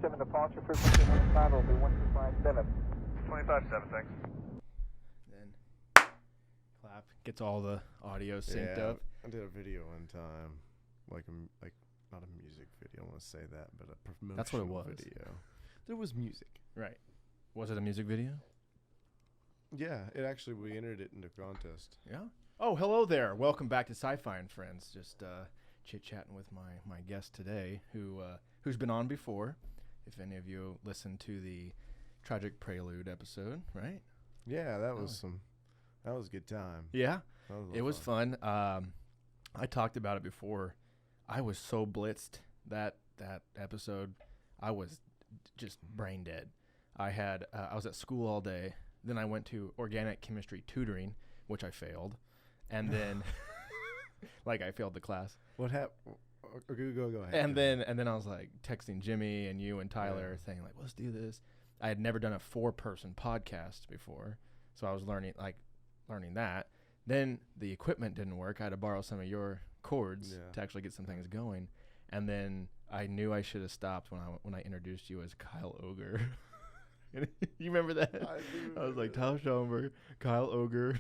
7 departure frequency time will be 125.7. 25.7, thanks. Then clap, gets all the audio synced up. I did a video one time, like not a music video. I want to say that, but a promotional That's what it was. video. There was music. Right. Was it a music video? Yeah, it actually we entered it into contest. Yeah. Oh, hello there. Welcome back to SciFi And Friends. Just chit-chatting with my guest today, who's been on before. If any of you listened to the tragic Prelude episode, right? Yeah, that was a good time. Yeah, It was fun. I talked about it before. I was so blitzed that episode. I was just brain dead. I was at school all day. Then I went to organic chemistry tutoring, which I failed. And then I failed the class. What happened? Go ahead. And then I was like texting Jimmy and you and Tyler saying like, let's do this. I had never done a 4-person podcast before. So I was learning that. Then the equipment didn't work. I had to borrow some of your cords to actually get some things going. And then I knew I should have stopped when I introduced you as Kyle Ogle. You remember that? I was like, Tyler Schoenberg, Kyle Ogle.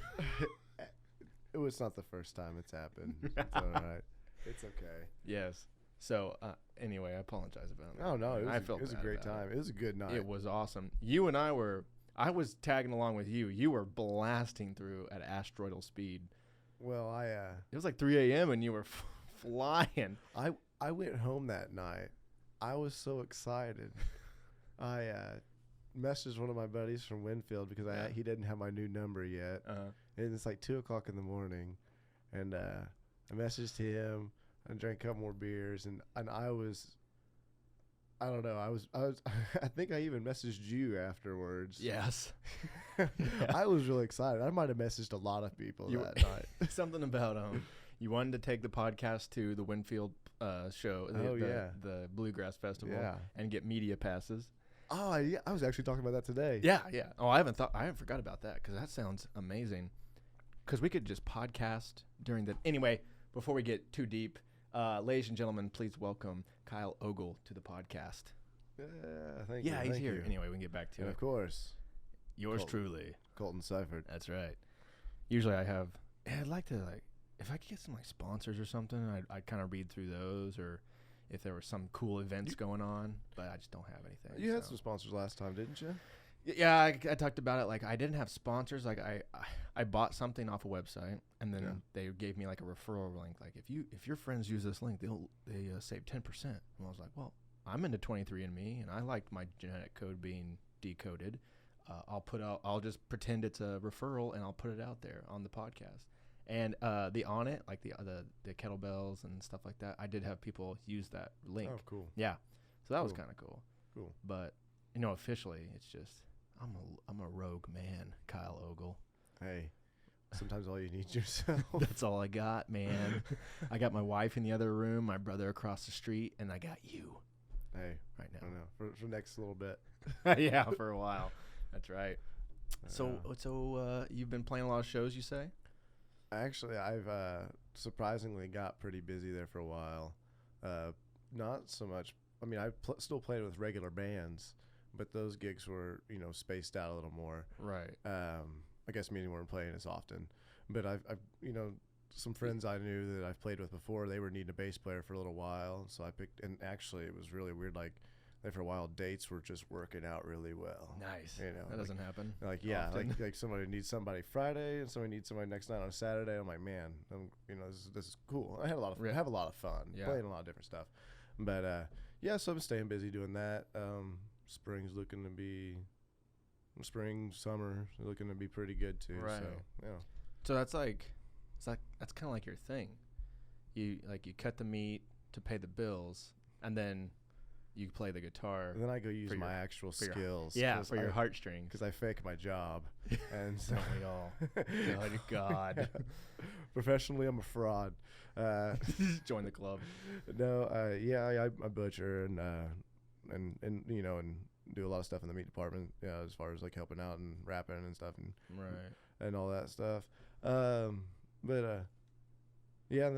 It was not the first time it's happened. It's all right. It's okay. Yes. So anyway, I apologize about that. Oh no, it felt was a bad great about time. It was a good night. It was awesome. You and I was tagging along with you. You were blasting through at asteroidal speed. Well, it was like 3 a.m. and you were flying. I went home that night. I was so excited. I messaged one of my buddies from Winfield because he didn't have my new number yet. And it's like 2:00 in the morning, and I messaged him. I drank a couple more beers, and I don't know. I was I think I even messaged you afterwards. Yes. I was really excited. I might have messaged a lot of people that night. Something about you wanted to take the podcast to the Winfield show, the Bluegrass Festival, and get media passes. Oh, yeah, I was actually talking about that today. Yeah. Oh, I haven't forgot about that because that sounds amazing. Because we could just podcast during the. Anyway, before we get too deep, ladies and gentlemen, please welcome Kyle Ogle to the podcast. Thank you. Yeah, he's here. You. Anyway, we can get back to it. Of course. Yours truly, Colton Seifert. That's right. Usually I have. I'd like to if I could get some sponsors or something. I'd kind of read through those, or if there were some cool events going on, but I just don't have anything. You had some sponsors last time, didn't you? Yeah, I talked about it. I didn't have sponsors. I bought something off a website, and then they gave me a referral link. If your friends use this link, they save 10%. And I was like, well, I'm into 23andMe, and I liked my genetic code being decoded. I'll just pretend it's a referral, and I'll put it out there on the podcast. And the Onnit, the kettlebells and stuff like that, I did have people use that link. Oh, cool. Yeah, so that was kind of cool. Cool. But officially, it's just I'm a rogue man, Kyle Ogle. Hey, sometimes all you need is yourself. That's all I got, man. I got my wife in the other room, my brother across the street, and I got you. Hey, right now. I don't know for next little bit. Yeah, for a while. That's right. So you've been playing a lot of shows, you say? Actually, I've surprisingly got pretty busy there for a while. Not so much. I mean, I still played with regular bands, but those gigs were, spaced out a little more. Right. I guess meaning we weren't playing as often. But I've some friends I knew that I've played with before, they were needing a bass player for a little while. So I picked, and actually it was really weird. There for a while, dates were just working out really well. Nice. That doesn't happen. Like somebody needs somebody Friday, and somebody needs somebody next night on a Saturday. I'm like, man, this is cool. I have a lot of fun playing a lot of different stuff. But so I'm staying busy doing that. Summer looking to be pretty good too. Right. So So that's that's kind of like your thing. You cut the meat to pay the bills, and then you play the guitar. And then I go use my actual skills. For your heartstrings. Because I fake my job. And so don't we all? God. Professionally, I'm a fraud. Join the club. No, I butcher and do a lot of stuff in the meat department. Yeah, as far as helping out and rapping and stuff and all that stuff. And then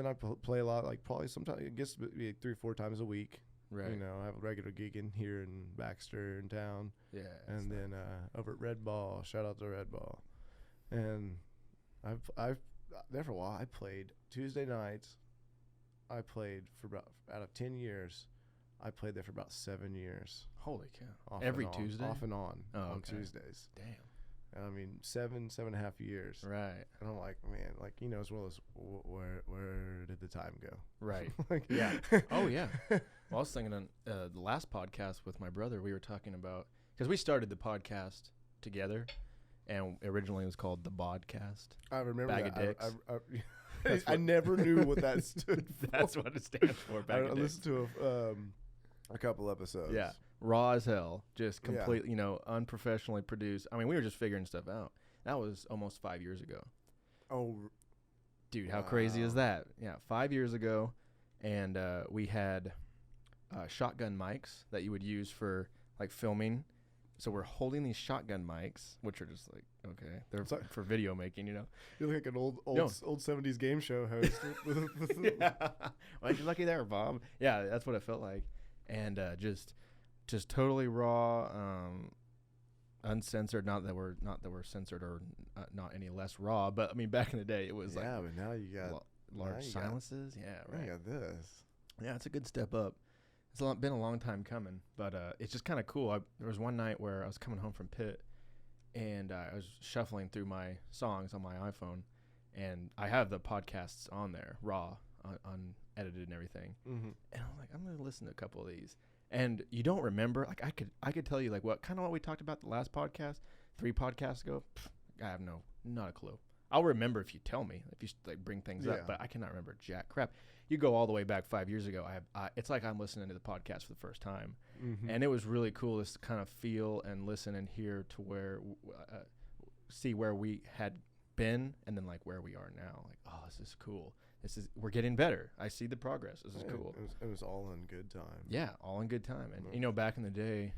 I play a lot. Probably sometimes it gets to be 3 or 4 times a week. Right. You know, I have a regular gigging here in Baxter in town. Yeah. And then over at Red Ball, shout out to Red Ball. And I've there for a while. I played Tuesday nights. I played for about, out of 10 years, I played there for about 7 years. Holy cow. Off Every and on, Tuesday? Off and on okay. Tuesdays. Damn. And I mean, seven and a half years. Right. And I'm like, man, like, you know, as well as where did the time go? Right. Like, yeah. Oh, yeah. Well, I was thinking on the last podcast with my brother, we were talking about, because we started the podcast together, and originally it was called the Bodcast. I remember Bag that. of dicks. I never knew what that stood for. That's what it stands for. I listened to a couple episodes. Yeah. Raw as hell. Just completely, you know, unprofessionally produced. I mean, we were just figuring stuff out. That was almost 5 years ago. Oh. Dude, how crazy is that? Yeah, 5 years ago. And we had shotgun mics that you would use for, like, filming. So we're holding these shotgun mics, which are just like, okay, they're for video making, you know. You look like an old 70s game show host. Yeah. Well, you're lucky there, Bob. Yeah, that's what it felt like. And just totally raw, uncensored. Not that we're censored or not any less raw, but I mean, back in the day, it was like, but now you got large silences. Yeah, right. You got this. Yeah, it's a good step up. It's been a long time coming, but it's just kind of cool. There was one night where I was coming home from Pitt, and I was shuffling through my songs on my iPhone, and I have the podcasts on there, raw, unedited and everything. Mm-hmm. And I'm like, I'm going to listen to a couple of these. And you don't remember, like I could tell you like what we talked about the last podcast, 3 podcasts ago. I have not a clue. I'll remember if you tell me, if you like bring things up, but I cannot remember jack crap. You go all the way back 5 years ago. It's like I'm listening to the podcast for the first time, and it was really cool to kind of feel and listen and hear to where, see where we had been, and then like where we are now. Like, oh, this is cool. We're getting better. I see the progress. This is cool. It was all in good time. Yeah, all in good time. And you know, back in the day,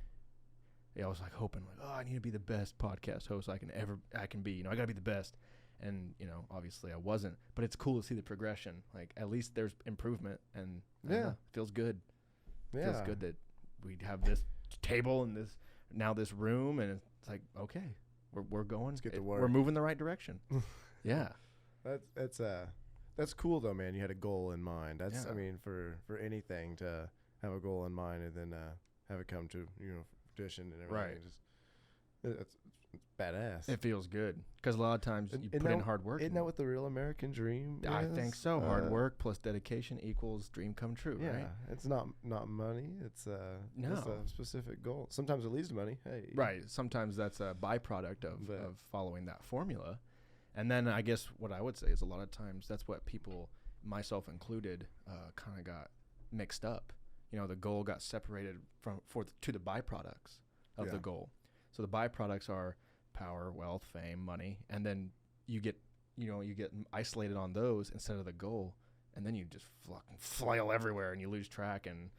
I was like hoping, like, oh, I need to be the best podcast host I can be. You know, I gotta be the best. And, you know, obviously I wasn't, but it's cool to see the progression. Like, at least there's improvement, and it feels good. It feels good that we have this table and this room, and it's like, okay, we're going. Let's get to work. We're moving the right direction. Yeah. That's cool though, man. You had a goal in mind. That's, I mean, for anything to have a goal in mind and then have it come to, you know, fruition and everything. Right. It's badass. It feels good because a lot of times you put in hard work. Isn't that what the real American dream is? I think so. Hard work plus dedication equals dream come true, right? Yeah, it's not money. It's it's a specific goal. Sometimes it leads to money. Hey, right. Sometimes that's a byproduct of following that formula. And then I guess what I would say is a lot of times that's what people, myself included, kind of got mixed up. You know, the goal got separated to the byproducts of the goal. So the byproducts are power, wealth, fame, money, and then you get isolated on those instead of the goal, and then you just fucking flail everywhere and you lose track, and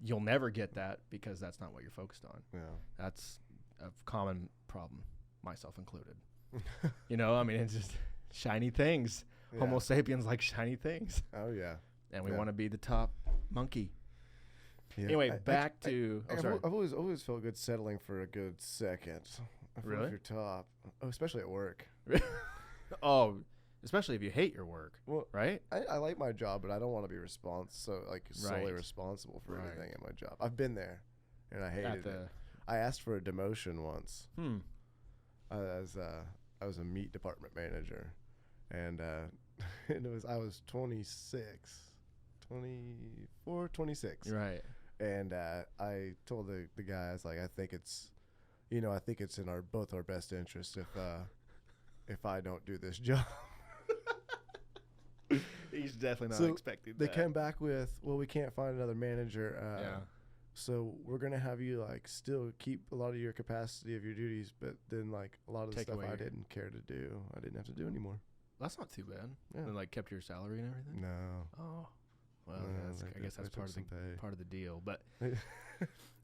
you'll never get that because that's not what you're focused on. Yeah, that's a common problem, myself included. You know, I mean, it's just shiny things. Yeah. Homo sapiens like shiny things. Oh yeah, and we want to be the top monkey. Yeah. Anyway, I've always felt good settling for a good second. Really? If you're top, especially at work. Oh, especially if you hate your work. Well, right? I like my job, but I don't want to be solely responsible for anything at my job. I've been there, and I hated it. I asked for a demotion once. I was a meat department manager, and I was 24, 26. Right. And I told the guy, I was like, I think it's in both our best interest if I don't do this job. He's definitely not expecting that. They came back with, well, we can't find another manager. So we're gonna have you like still keep a lot of your capacity of your duties, but then like a lot of the stuff I didn't care to do, I didn't have to do anymore. That's not too bad. Yeah. And like kept your salary and everything. No. Oh. Well, I guess that's part of the deal. But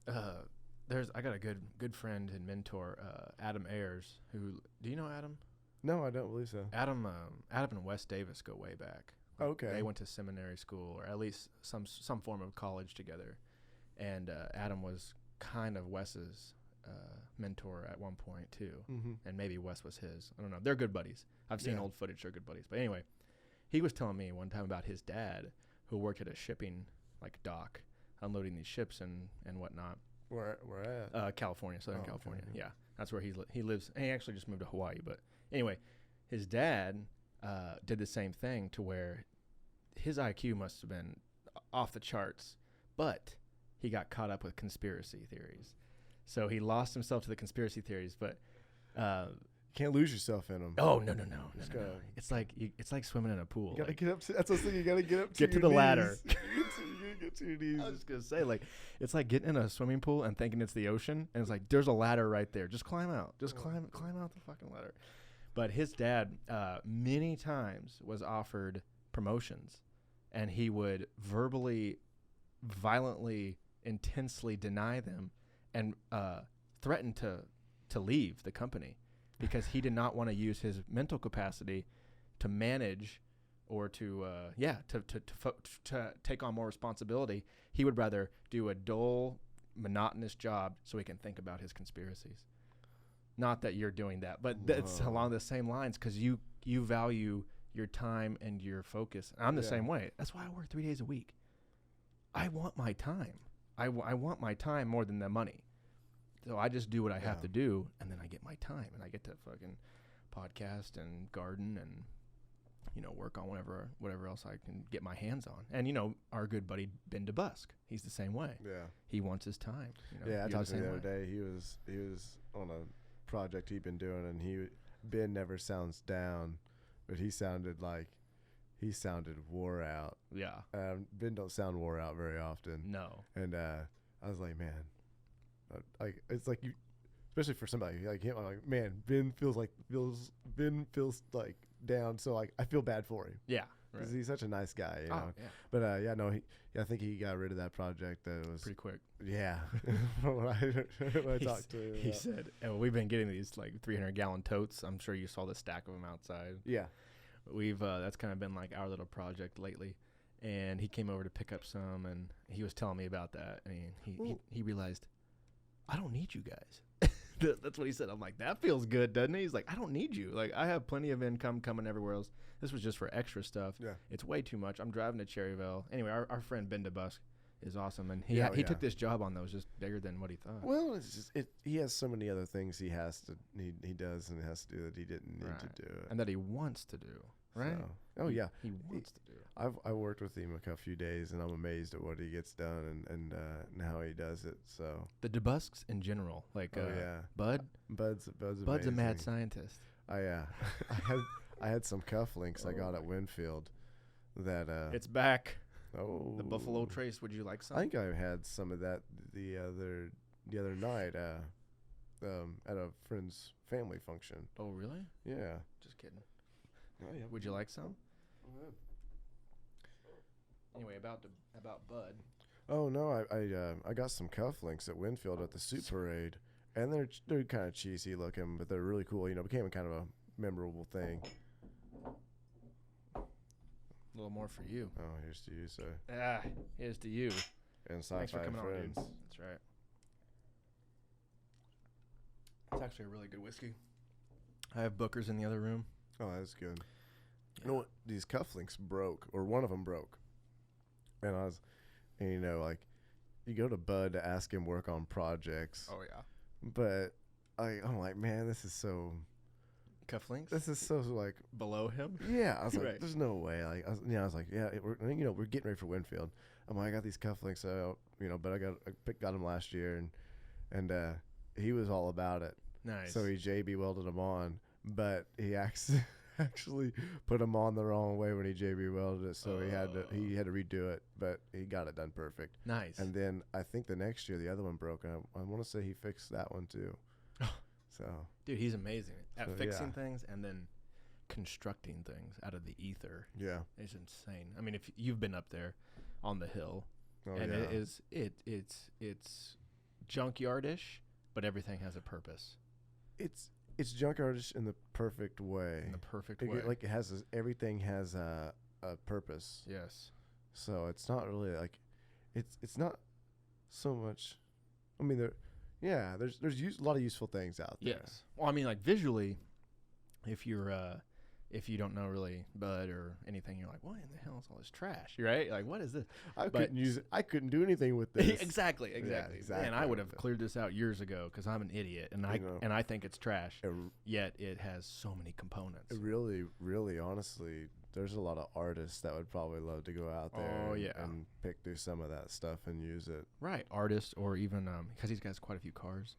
I got a good friend and mentor, Adam Ayers. Who do you know Adam? No, I don't believe so. Adam and Wes Davis go way back. Okay. They went to seminary school or at least some form of college together, And Adam was kind of Wes's mentor at one point too, and maybe Wes was his. I don't know. They're good buddies. I've seen old footage. They're good buddies. But anyway, he was telling me one time about his dad who worked at a shipping dock, unloading these ships and whatnot. Where at? California, Southern California. Okay. Yeah, that's where he lives. And he actually just moved to Hawaii. But anyway, his dad did the same thing to where his IQ must have been off the charts, but he got caught up with conspiracy theories. So he lost himself to the conspiracy theories, but Can't lose yourself in them. oh no. It's like swimming in a pool. You gotta get up. That's what I was thinking. You gotta get up. Get to your the ladder. knees. You gotta get to your knees. I was just gonna say, it's like getting in a swimming pool and thinking it's the ocean, and it's like there's a ladder right there. Just climb out. Just climb out the fucking ladder. But his dad, many times, was offered promotions, and he would verbally, violently, intensely deny them, and threaten to leave the company because he did not want to use his mental capacity to manage or to take on more responsibility. He would rather do a dull, monotonous job so he can think about his conspiracies. Not that you're doing that, but that's along the same lines because you value your time and your focus. I'm the same way. That's why I work 3 days a week. I want my time. I want my time more than the money. So I just do what I have to do, and then I get my time, and I get to fucking podcast and garden and, work on whatever else I can get my hands on. And, our good buddy Ben DeBusk, he's the same way. Yeah. He wants his time. I talked to him the other day. He was on a project he'd been doing, and Ben never sounds down, but he sounded wore out. Yeah. Ben don't sound wore out very often. No. And I was like, man, it's like you, especially for somebody like him. I'm like, man, Ben feels like down. So I feel bad for him. Yeah. Because he's such a nice guy, Yeah. But I think he got rid of that project. That was pretty quick. Yeah. when I talked to him, he said, we've been getting these 300-gallon totes. I'm sure you saw the stack of them outside. Yeah. We've that's kind of been our little project lately. And he came over to pick up some, and he was telling me about that. And he realized, I don't need you guys. That's what he said. I'm like, that feels good, doesn't it? He's like, I don't need you. I have plenty of income coming everywhere else. This was just for extra stuff. Yeah. It's way too much. I'm driving to Cherryville. Anyway, our friend Ben DeBusk is awesome, and he took this job on that was just bigger than what he thought. Well, it's just he has so many other things he does and has to do that he didn't need to do it. And that he wants to do. Right? So, he wants to do it. I worked with him a few days, and I'm amazed at what he gets done and how he does it. So the DeBusks in general, Bud's a mad scientist. I had some cufflinks I got at Winfield that it's back. Oh, the Buffalo Trace. Would you like some? I think I had some of that the other night at a friend's family function. Oh, really? Yeah. Just kidding. Oh, yeah. Would you like some? Anyway, about Bud. Oh no, I got some cufflinks at Winfield at the Soup Parade, and they're kind of cheesy looking, but they're really cool. Became kind of a memorable thing. A little more for you. Oh, here's to you, sir. Here's to you. And SciFi Thanks for coming And Friends. on, dude. That's right. It's actually a really good whiskey. I have Booker's in the other room. Oh, that's good. Yeah. You know what? These cufflinks broke, or one of them broke. And you go to Bud to ask him work on projects. Oh, yeah. But I'm like, man, this is so... Cufflinks? This is so, below him? Yeah. I was like, right. There's no way. I was like, yeah, we're getting ready for Winfield. I'm like, I got these cufflinks out, but I got them last year, and he was all about it. Nice. So he JB welded them on, but he actually put them on the wrong way when he JB welded it, so he had to redo it, but he got it done perfect. Nice. And then I think the next year the other one broke, and I want to say he fixed that one too. So, dude, he's amazing at fixing things and then constructing things out of the ether. Yeah, it's insane. I mean, if you've been up there on the hill, it's junkyardish, but everything has a purpose. It's junkyardish in the perfect way. In the perfect way. It has everything has a purpose. Yes. So it's not really it's not so much. I mean, there's a lot of useful things out there. Yes. Well, I mean, like visually, if you don't know really Bud or anything, you're like, what in the hell is all this trash? Right? Like, what is this? I couldn't do anything with this. Exactly. Yeah, exactly. And I would have cleared this out years ago because I'm an idiot and I think it's trash. Yet it has so many components. It really, really, honestly, there's a lot of artists that would probably love to go out there and pick through some of that stuff and use it. Right, artists or even because he's got quite a few cars,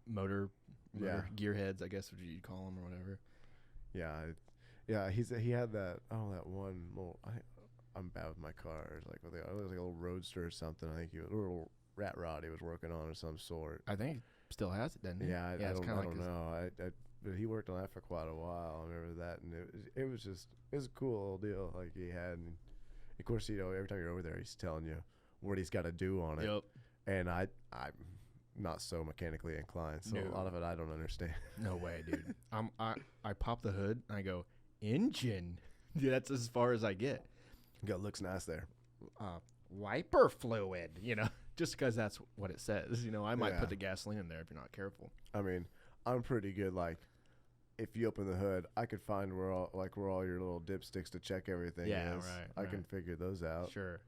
motor gearheads, I guess you'd call them or whatever. Yeah, he had that one. Well, I'm bad with my cars. Like it was like a little roadster or something. I think a little rat rod he was working on of some sort. I think he still has it, doesn't he? Yeah, I don't know. But he worked on that for quite a while. I remember that, and it was a cool little deal. Like he had, and of course, every time you're over there, he's telling you what he's got to do on it. Yep. And I'm not so mechanically inclined, so a lot of it I don't understand. No way, dude. I pop the hood and I go engine. Dude, that's as far as I get. It looks nice there. Wiper fluid, just because that's what it says. I might put the gasoline in there if you're not careful. I mean, I'm pretty good. Like, if you open the hood, I could find where all your little dipsticks to check everything is. Right. I can figure those out. Sure.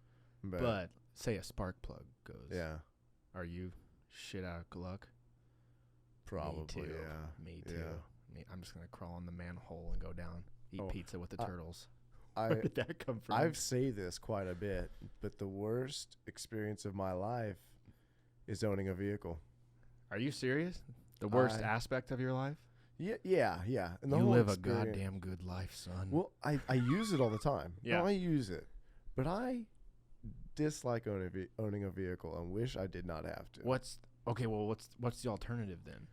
But say a spark plug goes. Yeah. Are you shit out of luck? Probably. Me too. Yeah. Me too. Yeah. I'm just gonna crawl in the manhole and go down, eat pizza with the turtles. Where did that come from? I've said this quite a bit, but the worst experience of my life is owning a vehicle. Are you serious? The worst aspect of your life? Yeah. And you live a goddamn good life, son. Well, I use it all the time. Yeah. No, I use it, but I dislike owning a vehicle and wish I did not have to. What's the alternative then?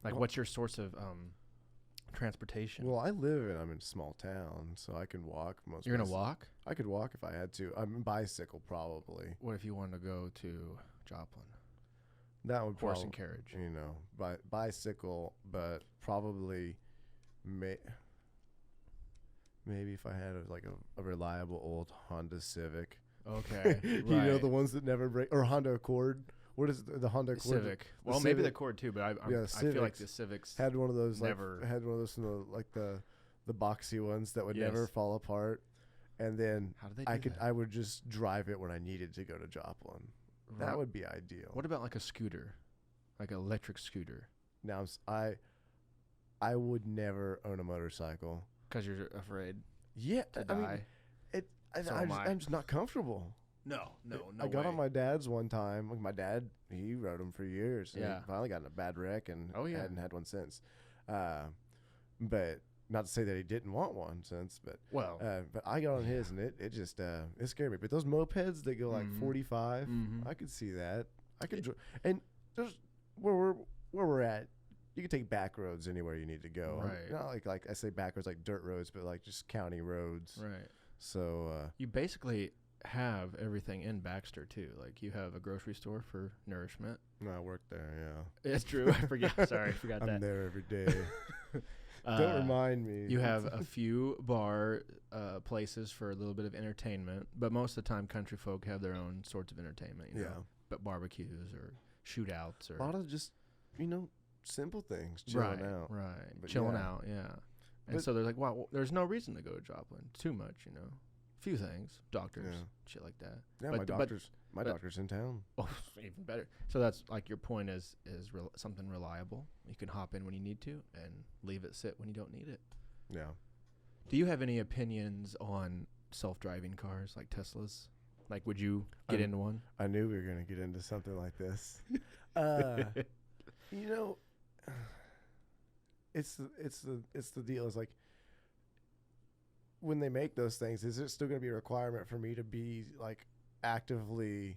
Like, what's your source of transportation? Well, I'm in a small town, so I can walk most. You're gonna walk? I could walk if I had to. I'm bicycle probably. What if you wanted to go to Joplin? That would horse and carriage. Bicycle, but probably maybe if I had a reliable old Honda Civic. Okay. Right. The ones that never break, or Honda Accord. What is the Honda Accord? Civic. Well, maybe the Accord too, but I feel like the Civics had one of those never had one of those from the boxy ones that would never fall apart. And then how did they do that? I would just drive it when I needed to go to Joplin. Right. That would be ideal. What about like a scooter, like an electric scooter? Now I would never own a motorcycle because you're afraid. Yeah, to die. I'm just not comfortable. No. I got on my dad's one time. Like my dad, he rode them for years. And he finally got in a bad wreck and hadn't had one since. But not to say that he didn't want one since. But I got on his and it just it scared me. But those mopeds that go like 45, I could see that. I could and there's where we're at. You can take back roads anywhere you need to go. Right. Not like I say back roads like dirt roads, but like just county roads. Right. So you basically have everything in Baxter too. Like you have a grocery store for nourishment. No, I work there. Yeah, it's true. I forgot. Sorry, I forgot that. I'm there every day. Don't remind me. You have a few bar places for a little bit of entertainment, but most of the time, country folk have their own sorts of entertainment. You know? But barbecues or shootouts or a lot of just simple things, chilling out. Right, but chilling out. Yeah. And so they're like, wow, there's no reason to go to Joplin. Too much, Few things, doctors, shit like that. Yeah, my doctor's in town. Oh, even better. So that's like your point is something reliable. You can hop in when you need to and leave it sit when you don't need it. Yeah. Do you have any opinions on self-driving cars like Teslas? Like, would you get into one? I knew we were going to get into something like this. It's the deal. It's like, when they make those things, is it still going to be a requirement for me to be like actively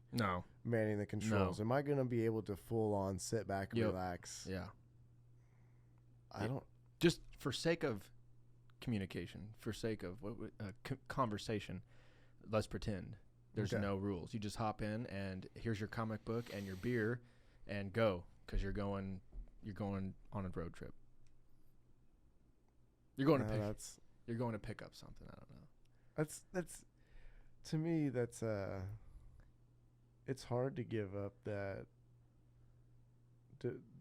manning the controls? No. Am I going to be able to full on sit back and relax? Yeah. I don't. Just for sake of communication, for sake of conversation, let's pretend there's no rules. You just hop in and here's your comic book and your beer and go, because you're going on a road trip. You're going to pick up something. I don't know. That's to me. That's it's hard to give up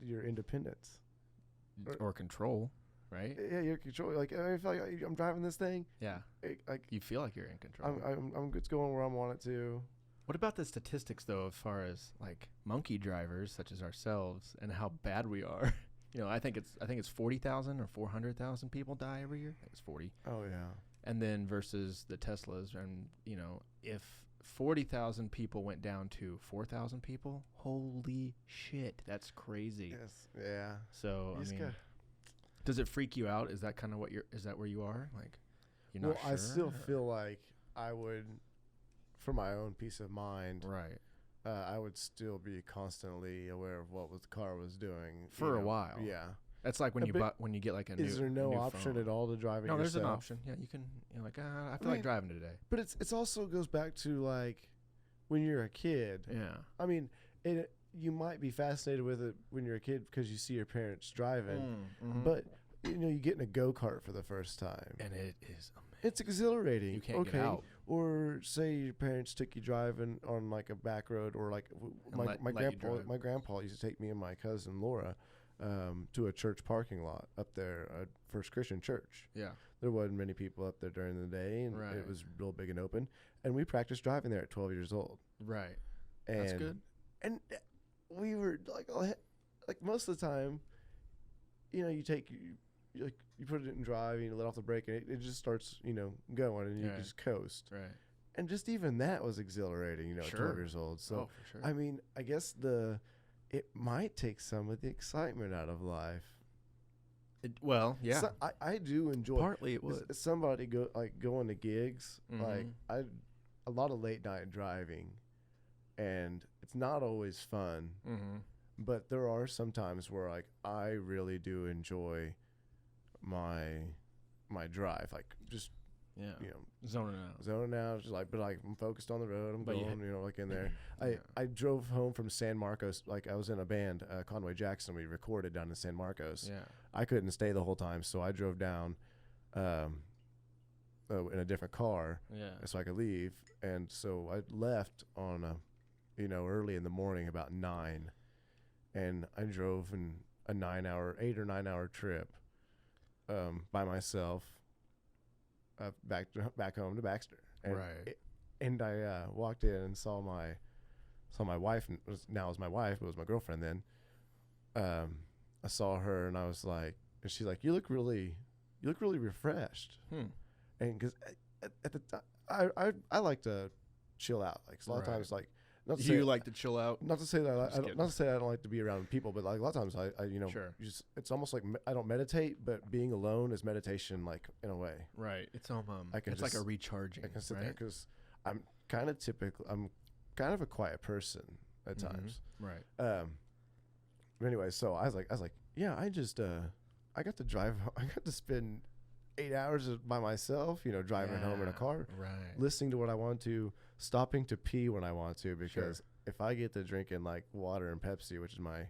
your independence or control, right? Yeah, your control. Like I feel like I'm driving this thing. Yeah, like you feel like you're in control. I'm it's going where I want it to. What about the statistics though, as far as like monkey drivers such as ourselves and how bad we are? I think it's 40,000 or 400,000 people die every year. I think it's 40. Oh yeah. And then versus the Teslas, and if 40,000 people went down to 4,000 people, holy shit, that's crazy. Yes. Yeah. So does it freak you out? Is that kind of is that where you are? Like, you're not sure? I still feel like I would, for my own peace of mind, right. I would still be constantly aware of what the car was doing for a while. Yeah. That's like when you get like a new. Is there no option phone. at all to drive it No, yourself? there's an option. Yeah, you can. I feel like driving today. But it's also goes back to like when you're a kid. Yeah. I mean, you might be fascinated with it when you're a kid because you see your parents driving, but you get in a go-kart for the first time, and it is amazing. It's exhilarating. You can't get out. Or say your parents took you driving on like a back road, or like my grandpa used to take me and my cousin Laura to a church parking lot up there, First Christian Church. Yeah. There wasn't many people up there during the day, and it was real big and open. And we practiced driving there at 12 years old. Right. And that's good. And we were like most of the time, you put it in drive, you let off the brake, and it just starts, going, and you can just coast. Right. And just even that was exhilarating, at 12 years old. So, for sure. I mean, I guess it might take some of the excitement out of life. Well, yeah. So I do enjoy. Partly it would. Somebody going to gigs, Mm-hmm. a lot of late night driving, and it's not always fun. Mm-hmm. But there are some times where I really do enjoy my drive, just zoning out, just but I'm focused on the road. I'm going, in there. I drove home from San Marcos. I was in a band, Conway Jackson. We recorded down in San Marcos. Yeah. I couldn't stay the whole time, so I drove down in a different car. Yeah. So I could leave, and so I left on early in the morning, about 9, and I drove in a 8 or 9 hour trip by myself back home to Baxter. And and I walked in and saw my wife, and now is my wife, but it was my girlfriend then. I saw her, and I was like, and she's like, you look really refreshed. And because at the time, I like to chill out. A lot of times, not to say like to chill out. Not to say that not to say I don't like to be around people, but a lot of times I Sure. It's almost like I don't meditate, but being alone is meditation, in a way. Right. It's it's like a recharging. I can sit there because I'm kind of a quiet person at times. Right. But anyway, so I was like, yeah, I got to drive. I got to spend 8 hours by myself, driving home in a car, listening to what I want to, stopping to pee when I want to, because if I get to drinking water and Pepsi, which is my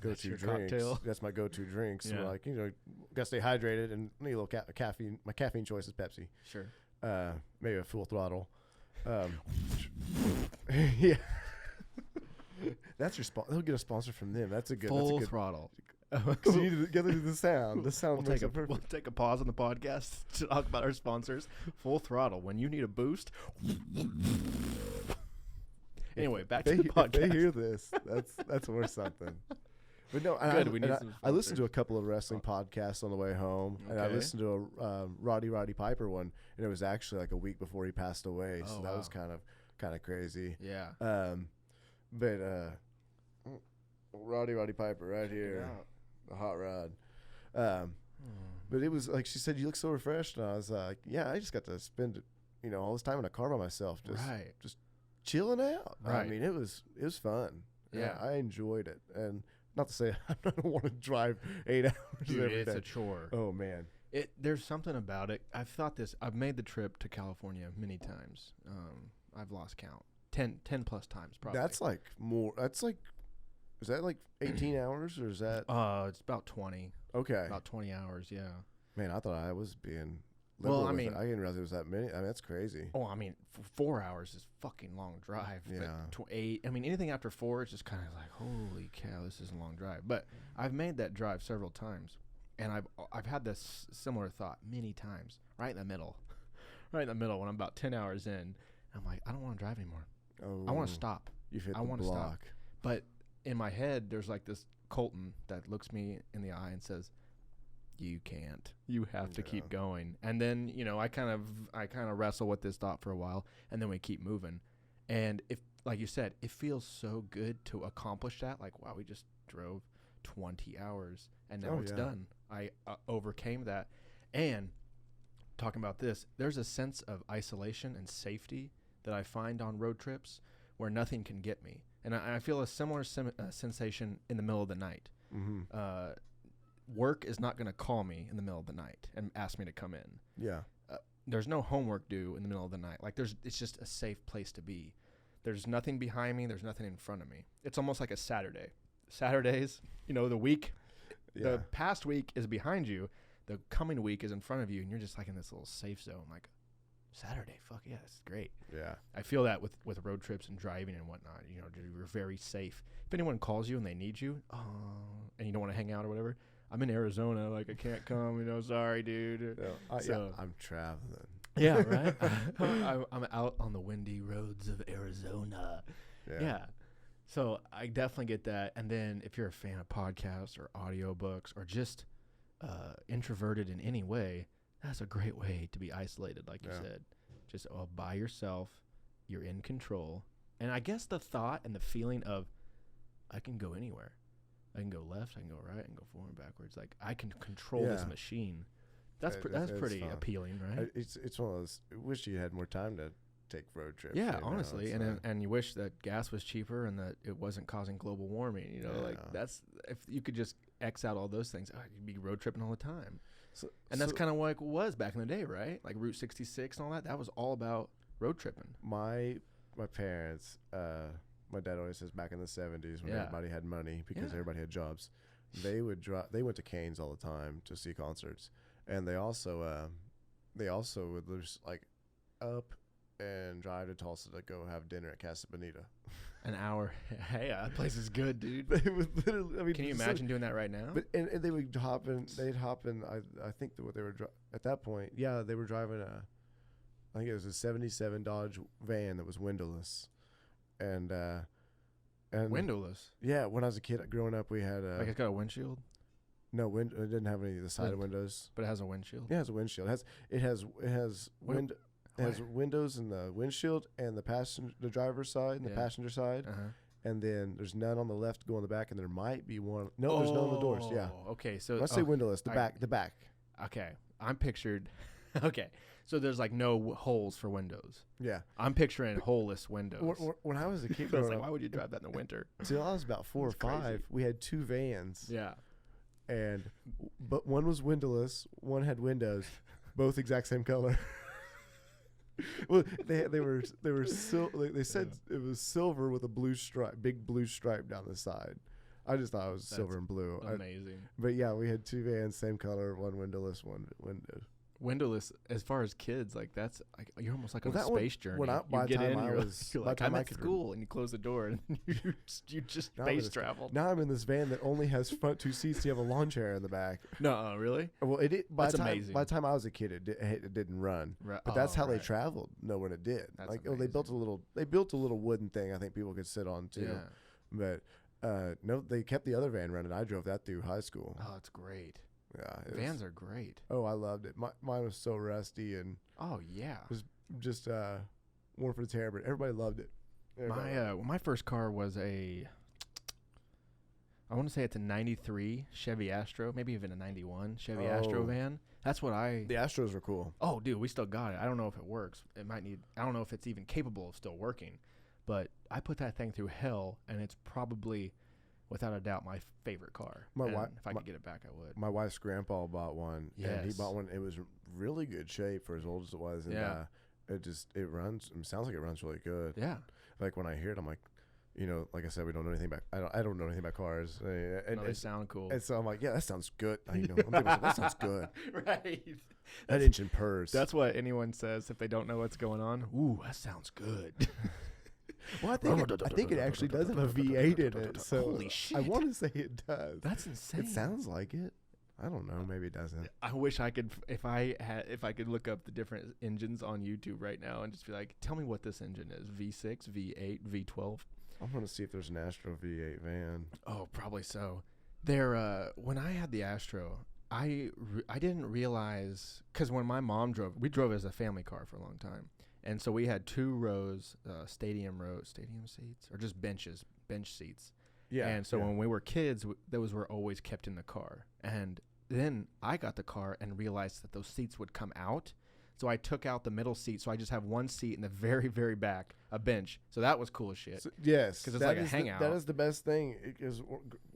go-to drinks, that's my go-to drinks. Yeah. So gotta stay hydrated and need a little caffeine. My caffeine choice is Pepsi. Sure. Maybe a Full Throttle. Yeah. That's your sponsor. They'll get a sponsor from them. That's a good Full Throttle. Because you need to get the sound. The sound makes it perfect. We'll take a pause on the podcast to talk about our sponsors. Full Throttle. When you need a boost. Anyway, back to the podcast. If they hear this, that's worth something. But no, I listened to a couple of wrestling podcasts on the way home, and I listened to a Roddy Piper one, and it was actually a week before he passed away. So that was kind of crazy. Yeah. But Roddy Piper right here. The hot rod. But it was she said, you look so refreshed, and I was like, yeah, I just got to spend all this time in a car by myself, just chilling out. Right. I mean, it was fun. Yeah, I enjoyed it, and not to say I don't want to drive 8 hours every day. It's a chore. Oh man, there's something about it. I've made the trip to California many times. I've lost count. 10 plus times probably. That's more. That's is that 18 hours, or is that? It's about 20. Okay. About 20 hours, yeah. Man, I thought I was being liberal Well, I with mean, it. I didn't realize it was that many. I mean, that's crazy. Oh, I mean, 4 hours is fucking long drive. Yeah. But 8. I mean, anything after 4 is just kind of like, holy cow, this is a long drive. But I've made that drive several times, and I've had this similar thought many times. Right in the middle, when I'm about 10 hours in, I'm like, I don't want to drive anymore. Oh, I want to stop. You've hit I the want to stop. block. But in my head, there's like this Colton that looks me in the eye and says, you can't. You have to keep going. And then, I kind of wrestle with this thought for a while, and then we keep moving. And if, like you said, it feels so good to accomplish that. Like, wow, we just drove 20 hours, and now it's done. I overcame that. And talking about this, there's a sense of isolation and safety that I find on road trips where nothing can get me. And I feel a similar sensation in the middle of the night. Mm-hmm. Work is not going to call me in the middle of the night and ask me to come in. Yeah. There's no homework due in the middle of the night. Like it's just a safe place to be. There's nothing behind me. There's nothing in front of me. It's almost like a Saturday. Saturdays, the week, the past week is behind you. The coming week is in front of you, and you're just like in this little safe zone. Like, Saturday, fuck yeah, this is great. Yeah. I feel that with road trips and driving and whatnot. You're very safe. If anyone calls you and they need you, and you don't want to hang out or whatever, I'm in Arizona, like I can't come. Sorry, dude. I'm traveling. Yeah, right. I'm out on the windy roads of Arizona. Yeah. So I definitely get that. And then if you're a fan of podcasts or audiobooks or just introverted in any way, that's a great way to be isolated, like you said. Just by yourself, you're in control. And I guess the thought and the feeling of I can go anywhere. I can go left, I can go right, I can go forward and backwards. Like, I can control this machine. That's pretty appealing, right? It's one of those. I wish you had more time to take road trips. Yeah, honestly, and you wish that gas was cheaper and that it wasn't causing global warming. That's if you could just X out all those things, you'd be road tripping all the time. That's kind of like it was back in the day, right? Like Route 66 and all that. That was all about road tripping. My parents, my dad always says back in the 70s when everybody had money because everybody had jobs, they would they went to Canes all the time to see concerts, and they also would just like up and drive to Tulsa to go have dinner at Casa Bonita. An hour. Hey, that place is good, dude. They would literally. Can you imagine doing that right now? But and they would hop in. They'd hop in. I think that what they were at that point. Yeah, they were driving I think it was a '77 Dodge van that was windowless, and windowless. Yeah, when I was a kid growing up, we had like it's got a windshield. No, it didn't have any of the side windows. But it has a windshield. Yeah, it has a windshield. It has windows in the windshield and the driver's side and the passenger side, and then there's none on the left going in the back, and there might be one. No, there's none on the doors. Yeah. Okay, so let's say windowless. The back. Okay, I'm pictured. Okay, so there's like no holes for windows. Yeah, I'm picturing holeless windows. When I was a kid, I was like, why would you drive that in the winter? Until I was about 4 or 5, we had 2 vans. Yeah, but one was windowless, one had windows, both exact same color. Well, they said it was silver with a blue stripe, big blue stripe down the side. I just thought it was silver and blue. Amazing. But yeah, we had 2 vans, same color, one windowless, one windowed. Windowless, as far as kids, like that's like you're almost like on a space journey. By the time I was I'm at school, and you close the door, and you just space traveled. Now I'm in this van that only has front 2 seats. You have a lawn chair in the back. No, really? Well, That's amazing. By the time I was a kid, it didn't run. But that's how they traveled. No, when it did. That's like they built a little wooden thing. I think people could sit on too. Yeah. But no, they kept the other van running. I drove that through high school. Oh, it's great. Yeah, vans are great. Oh, I loved it. Mine was so rusty and it was just one for the tear, but everybody loved it. My first car was I want to say it's a '93 Chevy Astro, maybe even a '91 Chevy Astro van. That's what the Astros were cool. Oh, dude, we still got it. I don't know if it works. I don't know if it's even capable of still working, but I put that thing through hell, and it's probably, without a doubt, my favorite car. If I could get it back, I would. My wife's grandpa bought one. Yes. And he bought one. It was really good shape for as old as it was. And it runs. It sounds like it runs really good. Yeah. Like when I hear it, I'm like, you know, like I said, we don't know anything about. I don't know anything about cars. And They sound cool. And so I'm like, yeah, that sounds good. I'm thinking, that sounds good. Right. That engine purrs. That's what anyone says if they don't know what's going on. Ooh, that sounds good. Well, I think it actually does have a V8 in it. So Holy shit. I want to say it does. That's insane. It sounds like it. I don't know. Maybe it doesn't. I wish I could, if I could look up the different engines on YouTube right now and just be like, tell me what this engine is. V6, V8, V12. I'm going to see if there's an Astro V8 van. Oh, probably so. When I had the Astro, I didn't realize, because when my mom drove, we drove as a family car for a long time. And so we had 2 rows, stadium seats, or just bench seats. Yeah. And so when we were kids, those were always kept in the car. And then I got the car and realized that those seats would come out. So I took out the middle seat. So I just have one seat in the very, very back, a bench. So that was cool as shit. So, yes. Because it's like a hangout. That is the best thing. Because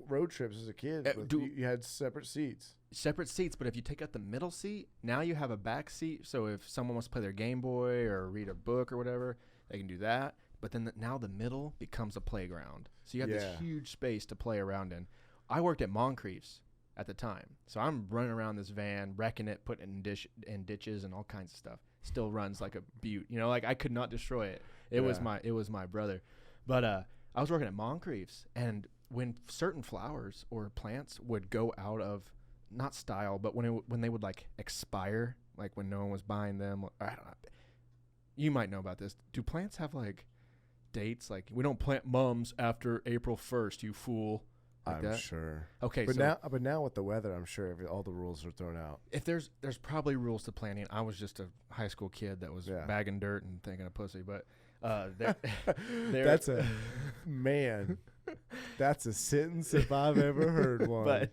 road trips as a kid, you had separate seats. Separate seats, but if you take out the middle seat, now you have a back seat. So if someone wants to play their Game Boy or read a book or whatever, they can do that. But then now the middle becomes a playground. So you have this huge space to play around in. I worked at Moncrief's at the time. So I'm running around this van, wrecking it, putting in ditches and all kinds of stuff. Still runs like a beaut. You know, like I could not destroy it. It was my brother. But I was working at Moncrief's, and when certain flowers or plants would go out of, not style, but when they would like expire, like when no one was buying them, I don't know. You might know about this. Do plants have like dates? Like, we don't plant mums after April 1st, you fool. Like I'm that? sure. Okay, but so now with the weather, I'm sure all the rules are thrown out. if there's probably rules to planting. I was just a high school kid that was bagging dirt and thinking of pussy, but that's a man. That's a sentence if I've ever heard one. But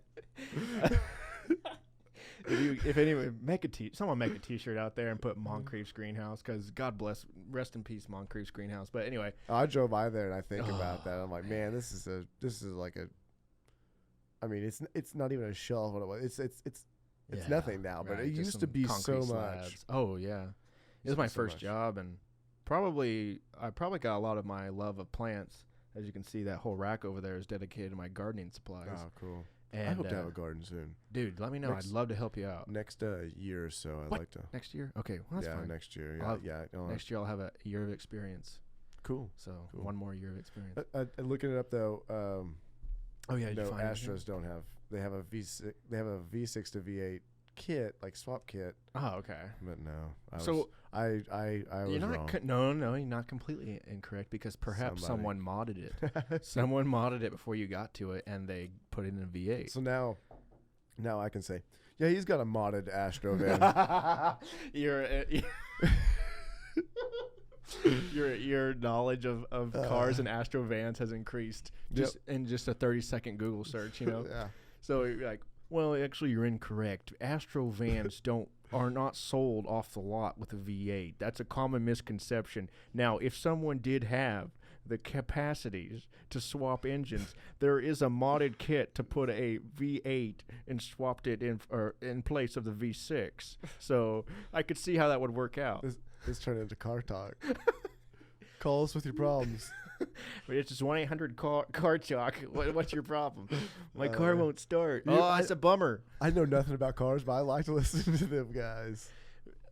if anyone someone make a T-shirt out there and put Moncrief's Greenhouse, because God bless, rest in peace, Moncrief's Greenhouse. But anyway, I drove by there and I think about that. I'm like, man, this is like a. I mean, it's not even a shelf. What it was. It's nothing now, but it used to be so slabs. much. Oh yeah, it was my first job, and I probably got a lot of my love of plants. As you can see, that whole rack over there is dedicated to my gardening supplies. Oh, cool. And I hope to have a garden soon. Dude, let me know. I'd love to help you out. Next year or so, I'd like to. Next year? Okay, well, that's fine. Next year. Next year I'll have a year of experience. Cool. So one more year of experience. Looking it up though. Oh yeah, no, Astros don't have. They have a V6. They have a V6 to V8 kit, like swap kit. Oh, okay. But no. I was you're wrong. No, you're not completely incorrect, because perhaps someone modded it. Someone modded it before you got to it, and they put it in a V8. So now I can say, yeah, he's got a modded Astro van. Your knowledge of cars and Astro vans has increased in just a 30-second Google search, you know? Yeah. So you're like, well, actually, you're incorrect. Astro vans are not sold off the lot with a V8. That's a common misconception. Now, if someone did have the capacities to swap engines, there is a modded kit to put a V8 and swapped it in place of the V6. So I could see how that would work out. This turned into car talk. Call us with your problems. But it's just 1-800 car talk. What's your problem? My car won't start. That's a bummer. I know nothing about cars, but I like to listen to them guys.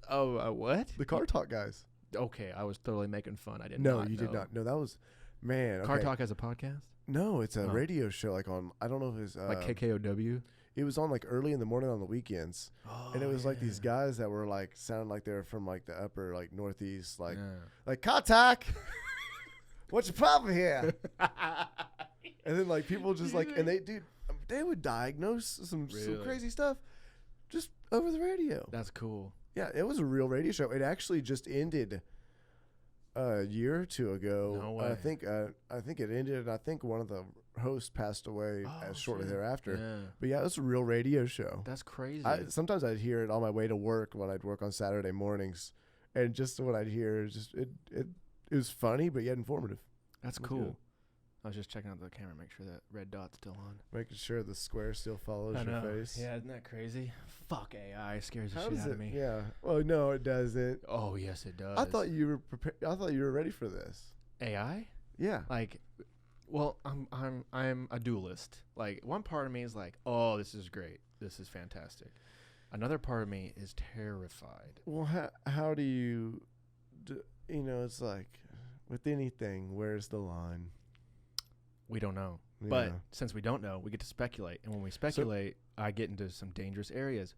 Oh, what? The car talk guys. Okay, I was totally making fun. I didn't. No, you did not. No, that was, man. Car Talk has a podcast? No, it's a radio show, like on. I don't know if it's like KKOW. It was on like early in the morning on the weekends, and it was like these guys that were like sounding like they're from like the upper like northeast, like Car Talk. What's your problem here? And then like people just like, and they would diagnose some crazy stuff just over the radio. That's cool. Yeah, it was a real radio show. It actually just ended a year or two ago. No way. I think it ended, and I think one of the hosts passed away shortly thereafter. Yeah. But yeah, it was a real radio show. That's crazy. Sometimes I'd hear it on my way to work when I'd work on Saturday mornings, and just what I'd hear is just it was funny but yet informative. That's cool. Good. I was just checking out the camera, make sure that red dot's still on. Making sure the square still follows your face. Yeah, isn't that crazy? Fuck AI, scares the shit out of me. Yeah. Well, no, it doesn't. Oh, yes, it does. I thought you were prepared. I thought you were ready for this. AI? Yeah. Like, Well, I'm a dualist. Like, one part of me is like, oh, this is great. This is fantastic. Another part of me is terrified. Well, how do you, it's like with anything, where's the line? We don't know. Yeah. But since we don't know, we get to speculate. And when we speculate, I get into some dangerous areas.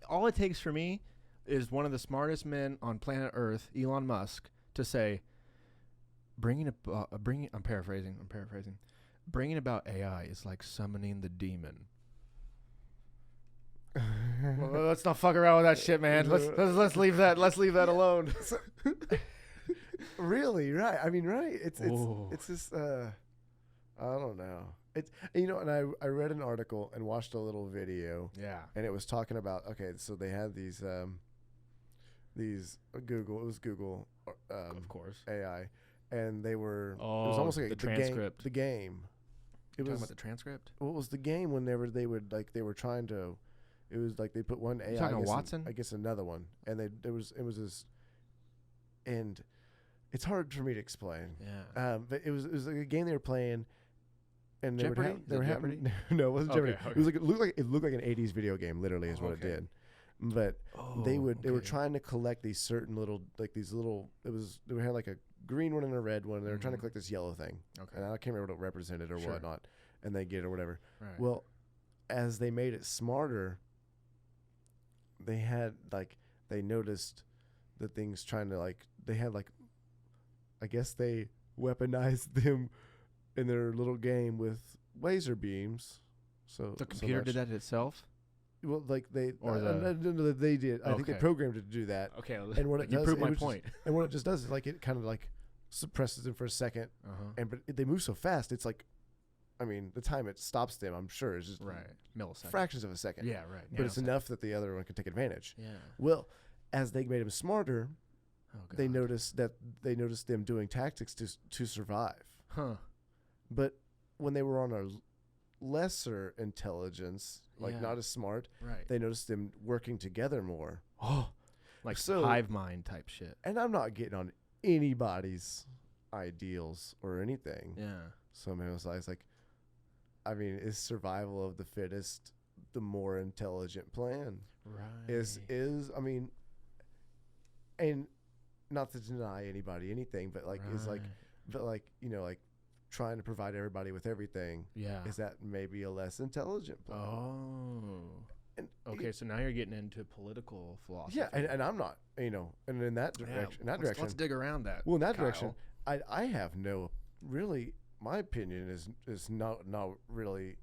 All it takes for me is one of the smartest men on planet Earth, Elon Musk, to say, I'm paraphrasing. Bringing about AI is like summoning the demon. Well, let's not fuck around with that shit, man. Let's leave that. Let's leave that alone. Really, right? I mean, right? It's just I don't know. It's and I read an article and watched a little video. Yeah. And it was talking about so they had these Google. It was Google, of course, AI, and they were. It was almost like the transcript. The game. It was talking about the transcript. What was the game? Whenever they were trying to. It was like they put one AI. Talking about Watson? I guess another one, and it was this, and it's hard for me to explain. Yeah. But it was like a game they were playing, and they Jeopardy? were having. No, it wasn't Okay, Jeopardy. okay. It was it looked like an '80s video game. Literally, is what it did. But they were trying to collect these certain little they had like a green one and a red one. And they were trying to collect this yellow thing. Okay. And I can't remember what it represented or whatnot, and they get it or whatever. Right. Well, as they made it smarter. They had they noticed the things trying to they had I guess they weaponized them in their little game with laser beams. So the computer did that itself. Well, they or they did. I think they programmed it to do that. Okay, and what it you does, proved my point. And what it just does is it kind of suppresses them for a second, but they move so fast. It's I mean, the time it stops them, I'm sure, is just milliseconds, fractions of a second. Yeah, right. But it's enough that the other one can take advantage. Yeah. Well, as they made them smarter, they noticed them doing tactics to survive. Huh. But when they were on a lesser intelligence, not as smart, they noticed them working together more. Oh, like hive mind type shit. And I'm not getting on anybody's ideals or anything. Yeah. So I was like. I mean, is survival of the fittest the more intelligent plan? Right. Is I mean, and not to deny anybody anything, but is trying to provide everybody with everything. Yeah. Is that maybe a less intelligent plan? Oh. And okay, so now you're getting into political philosophy. Yeah, and I'm not, and in that direction, let's dig around that. Well, in that direction, I have no really. My opinion is not really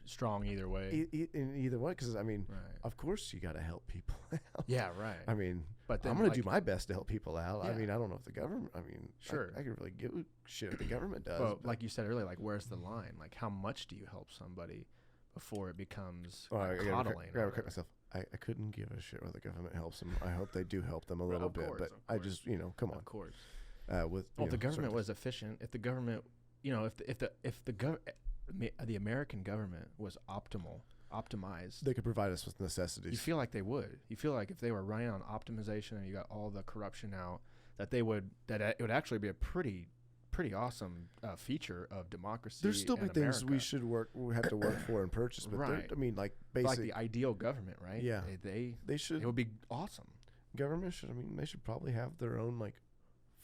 strong either way. In either way, because I mean, of course you got to help people out. Yeah, right. I mean, but I'm going to do my best to help people out. Yeah. I mean, I don't know if the government. I mean, sure, I can really give a shit what the government does. Well, like you said earlier, where's the line? Like, how much do you help somebody before it becomes coddling? I gotta cut myself. I couldn't give a shit whether the government helps them. I hope they do help them a little bit, but I just come on. Of course. If the government was efficient, if the government. If the American government was optimized, they could provide us with necessities. You feel like they would. You feel like if they were running on optimization and you got all the corruption out, that it would actually be a pretty awesome feature of democracy. There's still be things America. we have to work for and purchase, but I mean, like the ideal government, right? Yeah, they should. It would be awesome. Government should. I mean, they should probably have their own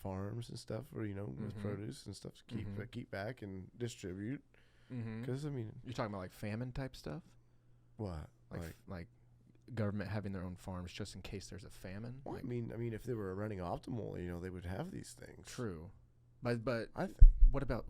farms and stuff, or with produce and stuff to keep back and distribute. Because I mean, you're talking about famine type stuff. What? Like government having their own farms just in case there's a famine. Well, I mean, if they were running optimal, they would have these things. True, but I think. What about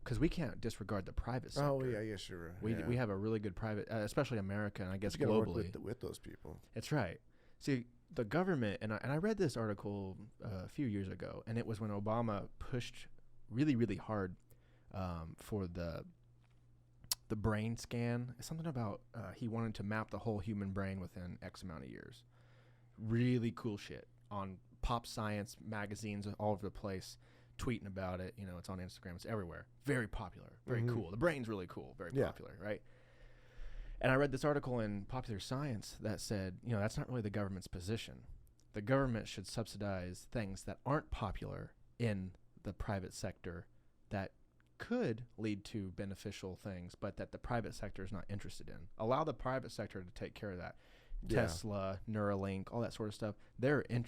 because we can't disregard the private sector. Oh yeah, yes, you're right. We have a really good private, especially America, and I guess globally. Work with those people. That's right. See. The government, and I read this article a few years ago, and it was when Obama pushed really, really hard for the brain scan. Something about he wanted to map the whole human brain within X amount of years. Really cool shit on pop science magazines all over the place, tweeting about it. It's on Instagram. It's everywhere. Very popular. Very cool. The brain's really cool. Very popular, right? And I read this article in Popular Science that said, that's not really the government's position. The government should subsidize things that aren't popular in the private sector that could lead to beneficial things, but that the private sector is not interested in. Allow the private sector to take care of that. Yeah. Tesla, Neuralink, all that sort of stuff.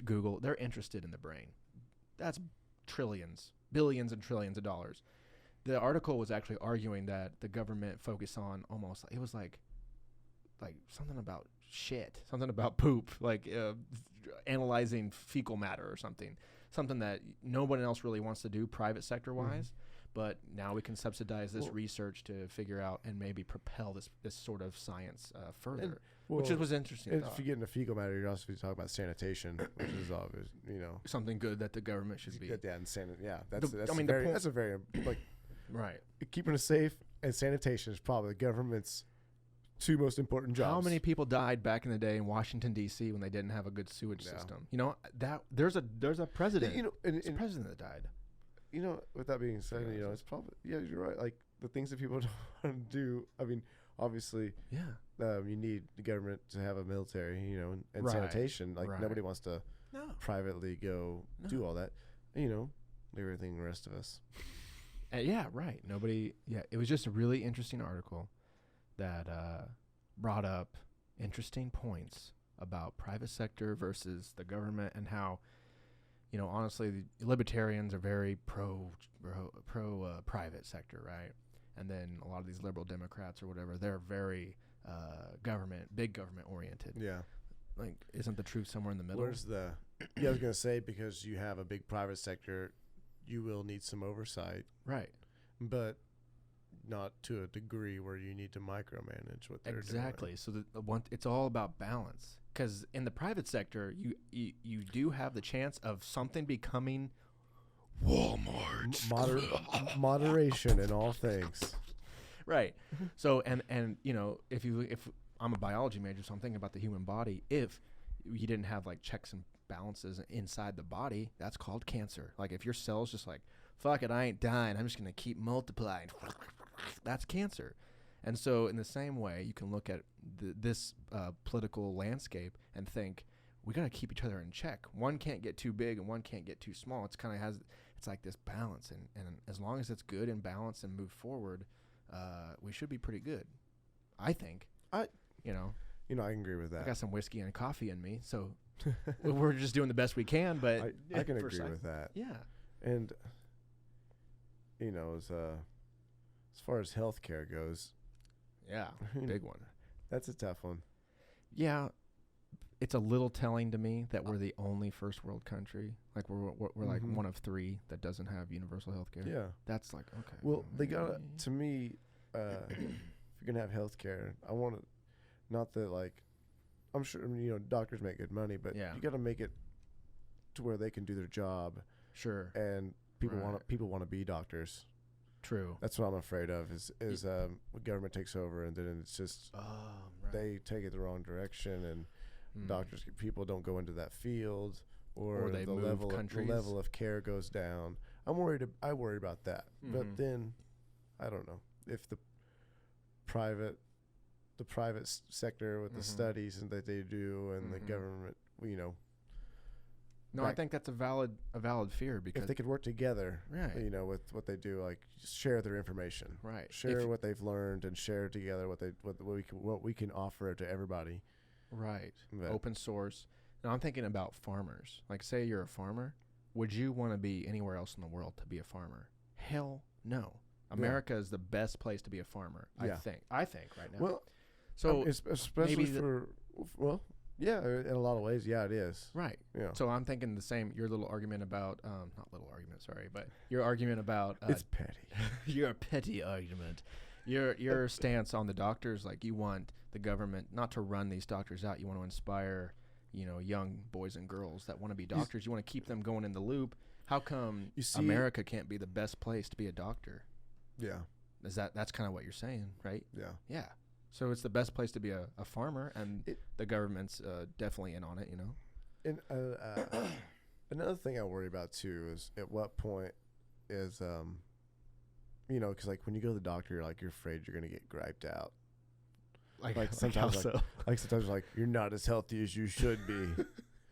Google, they're interested in the brain. That's trillions, billions and trillions of dollars. The article was actually arguing that the government focused on almost, it was like something about shit, something about poop, like analyzing fecal matter or something that no one else really wants to do private sector wise. But now we can subsidize this research to figure out and maybe propel this sort of science further, which was interesting. If you get into fecal matter, you're also talking about sanitation, which is obvious, something good that the government should be. That's a very like right. Keeping it safe and sanitation is probably the government's two most important jobs. How many people died back in the day in Washington D.C. when they didn't have a good sewage system? That there's a president. It's a president that died. With that being said, it's probably, you're right. Like the things that people don't want to do. I mean, obviously, you need the government to have a military, and Right. sanitation. Like Right. nobody wants to privately go do all that. Everything the rest of us. Right. Nobody. Yeah, it was just a really interesting article that brought up interesting points about private sector versus the government and how. Honestly, the libertarians are very pro private sector, right? And then a lot of these liberal Democrats or whatever, they're very big government oriented. Yeah. Like, isn't the truth somewhere in the middle? I was going to say, because you have a big private sector, you will need some oversight. Right. But not to a degree where you need to micromanage what they're doing. Exactly. So it's all about balance. Because in the private sector, you do have the chance of something becoming Walmart. Moderation in all things. Right. So and if I'm a biology major, so I'm thinking about the human body. If you didn't have like checks and balances inside the body, that's called cancer. Like if your cells just like, fuck it, I ain't dying, I'm just gonna keep multiplying. That's cancer. And so in the same way, you can look at this political landscape and think, we got to keep each other in check. One can't get too big and one can't get too small. It's kind of it's like this balance. And as long as it's good and balanced and move forward, we should be pretty good. I think. I can agree with that. I got some whiskey and coffee in me, so we're just doing the best we can. But I can agree with that. Yeah. And, as far as healthcare goes. Yeah, big one. That's a tough one. Yeah, it's a little telling to me that we're the only first world country. Like we're like one of three that doesn't have universal health care. Yeah, that's like okay. Well, they got to me. If you're gonna have health care, I want to. Not that like, I'm sure doctors make good money, but you got to make it to where they can do their job. Sure. And people want to be doctors. True. That's what I'm afraid of is the government takes over and then it's just they take it the wrong direction and people don't go into that field or they the move level of care goes down. I worry about that. But then I don't know if the private sector with the studies and that they do and the government, No, I think that's a valid fear because if they could work together, right. With what they do, like just share their information, right? Share what they've learned and share together what we can offer to everybody, right? Open source. Now I'm thinking about farmers. Like, say you're a farmer, would you want to be anywhere else in the world to be a farmer? Hell no. America is the best place to be a farmer. I think right now. Well, so especially yeah, in a lot of ways, it is. Right. Yeah. So I'm thinking the same. Your little argument about, but your argument about it's petty. Your petty argument. Your stance on the doctors, like you want the government not to run these doctors out. You want to inspire, young boys and girls that want to be doctors. You want to keep them going in the loop. How come America can't be the best place to be a doctor? Yeah. That's kind of what you're saying, right? Yeah. Yeah. So it's the best place to be a farmer, and the government's definitely in on it, And another thing I worry about too is at what point is because like when you go to the doctor, you're afraid you're gonna get griped out. Like sometimes like you're not as healthy as you should be.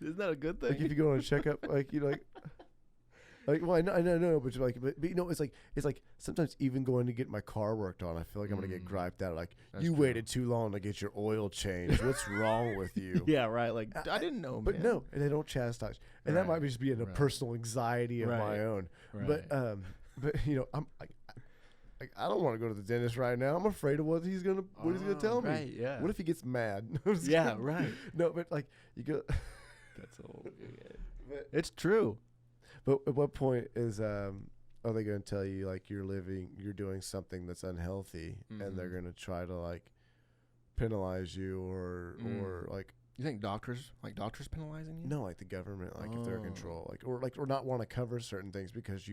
Isn't that a good thing? Like if you go on a checkup, Like, well, I know, but you know, it's like sometimes even going to get my car worked on, I feel like I'm gonna get griped at. Like, That's you true. waited too long to get your oil changed. What's wrong with you? Yeah, right. Like, I didn't know, But man. no, and they don't chastise, and that might just be a personal anxiety of my own. Right. But you know, I'm like, I don't want to go to the dentist right now. I'm afraid of what he's gonna tell me. Right. Yeah. What if he gets mad? Yeah. Right. No, but like you go. That's old. It's true. But at what point is are they going to tell you like you're doing something that's unhealthy, and they're going to try to like penalize you or like? You think doctors penalizing you? No, like the government, like if they're in control, or not want to cover certain things because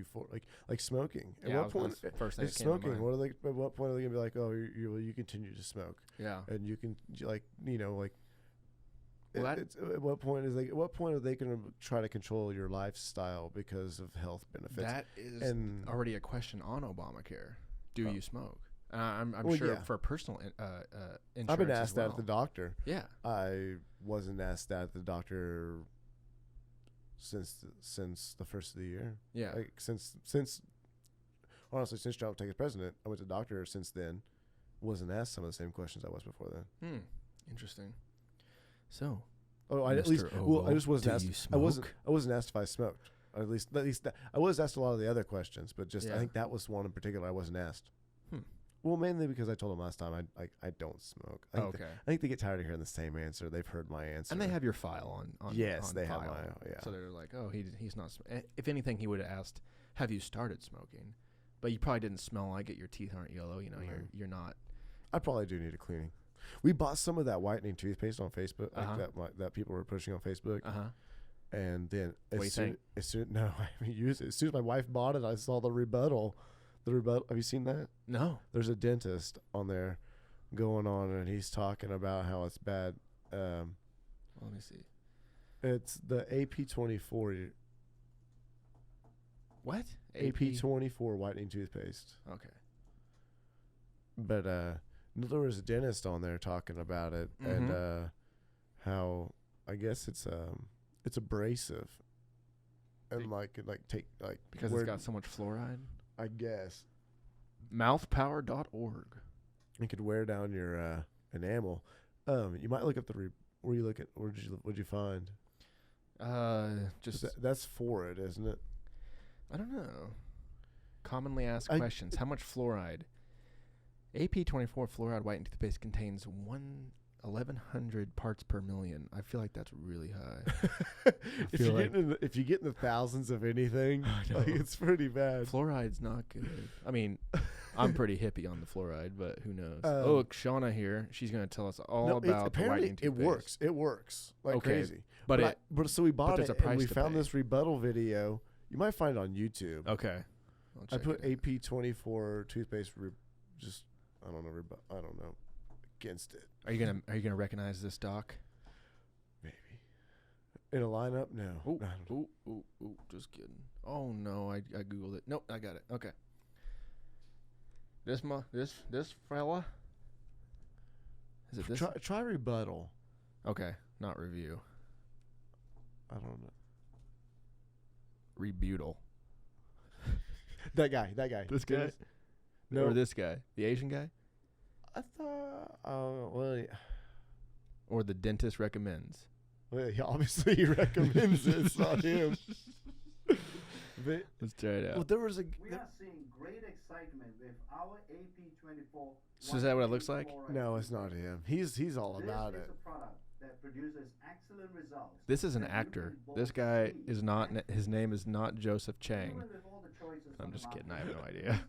like smoking. At what point? First thing it's smoking. At what point are they going to be like, oh, you continue to smoke? Yeah. And you can like Well, at what point are they going to try to control your lifestyle because of health benefits? That is already a question on Obamacare. Do you smoke? I'm sure for personal insurance. I've been asked that at the doctor. Yeah. I wasn't asked that at the doctor since the first of the year. Yeah. Like since honestly, since Trump was president, I went to the doctor since then. Wasn't asked some of the same questions I was before then. Interesting. So, I just wasn't asked. I wasn't asked if I smoked. Or at least I was asked a lot of the other questions, but I think that was one in particular I wasn't asked. Well, mainly because I told them last time I don't smoke. I think they get tired of hearing the same answer. They've heard my answer, and they have your file on. Yes, on they file. have my. Yeah. So they're like, oh, he's not. If anything, he would have asked, have you started smoking? But you probably didn't smell like it. Your teeth aren't yellow. You know, you're not. I probably do need a cleaning. We bought some of that whitening toothpaste on Facebook, that people were pushing on Facebook. And then as soon no, I haven't used it. As soon as my wife bought it, I saw the rebuttal. Have you seen that? No. There's a dentist on there going on, and he's talking about how it's bad. Let me see. It's the AP24. What? AP24 whitening toothpaste. Okay. But there was a dentist on there talking about it, and how I guess it's abrasive, and because it's got so much fluoride. I guess. Mouthpower.org. It could wear down your enamel. You might look up where you look at. What'd you find? That's for it, isn't it? I don't know. Commonly asked questions. How much fluoride? AP24 fluoride whitening toothpaste contains 1,100 parts per million. I feel like that's really high. If you get in the thousands of anything, it's pretty bad. Fluoride's not good. I mean, I'm pretty hippie on the fluoride, but who knows? Shauna here. She's going to tell us all about the whitening toothpaste. It works like crazy. But so we bought it, and we found this rebuttal video. You might find it on YouTube. Okay. I put AP24 toothpaste I don't know. Against it. Are you gonna recognize this doc? Maybe. In a lineup? No. Ooh, just kidding. Oh no, I googled it. Nope, I got it. Okay. This fella? Is it this? Try rebuttal. Okay, not review. I don't know. Rebuildng. That guy. This guy? No. Or this guy? The Asian guy? I thought, yeah. Or the dentist recommends. Well, obviously he recommends it. It's not him. But, let's try it out. Well, we are seeing great excitement with our AP24. So is that what it looks like? No, it's not him. He's all about it. This is a product that produces excellent results. This is an actor. This guy is not. His name is not Joseph Chang. I'm just kidding. I have no idea.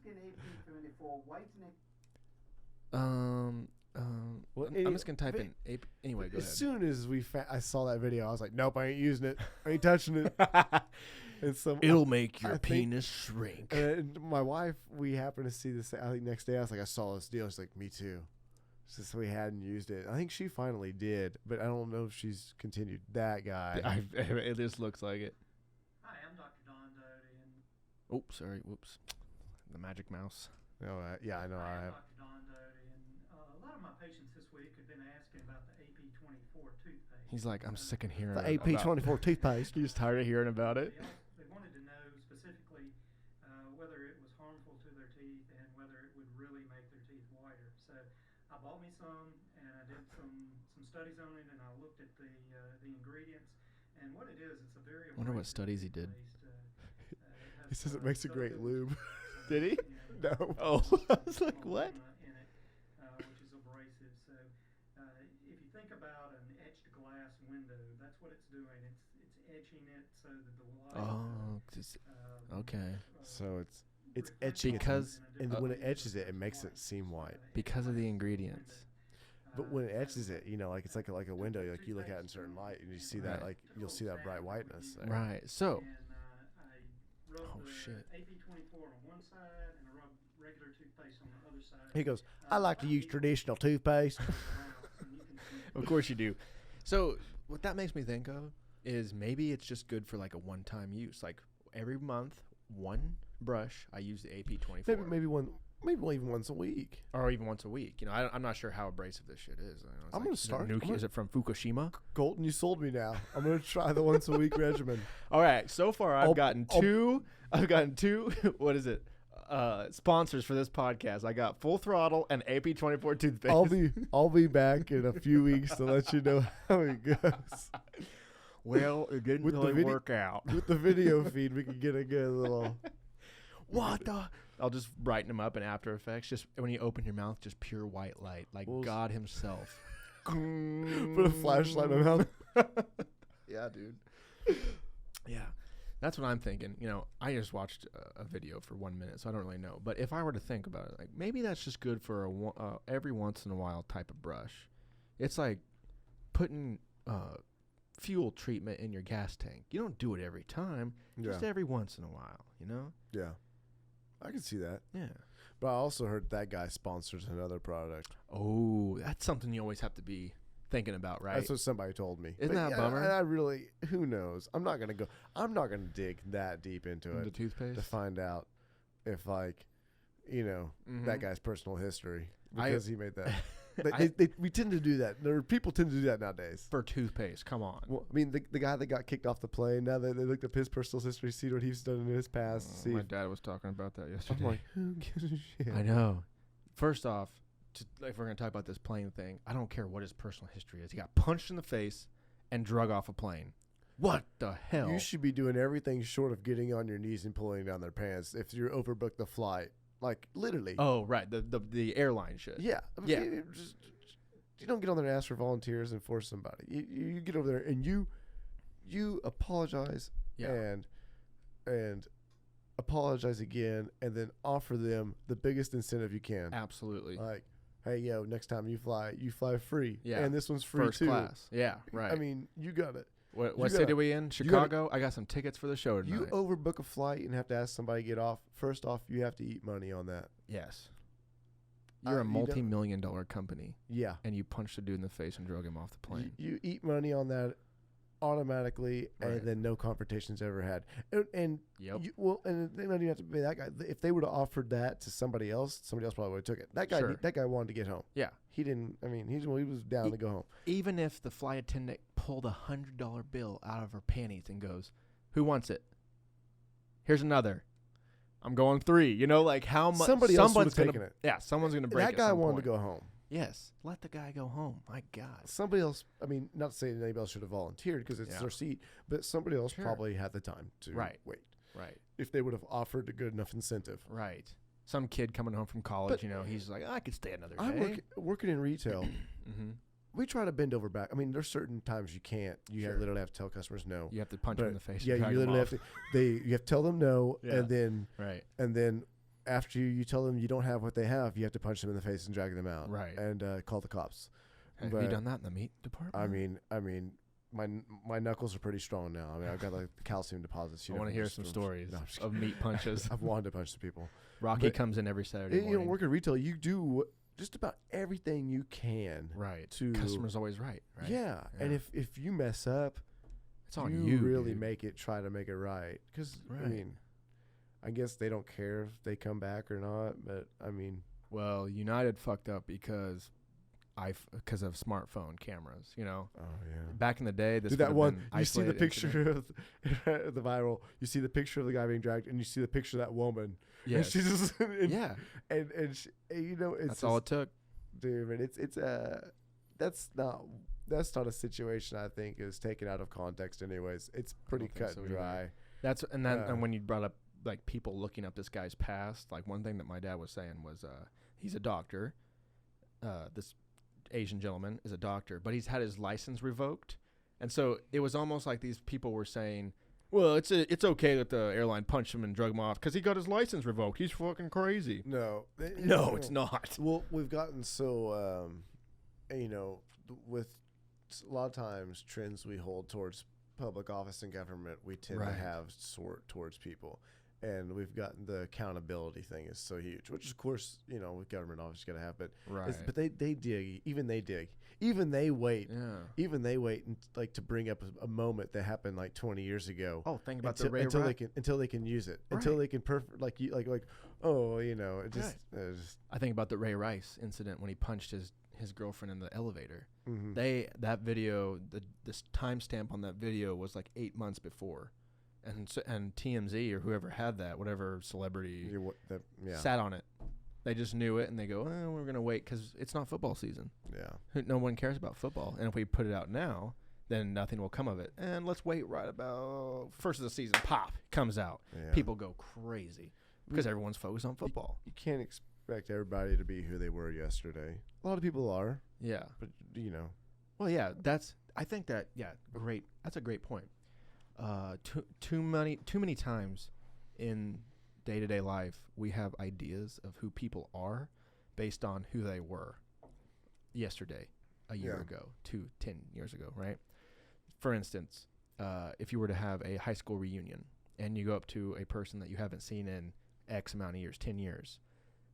I'm just gonna type in AP. Anyway, go ahead. As soon as I saw that video, I was like, nope, I ain't using it. I ain't touching it. And so it'll make your penis shrink. And my wife, we happened to see this. I think next day, I was like, I saw this deal. She's like, me too. So we hadn't used it. I think she finally did, but I don't know if she's continued. That guy. It just looks like it. Hi, I'm Dr. Don Doty. Oh, sorry. Whoops. The magic mouse. Oh, yeah, I know. I have. Dr. Don Doty, and a lot of my patients this week have been asking about the AP24 toothpaste. He's like, I'm sick of hearing the AP24 toothpaste. He's tired of hearing about it. They wanted to know specifically I bought me some, and I did some studies on it, and I looked at the ingredients. And what it is, it's a very. Wonder what studies he did. He says it makes a great lube. Did he? No. Oh, I was like, what? In it, which is abrasive. So if you think about an etched glass window, that's what it's doing. It's etching it so that the light. Oh, okay. So it's etching Because- and when it etches it, it makes it seem white. Because of the ingredients. But when it etches it, like it's like a window, like you look at it in certain light, and you see that Right. like you'll see that bright whiteness there. Right. So, And I rubbed Oh, the shit. AP24 on one side, and I rubbed regular toothpaste on the other side. He goes, I like to use traditional toothpaste. And you can see of course you do. So, what that makes me think of is maybe it's just good for like a one-time use. Like every month, one brush, I use the AP24. Maybe even once a week. Or even once a week. I'm not sure how abrasive this shit is. I'm gonna start- I'm gonna- Is it from Fukushima? Colton, you sold me now. I'm gonna try the once a week regimen. All right. So far, I've gotten two. What is it? Sponsors for this podcast. I got Full Throttle and AP24 toothpaste. I'll be back in a few weeks to let you know how it goes. Well, it didn't With the really video- work out. With the video feed, we can get a good little. What the? I'll just brighten them up in After Effects. Just when you open your mouth, just pure white light, like Well, God Himself. Put a flashlight in my mouth. Yeah, dude. Yeah, that's what I'm thinking. I just watched a video for 1 minute, so I don't really know. But if I were to think about it, like maybe that's just good for every once in a while type of brush. It's like putting fuel treatment in your gas tank. You don't do it every time, just every once in a while. Yeah. I can see that. Yeah. But I also heard that guy sponsors another product. Oh, that's something you always have to be thinking about, right? That's what somebody told me. Isn't that a yeah, bummer? I really, who knows? I'm not gonna dig that deep into The it toothpaste. to find out if that guy's personal history I- because he made that. I- We tend to do that. People tend to do that nowadays. For toothpaste, come on. Well, I mean, the guy that got kicked off the plane. Now they looked up his personal history, see what he's done in his past. See, My dad was talking about that yesterday. I'm like, who gives a shit? I know. First off, if we're going to talk about this plane thing, I don't care what his personal history is. He got punched in the face and drug off a plane. What the hell? You should be doing everything short of getting on your knees and pulling down their pants if you're overbooked the flight. Like literally. Oh, right. The airline should. Yeah. Yeah. You don't get on there and ask for volunteers and force somebody. You get over there and you apologize and apologize again and then offer them the biggest incentive you can. Absolutely. Like, hey, yo, next time you fly free. Yeah. And this one's free First too. class. Yeah, right. I mean, you got it. What city are we in? Chicago? I got some tickets for the show tonight. You overbook a flight and have to ask somebody to get off. First off, you have to eat money on that. Yes. You're a you don't- multi-million-dollar company, Yeah. and you punched a dude in the face and drug him off the plane. You eat money on that automatically, Right. and then no confrontations ever had. And Yep. and they don't even have to pay that guy. If they would have offered that to somebody else probably would have took it. That guy, Sure. that guy wanted to get home. Yeah. He didn't. I mean, he was down to go home. Even if the flight attendant pulled $100 bill out of her panties and goes, "Who wants it? Here's another. I'm going 3." Like how much Somebody else someone's would've gonna, taken it. Yeah, someone's gonna break. That guy wanted to go home. Yes, let the guy go home. My God. Somebody else. I mean, not to say that anybody else should have volunteered because it's Yeah. their seat, but somebody else Sure. probably had the time to Right. wait. Right. If they would have offered a good enough incentive. Right. Some kid coming home from college, But- he's like, I could stay another I'm day. working in retail. Mm-hmm. We try to bend over back. I mean, there's certain times you can't. You Sure. literally have to tell customers no. You have to punch him in the But, face. Yeah, and drag you him literally off. have to. You have to tell them no, Yeah. and then after you tell them you don't have what they have, you have to punch them in the face and drag them out. Right. And call the cops. Have you But, done that in the meat department? I mean, my knuckles are pretty strong now. I mean, I've got like calcium deposits. I want to hear some stories of meat punches. I've wanted to punch some people. Rocky but- comes in every Saturday morning. Working retail, you do just about everything you can. Right. To Customer's always right. Right. Yeah. And if you mess up, It's on you you. really dude. try to make it right. Because I Right. mean, I guess they don't care if they come back or not. But I mean, Well, United fucked up because of smartphone cameras. oh yeah. Back in the day, this Dude, would that have one been you see the isolated picture of the viral. You see the picture of the guy being dragged, and you see the picture of that woman. Yes. And she's just Yeah. and she, it's That's all it took. dude, man, it's that's not a situation I think is taken out of context. Anyways, it's pretty cut and dry. And when you brought up like people looking up this guy's past, like one thing that my dad was saying was he's a doctor. This Asian gentleman is a doctor, but he's had his license revoked, and so it was almost like these people were saying, well, it's okay that the airline punched him and drug him off because he got his license revoked. He's fucking crazy. No, it's not. Well, we've gotten so, with a lot of times trends we hold towards public office and government, we tend to have sort towards people. And we've gotten the accountability thing is so huge, which of course, with government office got to have, but they dig, even they wait, even they wait and like to bring up a moment that happened like 20 years ago. Oh, think about until they can use it, until they can I think about the Ray Rice incident when he punched his girlfriend in the elevator. Mm-hmm. That video, this timestamp on that video was like 8 months before. And TMZ or whoever had that, whatever celebrity, sat on it. They just knew it, and they go, we're going to wait because it's not football season. Yeah. No one cares about football. And if we put it out now, then nothing will come of it. And let's wait right about first of the season. Pop, comes out. Yeah. People go crazy because everyone's focused on football. You can't expect everybody to be who they were yesterday. A lot of people are. Yeah. But, Well, yeah, great. That's a great point. Too many times in day-to-day life we have ideas of who people are based on who they were yesterday, a year ago, 10 years ago, right? For instance, if you were to have a high school reunion and you go up to a person that you haven't seen in X amount of years, 10 years,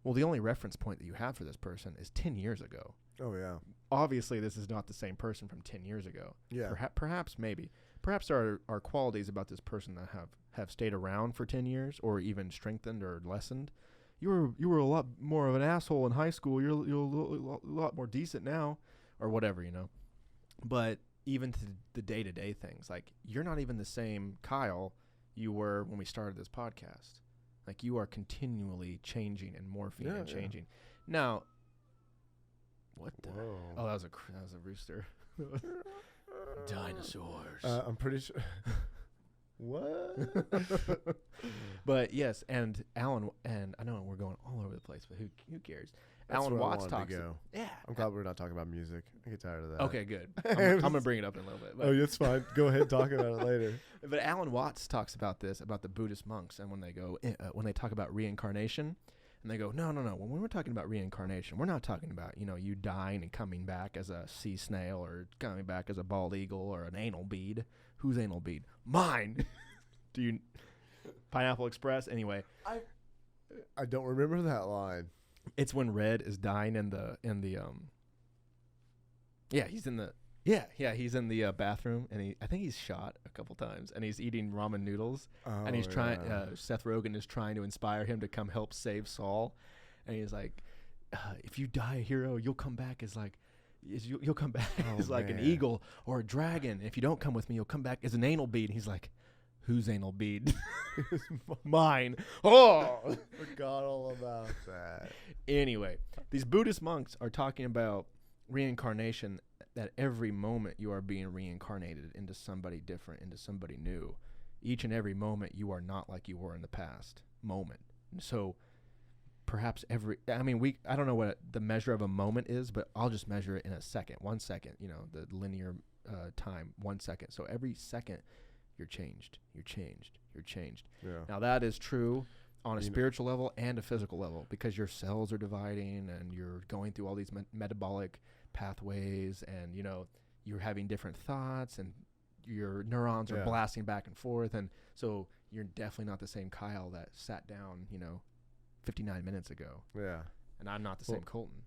well, the only reference point that you have for this person is 10 years ago. Oh yeah. Obviously this is not the same person from 10 years ago. Yeah. Perhaps there are qualities about this person that have stayed around for 10 years or even strengthened or lessened. You were a lot more of an asshole in high school. You're a lot more decent now or whatever, But even to the day-to-day things, like you're not even the same Kyle you were when we started this podcast. Like you are continually changing and morphing and changing. Yeah. Now, what the? Whoa. Oh, that was a rooster. Dinosaurs. I'm pretty sure. What? But yes, and Alan, and I know we're going all over the place, but who cares? That's Alan Watts talks. Yeah. I'm glad we're not talking about music. I get tired of that. Okay, good. I'm going to bring it up in a little bit. But it's fine. Go ahead and talk about it later. But Alan Watts talks about the Buddhist monks, and when they talk about reincarnation, and they go, no. When we're talking about reincarnation, we're not talking about, you dying and coming back as a sea snail or coming back as a bald eagle or an anal bead. Whose anal bead? Mine. Do you Pineapple Express? Anyway, I don't remember that line. It's when Red is dying in the he's in the bathroom, and I think he's shot a couple times, and he's eating ramen noodles, and he's trying. Seth Rogen is trying to inspire him to come help save Saul, and he's like, "If you die a hero, you'll come back as like." You'll come back as like an eagle or a dragon. If you don't come with me, you'll come back as an anal bead. And he's like, whose anal bead? Mine. Oh, forgot all about that. Anyway, these Buddhist monks are talking about reincarnation, that every moment you are being reincarnated into somebody different, into somebody new. Each and every moment you are not like you were in the past moment. And so perhaps I don't know what the measure of a moment is, but I'll just measure it in a second, 1 second, the linear time, 1 second. So every second you're changed. Yeah. Now that is true on a spiritual level and a physical level, because your cells are dividing and you're going through all these metabolic pathways, and, you're having different thoughts, and your neurons are blasting back and forth. And so you're definitely not the same Kyle that sat down, 59 minutes ago. Yeah. And I'm not the same Colton.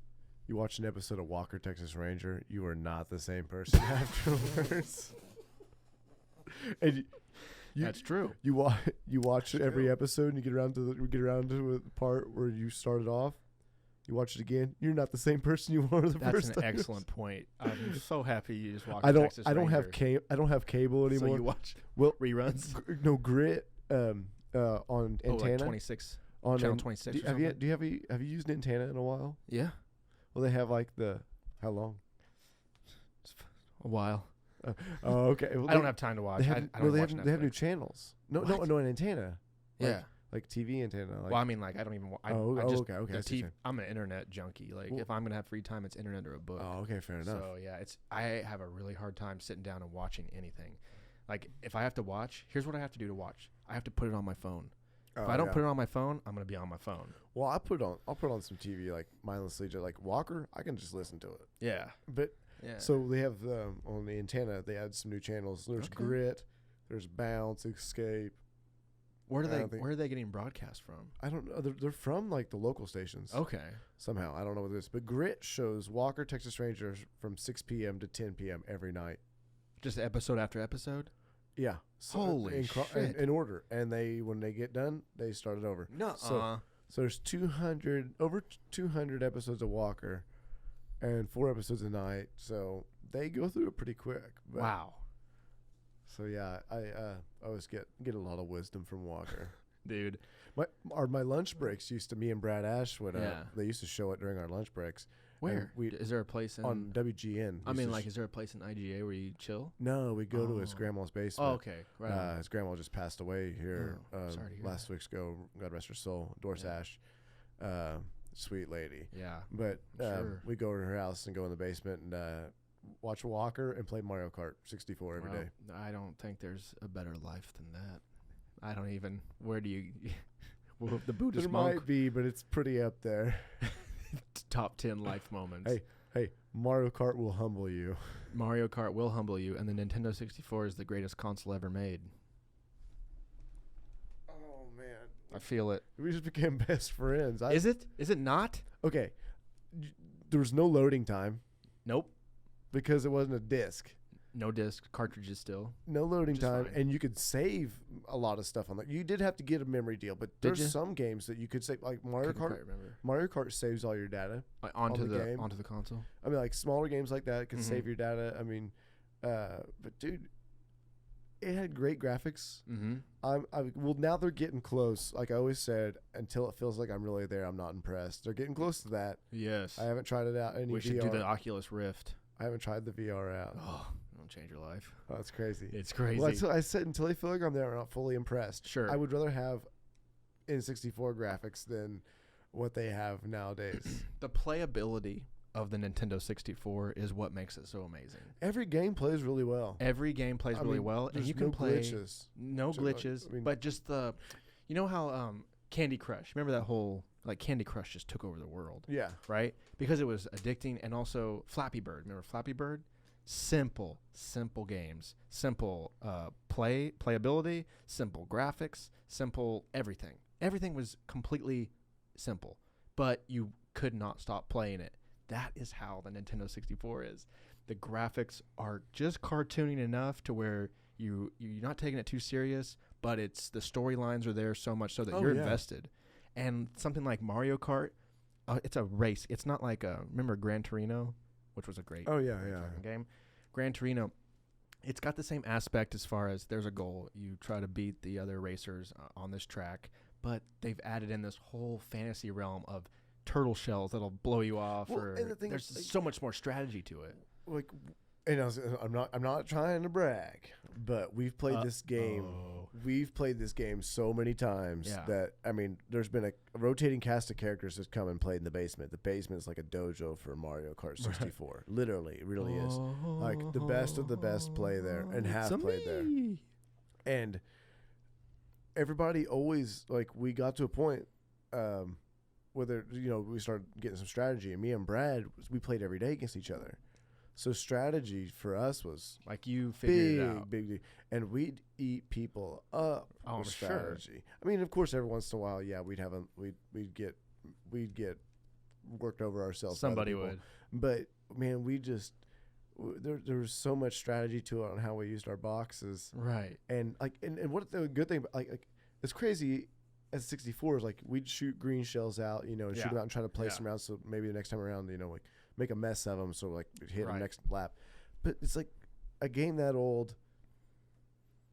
You watch an episode of Walker, Texas Ranger, you are not the same person afterwards. And that's true. You watch every episode, and you get around to the part where you started off. You watch it again. You're not the same person you were the first time. That's an excellent point. I'm so happy you just watched Texas Ranger. I don't have cable anymore. So you watch reruns? No, Grit on antenna. Like 26. On channel 26. Have you used antenna in a while? Yeah. Well, they have like how long? A while. Oh, okay. Well, I don't have time to watch. I don't watch they have new Netflix. channels. No, What? no, an antenna. Yeah. Like TV antenna. Like, Well, I mean, like, I don't even. I just, okay. the I see what you're I'm an internet junkie. Like, Well- if I'm gonna have free time, it's internet or a book. saying. Oh, okay, fair enough. So yeah, I have a really hard time sitting down and watching anything. Like, if I have to watch, here's what I have to do to watch. I have to put it on my phone. If I don't put it on my phone, I'm gonna be on my phone. Well, I'll put on some TV like mindlessly, just like Walker. I can just listen to it. Yeah. But Yeah. so they have on the antenna. They add some new channels. There's Okay. Grit. There's Bounce, Escape. where I don't think- are they getting broadcast from? I don't know. They're from like the local stations. Okay. Somehow I don't know what it is. But Grit shows Walker, Texas Rangers from 6 p.m. to 10 p.m. every night. Just episode after episode. Yeah. Holy shit. In order, and when they get done, they start it over. No. So there's over 200 episodes of Walker, and 4 episodes a night. So they go through it pretty quick. But wow. So yeah, I always get a lot of wisdom from Walker. Dude. My lunch breaks me and Brad Ash would Yeah. they used to show it during our lunch breaks. Where? we- Is there a place in? On WGN. I We mean, used to like, is there a place in IGA where you chill? no, we go to his Oh. grandma's basement. Oh, okay. Right. on. His grandma just passed away here Oh, sorry to hear last that. weeks ago. God rest her soul. Doris Yeah. Ash, sweet lady. Yeah. But Sure. we go to her house and go in the basement and watch Walker and play Mario Kart 64 every day. Well, I don't think there's a better life than that. I don't even. Where do you? Well, the Buddhist There monk. might be, but it's pretty up there. Top 10 life moments. Hey, Mario Kart will humble you. Mario Kart will humble you, and the Nintendo 64 is the greatest console ever made. Oh man, I feel it. we just became best friends. Is it? Is it not? Okay? There was no loading time Nope. because it wasn't a disc. No disc, cartridges still. No loading Just time, fine. and you could save a lot of stuff on that. You did have to get a memory deal, but Did there's you? some games that you could save, like Mario Couldn't quite Kart. remember. Mario Kart saves all your data. Like, onto the the game. onto the console. I mean, like smaller games like that can Mhm. save your data. I mean, but dude, it had great graphics. Mm-hmm. Well, now they're getting close. Like I always said, until it feels like I'm really there, I'm not impressed. They're getting close to that. Yes. I haven't tried it out. Any We should VR. do the Oculus Rift. I haven't tried the VR out. Oh, it'll change your life. Oh, that's crazy. It's crazy. Well, that's what I said, until I feel like I'm there, I'm not fully impressed. Sure. I would rather have N64 graphics than what they have nowadays. The playability of the Nintendo 64 is what makes it so amazing. Every game plays really well. Every game plays I really mean, well, and there's you can no play glitches. no So, like, glitches, I mean- but just you know how Candy Crush. Remember that whole Candy Crush just took over the world, Yeah. right? Because it was addicting, and also Flappy Bird. Remember Flappy Bird? Simple games, simple playability, simple graphics, simple everything. Everything was completely simple, but you could not stop playing it. That is how the Nintendo 64 is. The graphics are just cartooning enough to where you're not taking it too serious, but it's the storylines are there so much so that Oh, you're yeah. invested. And something like Mario Kart, it's a race. It's not like remember Gran Torino, which was a great Oh, yeah, great yeah. fucking game. Gran Torino, it's got the same aspect as far as there's a goal. You try to beat the other racers on this track, but they've added in this whole fantasy realm of turtle shells that'll blow you off. Well, Or and the thing there's is, like- so much more strategy to it. Like, and I'm not trying to brag, but we've played this game. Oh. We've played this game so many times Yeah. that, I mean, there's been a rotating cast of characters that's come and played in the basement. The basement is like a dojo for Mario Kart 64. Literally, it really is. Like, the best of the best play there and have played there. me. And everybody always, like, we got to a point where we started getting some strategy, and me and Brad, we played every day against each other. So strategy for us was Like you figured it out. big, and we'd eat people up Oh, with I'm sure. strategy. I mean, of course, every once in a while, yeah, we'd get worked over ourselves. by other Somebody people. would. But man, there was so much strategy to it on how we used our boxes, Right. and what the good thing, like it's crazy. As 64 is like we'd shoot green shells out, and shoot Yeah. them out and try to place Yeah. them around. So maybe the next time around, like make a mess of them. So like hit Right. them next lap. But it's like a game that old.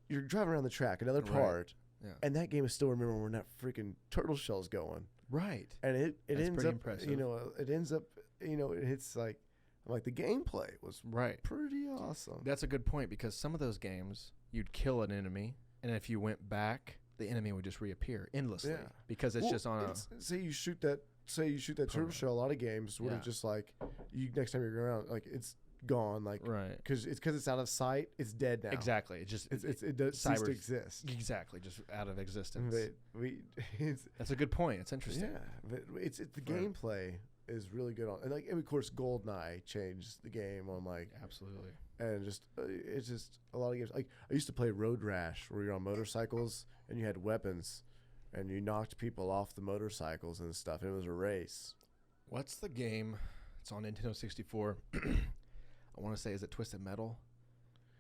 You're driving around the track, another Right. part, Yeah. and that game is still remembering when that freaking turtle shell's going. Right. And it That's ends pretty up, impressive. it ends up, it's like the gameplay was Right. pretty awesome. That's a good point, because some of those games you'd kill an enemy, and if you went back, the enemy would just reappear endlessly because it's just on a. Say you shoot that turtle shell. A lot of games would have just like you next time you're going around, like it's gone, like Right. because it's out of sight. It's dead now. Exactly. It just it does cease to exist. Exactly, just out of existence. But That's a good point. It's interesting. yeah, but it's the gameplay is really good on, and like, and of course GoldenEye changed the game on like Absolutely. and just it's just a lot of games. Like I used to play Road Rash, where you're on motorcycles and you had weapons, and you knocked people off the motorcycles and stuff. It was a race. What's the game? It's on Nintendo 64. I want to say, is it Twisted Metal?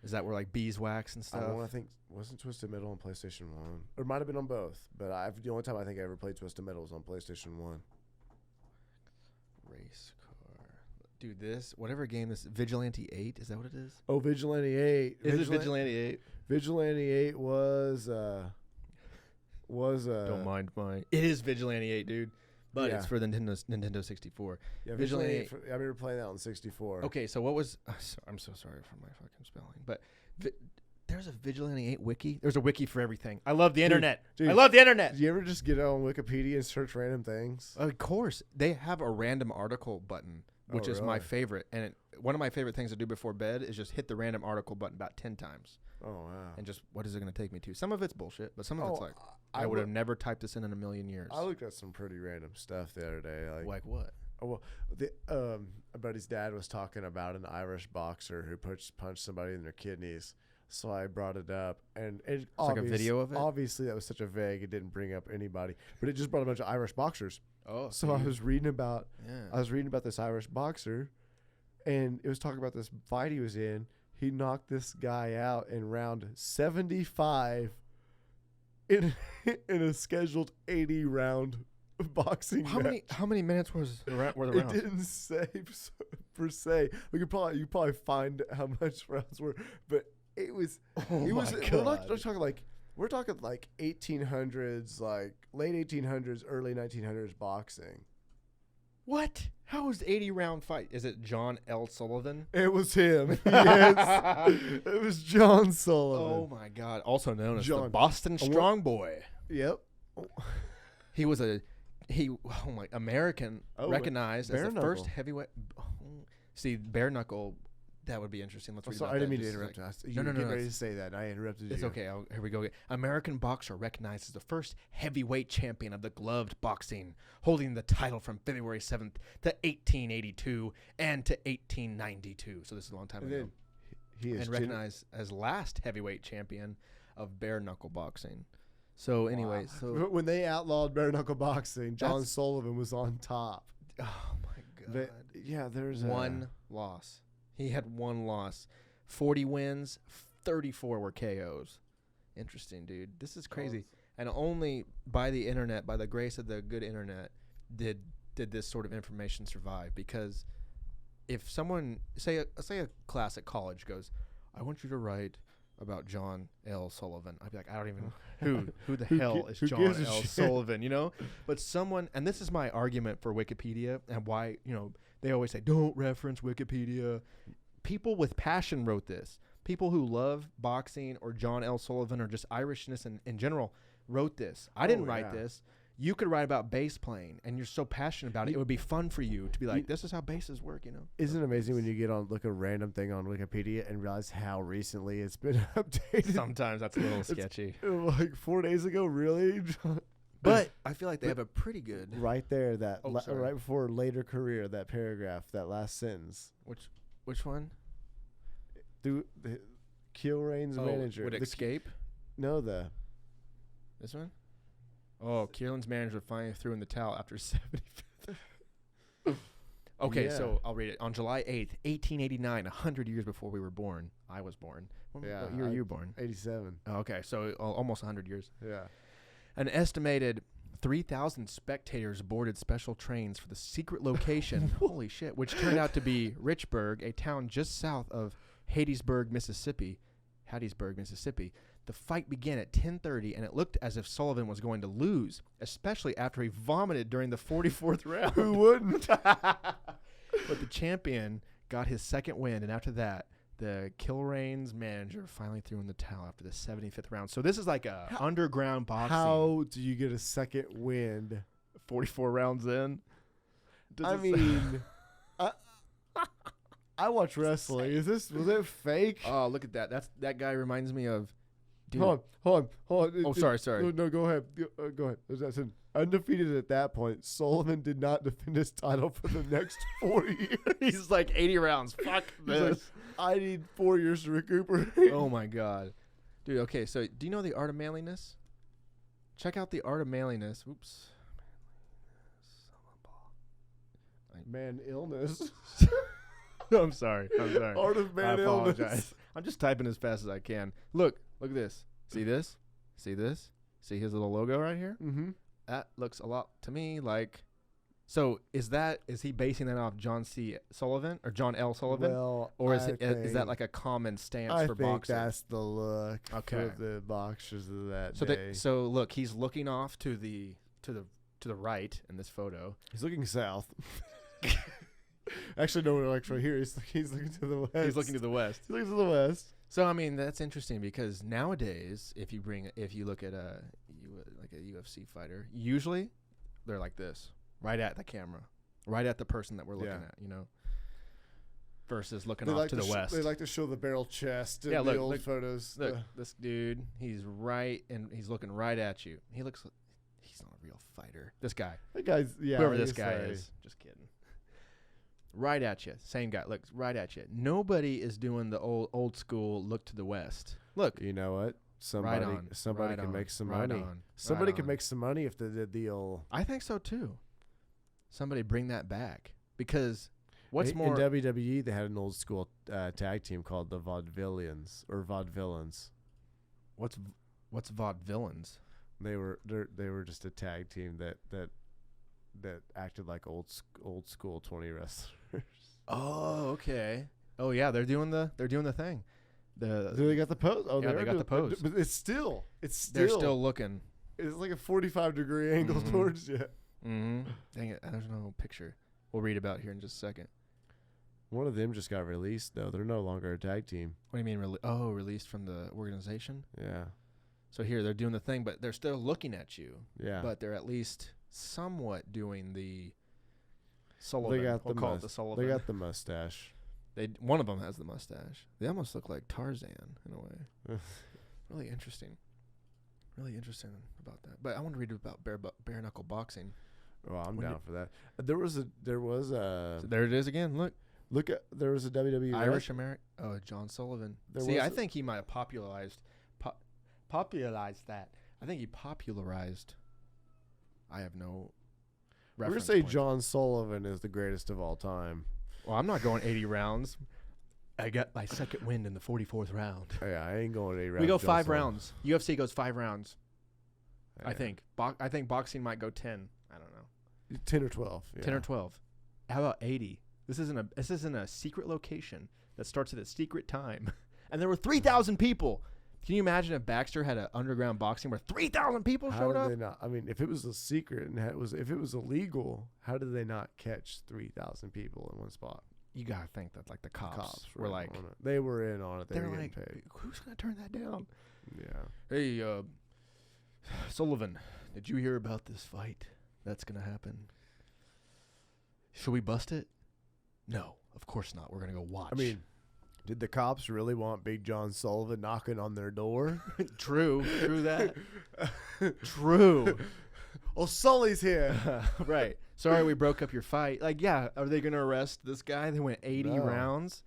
Is that where like beeswax and stuff? I think wasn't Twisted Metal on PlayStation 1, or it might have been on both. But the only time I think I ever played Twisted Metal was on PlayStation 1. Race car. Dude, this, whatever game this, Vigilante 8, is that what it is? Oh, Vigilante 8. Is it Vigilante 8? Vigilante 8 was Don't mind my. It is Vigilante 8, dude. But it's for the Nintendo 64. Yeah, Vigilante 8. I remember playing that on 64. Okay, so what was... I'm so sorry for my fucking spelling. But there's a Vigilante 8 wiki. There's a wiki for everything. I love the internet. Dude, I love the internet. Do you ever just get on Wikipedia and search random things? Of course. They have a random article button, which is my favorite. And one of my favorite things to do before bed is just hit the random article button about 10 times. Oh, wow. And just, what is it going to take me to? Some of it's bullshit, but some of it's like, I would have never typed this in a million years. I looked at some pretty random stuff the other day. Like what? Oh, well, a buddy's dad was talking about an Irish boxer who punched somebody in their kidneys. So I brought it up, and it's like a video of it? Obviously, that was such a vague. It didn't bring up anybody, but it just brought a bunch of Irish boxers. Oh, so I was reading about this Irish boxer, and it was talking about this fight he was in. He knocked this guy out in round 75 in a scheduled 80-round boxing match. How many minutes were the rounds? It didn't say per se. You probably find how much rounds were, but it was. We're talking like 1800s, like late 1800s, early 1900s boxing. What? How was 80-round fight? Is it John L. Sullivan? It was him. Yes. It was John Sullivan. Oh my God! Also known as the Boston Strong Boy. Yep. He was American, recognized as the first heavyweight. See, bare knuckle. That would be interesting. Let's read about that. I didn't mean to interrupt you. You were getting ready to say that. I interrupted you. It's okay. Here we go. American boxer recognized as the first heavyweight champion of the gloved boxing, holding the title from February 7th to 1882 and to 1892. So this is a long time ago. He is recognized as last heavyweight champion of bare knuckle boxing. So anyway, when they outlawed bare knuckle boxing, John Sullivan was on top. Oh my God. There's one loss. He had one loss. 40 wins, 34 were KOs. Interesting, dude. This is crazy. And only by the internet, by the grace of the good internet, did this sort of information survive. Because if someone, say a class at college goes, I want you to write about John L. Sullivan, I'd be like, I don't even who the hell is John L. Sullivan, you know? But someone, and this is my argument for Wikipedia and why, they always say, don't reference Wikipedia. People with passion wrote this. People who love boxing or John L. Sullivan or just Irishness in general wrote this. I didn't write this. You could write about bass playing, and you're so passionate about it. It would be fun for you to be like, this is how basses work, Isn't it amazing when you look a random thing on Wikipedia and realize how recently it's been updated? Sometimes that's a little sketchy. Like 4 days ago, really? But I feel like they have a pretty good... Right there, right before later career, that paragraph, that last sentence. Which one? Kilrain's manager. Would escape? No, This one? Oh, Kieran's manager finally threw in the towel after 75th. Okay, so I'll read it. On July 8th, 1889, 100 years before we were born, I was born. What year were you born? 87. Oh, okay, so almost 100 years. Yeah. An estimated 3,000 spectators boarded special trains for the secret location, holy shit, which turned out to be Richburg, a town just south of Hattiesburg, Mississippi. The fight began at 10:30, and it looked as if Sullivan was going to lose, especially after he vomited during the 44th round. Who wouldn't? But the champion got his second win, and after that, the Kilrain's manager finally threw in the towel after the 75th round. So this is like a underground boxing. How do you get a second win? 44 rounds in? I mean, I watch wrestling. Was it fake? Oh, look at that. That guy reminds me of. Dude. Hold on. Oh, sorry. No, go ahead. Go ahead. Listen, undefeated at that point, Sullivan did not defend his title for the next 4 years. He's like 80 rounds. Fuck this. Like, I need 4 years to recuperate. Oh, my God. Dude, okay, so do you know The Art of Manliness? Check out The Art of Manliness. Oops. Man illness. I'm sorry. Art of man I apologize. illness. I'm just typing as fast as I can. Look at this. See this? See this? See his little logo right here? Mm-hmm. That looks a lot to me like. So is he basing that off John C. Sullivan or John L. Sullivan? Well, or is that like a common stance for boxing? I think that's the look for the boxers of that day. So look, he's looking off to the right in this photo. He's looking south. Actually, no, like right here. He's looking to the west. He's looking to the west. He's looking to the west. So I mean, that's interesting because nowadays, if you look at like a UFC fighter, usually they're like this, right at the camera, right at the person that we're looking at, versus looking off to the west. They like to show the barrel chest in the old photos. Look, this dude, he's right and he's looking right at you. He's not a real fighter. This guy. That guy's whoever this guy is. Just kidding. Right at you. Same guy. Looks right at you. Nobody is doing the old school look to the west. Look. You know what? Somebody can make some money. Somebody can make some money if they did the old. I think so too. Somebody bring that back because in WWE they had an old school tag team called the Vaudevillains or Vaudevillains. What's Vaudevillains? They were just a tag team that acted like old school 20 wrestlers. Oh, okay. Oh yeah, they're doing the thing. They got the pose. Oh, yeah, they got the pose. But it's still. They're still looking. It's like a 45-degree angle towards you. Mm-hmm. Dang it! There's no picture. We'll read about here in just a second. One of them just got released though. They're no longer a tag team. What do you mean? Released from the organization? Yeah. So here they're doing the thing, but they're still looking at you. Yeah. But they're at least somewhat doing the Sullivan. They got the Sullivan. They got the mustache. One of them has the mustache. They almost look like Tarzan in a way. Really interesting. Really interesting about that. But I want to read about bare knuckle boxing. Well, I'm down for that. There was a. So there it is again. Look at there was a WWE Irish American. Oh, John Sullivan. I think he might have popularized that. I think he popularized. I have no reference. We're gonna say John Sullivan is the greatest of all time. Well, I'm not going 80 rounds. I got my second win in the 44th round. Yeah, I ain't going 80 rounds. We go 5 rounds. UFC goes 5 rounds. Yeah. I think. I think boxing might go 10. I don't know. 10 or 12. Yeah. 10 or 12. How about 80? This isn't a secret location that starts at a secret time. And there were 3,000 people. Can you imagine if Baxter had an underground boxing where 3,000 people showed up? They not? I mean, if it was a secret and if it was illegal, how did they not catch 3,000 people in one spot? You gotta think that like the cops were like, they were in on it. They were like, getting paid. Who's gonna turn that down? Yeah. Hey, Sullivan, did you hear about this fight that's gonna happen? Should we bust it? No, of course not. We're gonna go watch. I mean, did the cops really want Big John Sullivan knocking on their door? True that. True. Oh, Sully's here. Right. Sorry we broke up your fight. Like, yeah, are they going to arrest this guy? They went 80 rounds.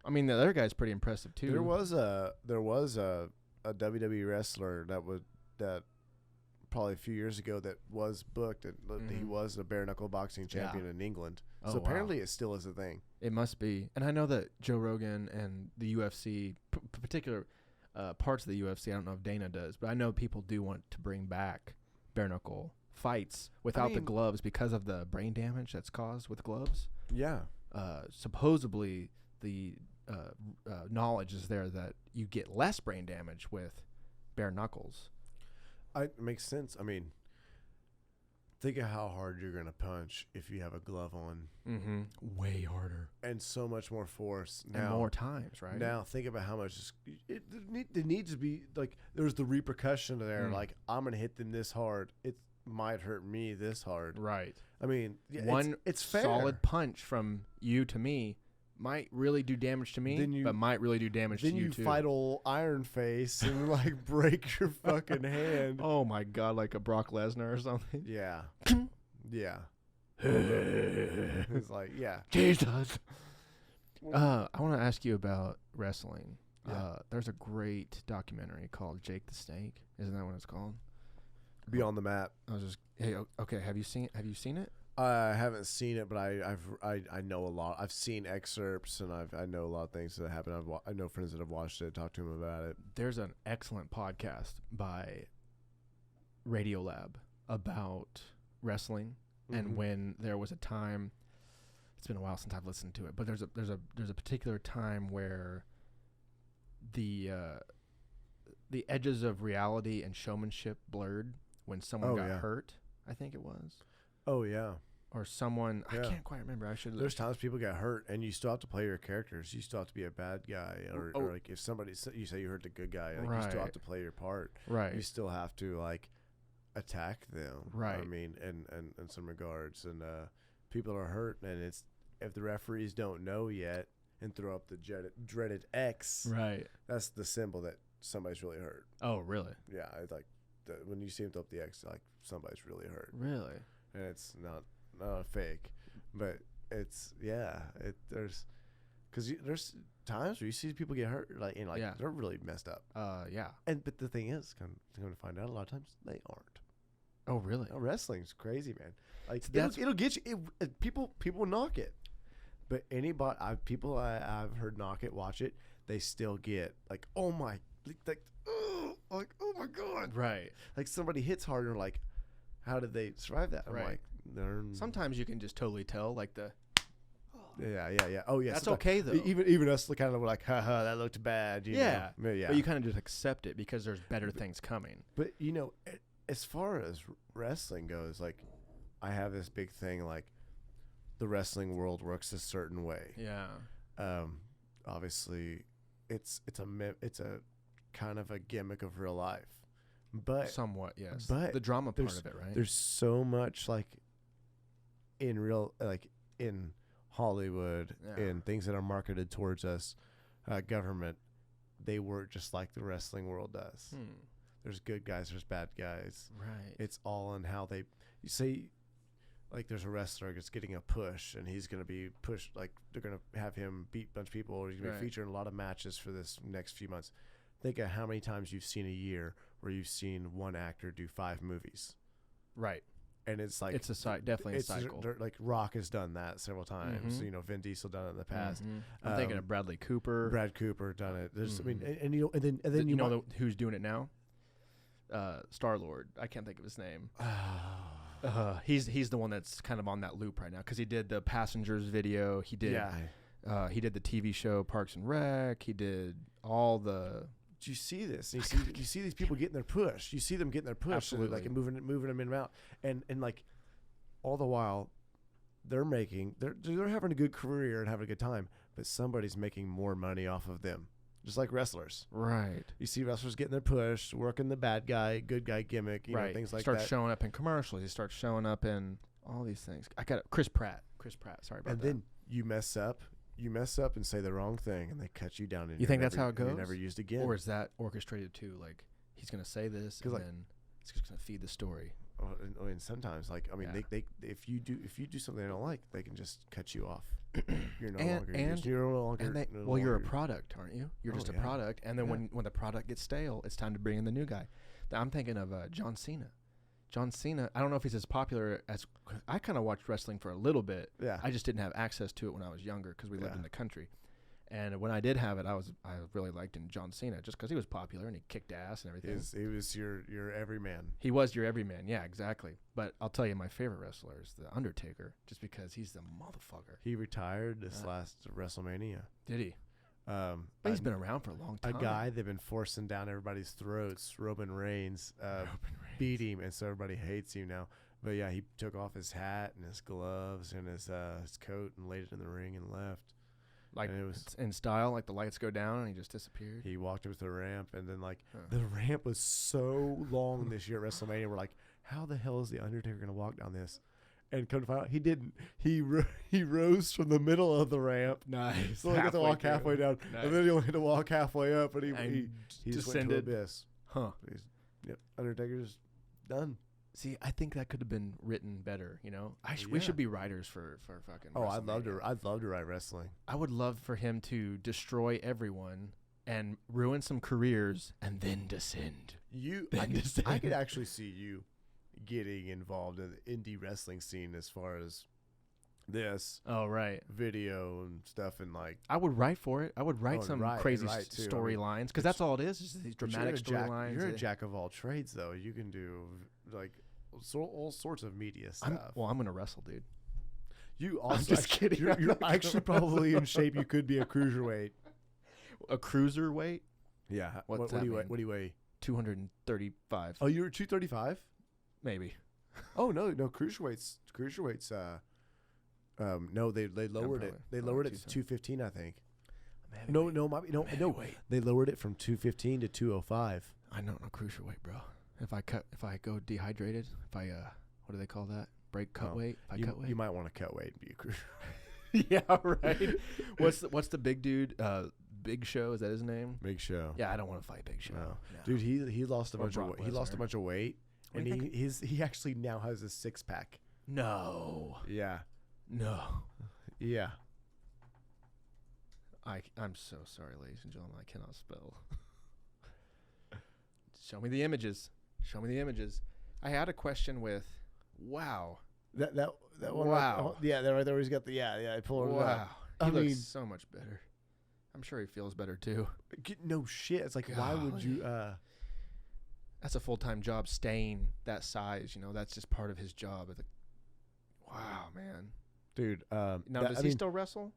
I mean, the other guy's pretty impressive too. There was a WWE wrestler that probably a few years ago that was booked and he was a bare knuckle boxing champion in England. Oh, so apparently it still is a thing. It must be. And I know that Joe Rogan and the UFC, particular parts of the UFC, I don't know if Dana does, but I know people do want to bring back bare knuckle fights without the gloves because of the brain damage that's caused with gloves. Yeah. Supposedly the knowledge is there that you get less brain damage with bare knuckles. It makes sense. I mean, think of how hard you're gonna punch if you have a glove on. Mm-hmm. Way harder and so much more force now, and more times, right? Now think about how much it needs to be. Like, there's the repercussion there. Like, I'm gonna hit them this hard, it might hurt me this hard, right? I mean, one it's fair. Solid punch from you to me might really do damage to me, but might really do damage to you too. Then you fight old Iron Face and like break your fucking hand. Oh my god, like a Brock Lesnar or something. Yeah. Yeah. It's like, yeah. Jesus. I want to ask you about wrestling. Yeah. There's a great documentary called Jake the Snake. Isn't that what it's called? Beyond the Map. I was just okay. Have you seen it? I haven't seen it, but I know a lot. I've seen excerpts, and I know a lot of things that happen. I know friends that have watched it, talked to them about it. There's an excellent podcast by Radiolab about wrestling, and when there was a time. It's been a while since I've listened to it, but there's a particular time where the edges of reality and showmanship blurred when someone got hurt. I think it was. Oh yeah. Or someone, I can't quite remember. I should. There's times people get hurt, and you still have to play your characters. You still have to be a bad guy, or like if somebody you say you hurt the good guy, like you still have to play your part. Right. You still have to like attack them. Right. I mean, in some regards, and people are hurt, and it's if the referees don't know yet and throw up the dreaded X. Right. That's the symbol that somebody's really hurt. Oh, really? Yeah. It's like when you see them throw up the X, like somebody's really hurt. Really. And it's not fake, but it's there's times where you see people get hurt, like they're really messed up. Yeah. But the thing is, come to find out, a lot of times they aren't. Oh, really? Wrestling's crazy, man. Like it'll get you. People knock it, but I've heard knock it, watch it. They still get like, oh my, oh my god, right? Like somebody hits harder, like. How did they survive that? I'm like, sometimes you can just totally tell, like the. Yeah. Oh yeah. That's okay though. Even us kind of like, haha, that looked bad. You know? But you kind of just accept it because there's better things coming. But as far as wrestling goes, like, I have this big thing, like, the wrestling world works a certain way. Yeah. Obviously, it's a kind of a gimmick of real life. But somewhat, yes. But the drama part of it, right? There's so much like in Hollywood and things that are marketed towards us, government, they work just like the wrestling world does. There's good guys, there's bad guys. Right. It's all in how you say, like there's a wrestler that's getting a push and he's going to be pushed, like they're going to have him beat a bunch of people, or he's going to be featured in a lot of matches for this next few months. Think of how many times you've seen a year where you've seen one actor do 5 movies. Right. And it's like... It's definitely a cycle. Like Rock has done that several times. Vin Diesel done it in the past. I'm thinking of Bradley Cooper. Brad Cooper done it. There's, I mean, and then you know who's doing it now? Star-Lord. I can't think of his name. He's the one that's kind of on that loop right now because he did the Passengers video. He did he did the TV show Parks and Rec. He did all the... You see this. You see these people getting their push. You see them getting their push. Absolutely. And like moving them in and out. And like all the while they're having a good career and having a good time, but somebody's making more money off of them. Just like wrestlers. Right. You see wrestlers getting their push, working the bad guy, good guy gimmick, you know, things like that. He starts showing up in commercials. He starts showing up in all these things. I got Chris Pratt. Sorry about that. And then you mess up and say the wrong thing, and they cut you down. And you think that's how it goes? You're never used again. Or is that orchestrated too? Like he's going to say this, and then it's just going to feed the story. I mean, sometimes, like, I mean, they if you do something they don't like, they can just cut you off. You're no longer. You're a product, aren't you? You're just a product, and then when the product gets stale, it's time to bring in the new guy. I'm thinking of John Cena. John Cena, I don't know if he's as popular as... I kind of watched wrestling for a little bit. Yeah. I just didn't have access to it when I was younger because we lived in the country. And when I did have it, I really liked John Cena just because he was popular and he kicked ass and everything. He was your everyman. He was your everyman, yeah, exactly. But I'll tell you, my favorite wrestler is The Undertaker just because he's the motherfucker. He retired this last WrestleMania. Did he? But he's been around for a long time. A guy they've been forcing down everybody's throats, Robin Reigns, beat him, and so everybody hates him now. But yeah, he took off his hat and his gloves and his coat and laid it in the ring and left. Like and it was in style, like the lights go down and he just disappeared. He walked up to the ramp, and then the ramp was so long this year at WrestleMania. We're like, how the hell is the Undertaker gonna walk down this? And come to find out, he didn't. He rose from the middle of the ramp. Nice. So he got to walk halfway down, nice. And then he only had to walk halfway up, and he descended. went to abyss. Huh. Undertaker's done. See, I think that could have been written better. You know, we should be writers for fucking. Oh, I'd love WrestleMania. to write wrestling. I would love for him to destroy everyone and ruin some careers and then descend. I could actually see you getting involved in the indie wrestling scene as far as this video and stuff, and like I would write for it. I would write some crazy storylines because that's all it is these dramatic storylines. You're a jack of all trades, though. You can do like all sorts of media stuff. I'm gonna wrestle, dude. You also I'm just kidding. You're actually probably in shape. You could be a cruiserweight. A cruiserweight? Yeah. What do you weigh? What do you weigh? 235. Oh, you're 235. Maybe. Oh no, cruiserweights. No, they lowered it. They lowered it to 215, I think. No. They lowered it from 215 to 205. I don't know cruiserweight, bro. If I go dehydrated, what do they call that? Cut weight. Cut weight. You might want to cut weight and be a cruiserweight. Yeah, right. What's the big dude? Big Show, is that his name? Big Show. Yeah, I don't want to fight Big Show. No. Dude, he lost a bunch of weight. He lost a bunch of weight, and he actually now has a 6-pack. No. Yeah. No. Yeah. I'm so sorry, ladies and gentlemen. I cannot spell. Show me the images. I had a question with, wow. That one. Wow. Right there. He's got the I pulled it up. He looks so much better. I'm sure he feels better too. No shit. It's like, why would you? That's a full-time job. Staying that size, that's just part of his job. Wow, man. Dude. Now, does he still wrestle?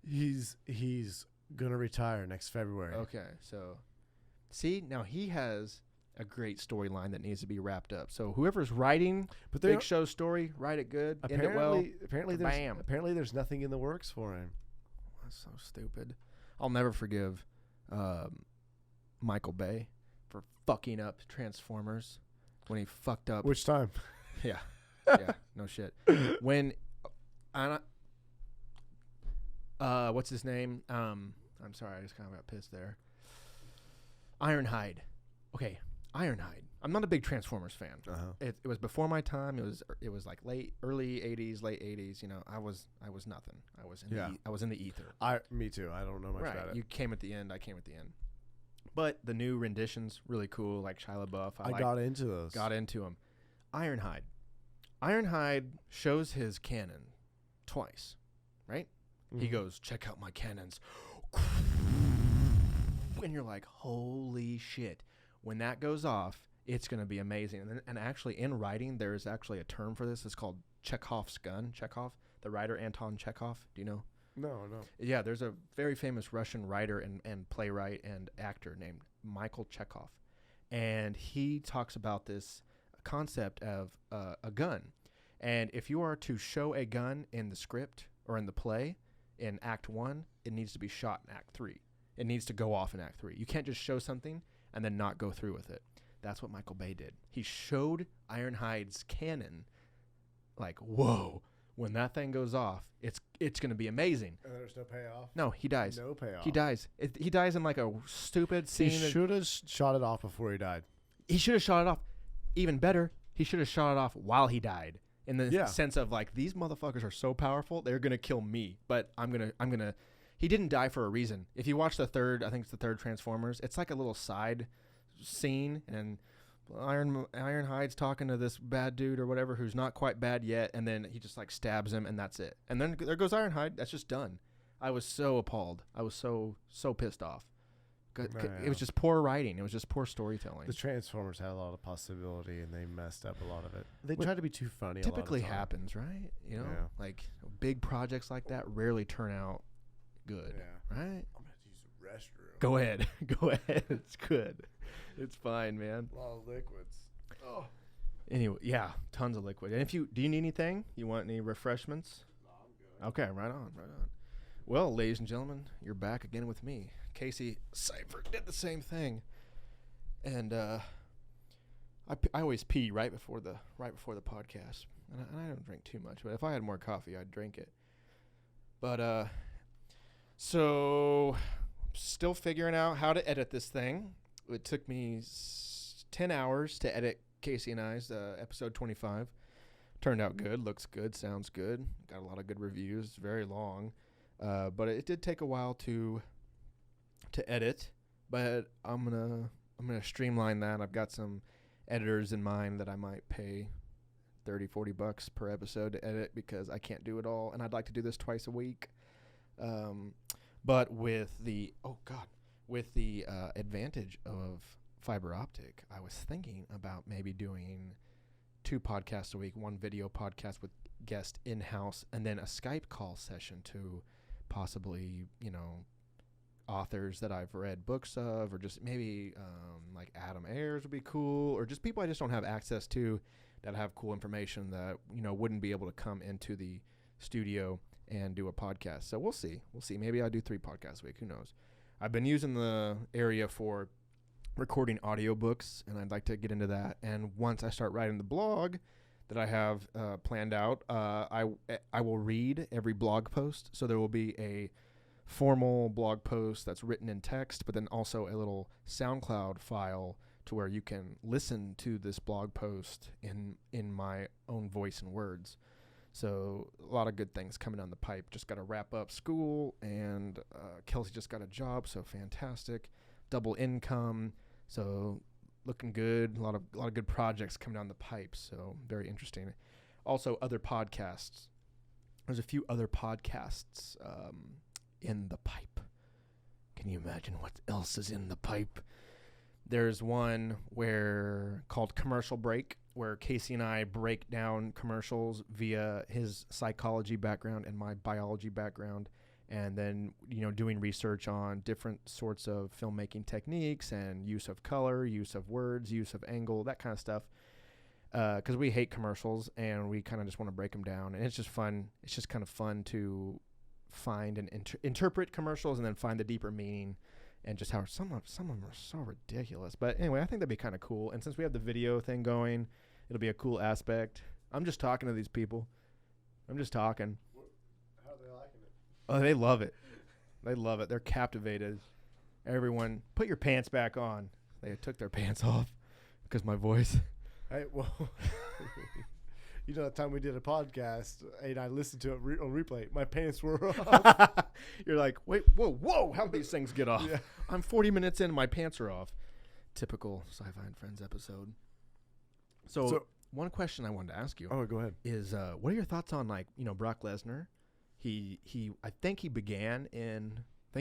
He's gonna retire next February. Okay, so see, now he has a great storyline that needs to be wrapped up. So whoever's writing Big Show story, write it good, end it well. Apparently there's nothing in the works for him. That's so stupid. I'll never forgive Michael Bay for fucking up Transformers when he fucked up. Which time? Yeah, no shit. When what's his name? I'm sorry, I just kind of got pissed there. Ironhide. Okay, Ironhide. I'm not a big Transformers fan. It was before my time. It was like early 80s, late 80s. I was nothing. I was in the ether. Me too. I don't know much about it. You came at the end. I came at the end. But the new renditions really cool, like Shia LaBeouf. I got into those. Got into them. Ironhide. Ironhide shows his cannon twice, right? Mm-hmm. He goes, "Check out my cannons," and you're like, "Holy shit!" When that goes off, it's going to be amazing. And actually, in writing, there is actually a term for this. It's called Chekhov's gun. Chekhov, the writer Anton Chekhov. Do you know? No. Yeah, there's a very famous Russian writer and playwright and actor named Michael Chekhov. And he talks about this concept of a gun. And if you are to show a gun in the script or in the play in Act 1, it needs to be shot in Act 3. It needs to go off in Act 3. You can't just show something and then not go through with it. That's what Michael Bay did. He showed Ironhide's cannon, like, whoa, when that thing goes off, it's going to be amazing. And there's no payoff? No, he dies. No payoff. He dies. He dies in like a stupid scene. He should have shot it off before he died. He should have shot it off. Even better, he should have shot it off while he died. In the sense of like, these motherfuckers are so powerful, they're going to kill me. But I'm going to, he didn't die for a reason. If you watch I think it's the third Transformers, it's like a little side scene, and Ironhide's talking to this bad dude or whatever who's not quite bad yet, and then he just like stabs him, and that's it. And then there goes Ironhide. That's just done. I was so appalled. I was so pissed off. It was just poor writing. It was just poor storytelling. The Transformers had a lot of possibility, and they messed up a lot of it. They tried to be too funny. Typically a lot of happens, right? Like big projects like that rarely turn out good, right? I'm gonna use the restroom. Go ahead. Go ahead. It's good. It's fine, man. A lot of liquids. Oh. Anyway, yeah, tons of liquid. And do you need anything? You want any refreshments? No, I'm good. Okay, right on. Well, ladies and gentlemen, you're back again with me. Casey Seifert did the same thing. And I always pee right before the podcast. And I don't drink too much, but if I had more coffee, I'd drink it. But so still figuring out how to edit this thing. It took me 10 hours to edit Casey and I's episode 25. Turned out good, looks good, sounds good. Got a lot of good reviews. Very long, but it did take a while to edit. But I'm gonna streamline that. I've got some editors in mind that I might pay $30-$40 per episode to edit because I can't do it all, and I'd like to do this twice a week. But with the advantage of fiber optic, I was thinking about maybe doing 2 podcasts a week, 1 video podcast with guest in-house, and then a Skype call session to possibly, authors that I've read books of, or just maybe like Adam Ayers would be cool, or just people I just don't have access to that have cool information that, wouldn't be able to come into the studio and do a podcast. So we'll see. Maybe I'll do 3 podcasts a week. Who knows? I've been using the area for recording audiobooks, and I'd like to get into that. And once I start writing the blog that I have planned out, I will read every blog post. So there will be a formal blog post that's written in text, but then also a little SoundCloud file to where you can listen to this blog post in my own voice and words. So a lot of good things coming down the pipe. Just got to wrap up school, and Kelsey just got a job, so fantastic. Double income, so looking good. A lot of good projects coming down the pipe, so very interesting. Also, other podcasts. There's a few other podcasts in the pipe. Can you imagine what else is in the pipe? There's one called Commercial Break, where Casey and I break down commercials via his psychology background and my biology background, and then, doing research on different sorts of filmmaking techniques and use of color, use of words, use of angle, that kind of stuff. Because we hate commercials, and we kind of just want to break them down, and it's just fun. It's just kind of fun to find and interpret commercials, and then find the deeper meaning. And just how some of them are so ridiculous. But anyway, I think that'd be kind of cool. And since we have the video thing going, it'll be a cool aspect. I'm just talking to these people. I'm just talking. How are they liking it? Oh, they love it. They love it. They're captivated. Everyone, put your pants back on. They took their pants off because my voice. Hey, well, that time we did a podcast and I listened to it on replay, my pants were off. You're like, wait, whoa, how do these things get off? Yeah. I'm 40 minutes in, my pants are off. Typical SciFi and Friends episode. So one question I wanted to ask you. Oh, go ahead. Is what are your thoughts on Brock Lesnar? I think he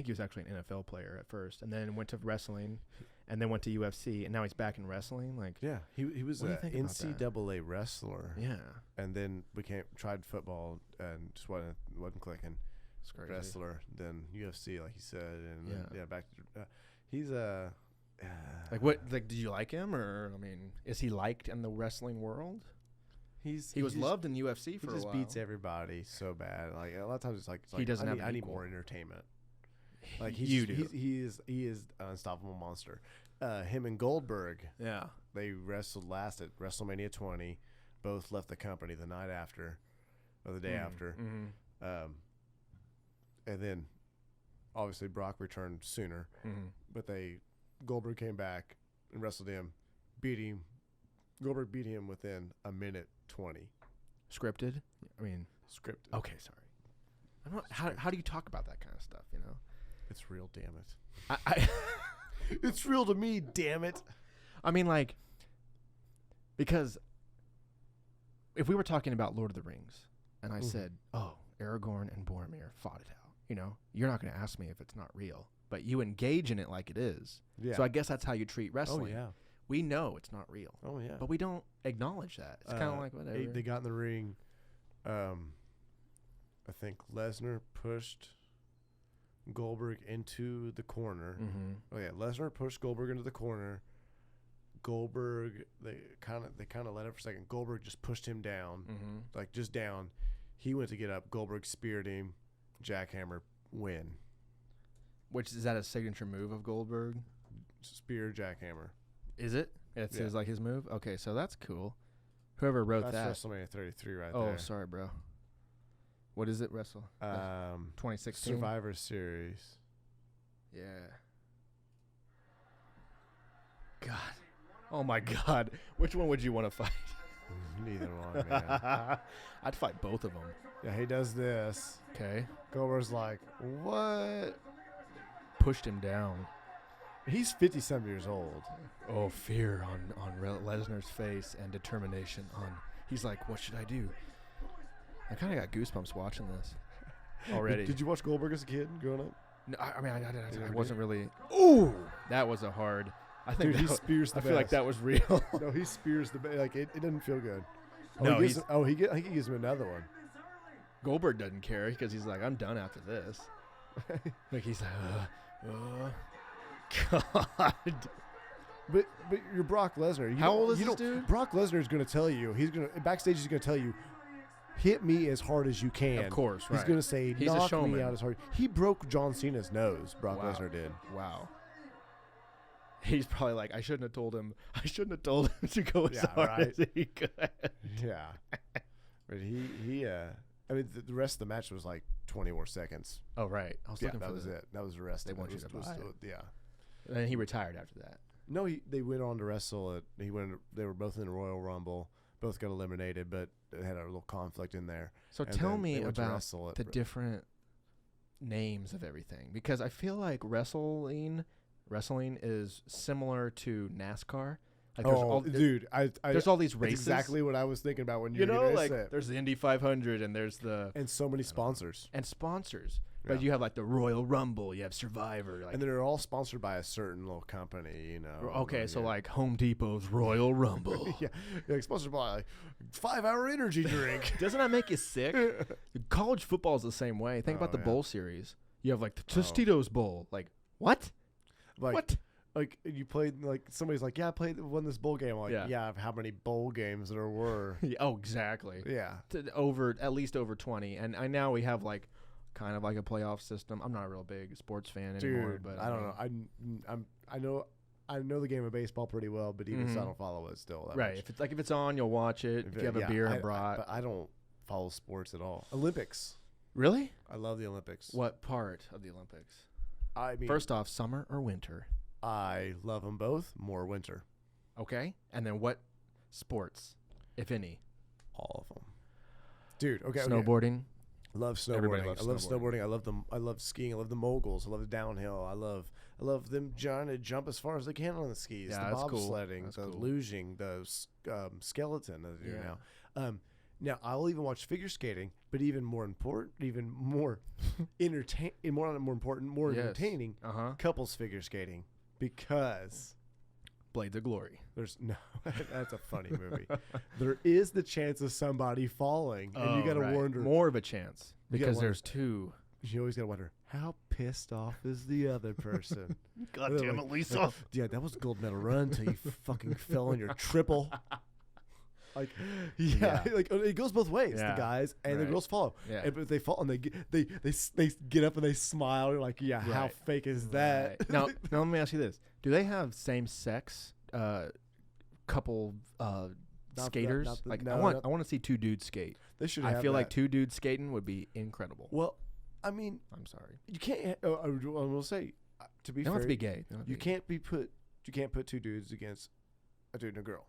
he was actually an NFL player at first, and then went to wrestling, and then went to UFC, and now he's back in wrestling. Yeah, he was an an NCAA wrestler. Yeah, and then tried football and just wasn't clicking. It's crazy. Wrestler, then UFC, like you said, and then back to he's what? Did you like him, or is he liked in the wrestling world? He was loved in UFC for a while. He just beats everybody so bad. Like a lot of times, it's like he doesn't have. I need more entertainment. Like he is an unstoppable monster. Him and Goldberg. Yeah, they wrestled last at WrestleMania 20. Both left the company the night after, or the day after. Mm-hmm. And then, obviously, Brock returned sooner. Mm-hmm. But Goldberg came back and wrestled him, beat him. Goldberg beat him within a minute 20. Scripted? Scripted. Okay, sorry. How do you talk about that kind of stuff? It's real, damn it. It's real to me, damn it. Because if we were talking about Lord of the Rings, and I said, "Oh, Aragorn and Boromir fought it out," you're not going to ask me if it's not real, but you engage in it like it is. Yeah. So I guess that's how you treat wrestling. Oh yeah. We know it's not real. Oh yeah. But we don't acknowledge that. It's kind of like whatever. They got in the ring. I think Lesnar pushed Goldberg into the corner. Mm-hmm. Oh yeah, Lesnar pushed Goldberg into the corner. Goldberg, they kind of let it for a second. Goldberg just pushed him down, like just down. He went to get up. Goldberg speared him. Jackhammer, win. Which is that a signature move of Goldberg? Spear, jackhammer. Is it? It's his, like his move. Okay, so that's cool. Whoever wrote That's that. WrestleMania 33 right there. Oh, sorry, bro. What is it? 2016 Survivor Series. Yeah. God. Oh my God. Which one would you want to fight? Neither one, man. I'd fight both of them. Yeah, he does this. Okay. Goldberg's like, what? Pushed him down. He's 50-some years old. Oh, fear on Lesnar's face and determination on. He's like, what should I do? I kind of got goosebumps watching this already. Did you watch Goldberg as a kid growing up? No, I mean, I wasn't really. Ooh, that was a hard. I think Dude, he spears the I feel like that was real. No, he spears the like it doesn't feel good. No, I think he gives him another one. Goldberg doesn't care because he's like, I'm done after this. Like he's like, God. But you're Brock Lesnar. How old is this dude? Brock Lesnar is going to tell you. Backstage. He's going to tell you, hit me as hard as you can. Of course, right. He's going to say, He's a knock showman. me out as hard. He broke John Cena's nose. Brock Lesnar did. Wow. He's probably like, I shouldn't have told him to go as hard as he could. Yeah. But I mean, the rest of the match was like 20 more seconds. Oh, right. I was looking for that was it. That was the rest. They of it. want you to buy it. Yeah. And then he retired after that. No, they went on to wrestle. They were both in the Royal Rumble. Both got eliminated, but it had a little conflict in there. So And tell then me they went to about wrestle the different names of everything, because I feel like wrestling is similar to NASCAR. Like there's all these races. That's exactly what I was thinking about when you know, like it. there's the Indy 500 and there's and so many sponsors. But you have like the Royal Rumble, you have Survivor, like, and they're all sponsored by a certain little company, you know. Okay, so like Home Depot's Royal Rumble. yeah, sponsored by like 5-hour energy drink. Doesn't that make you sick? College football is the same way. Think about the bowl series. You have like the Tostitos Bowl. Like what? Like, what? Like you played, like somebody's like, yeah, I won this bowl game. I'm like, yeah, how many bowl games there were? Oh, exactly. Yeah, at least over 20. And I now we have like kind of like a playoff system. I'm not a real big sports fan anymore, but I don't know. I know the game of baseball pretty well, but even so, I don't follow it still. That right. much. If it's on, you'll watch it. If you have a beer and a brat. But I don't follow sports at all. Olympics. Really? I love the Olympics. What part of the Olympics? I mean, first off, summer or winter? I love them both. More winter. Okay. And then what sports, if any? All of them. Dude, okay. Snowboarding. I love snowboarding. Everybody loves I love snowboarding. I love skiing. I love the moguls. I love the downhill. I love them trying to jump as far as they can on the skis. Yeah, the that's cool. bobsledding, the luging, the skeleton that they do now. Now I'll even watch figure skating, but even more important, even more entertaining, couples figure skating, because Blades of Glory. There's no. That's a funny movie. There is the chance of somebody falling, and you got to wonder more of a chance because there's two. You always got to wonder how pissed off is the other person. God damn it, Lisa! Yeah, that was a gold medal run until you fucking fell on your triple. Like, like it goes both ways. The guys and the girls follow. Yeah, and, but they fall and they get up and they smile. You're like, yeah, how fake is that? Right. now let me ask you this: do they have same sex couple skaters? I want to see two dudes skate. They should. I feel like two dudes skating would be incredible. Well, I mean, I'm sorry. You can't. I will say, to be fair, they don't have to be gay. You can't put two dudes against a dude and a girl.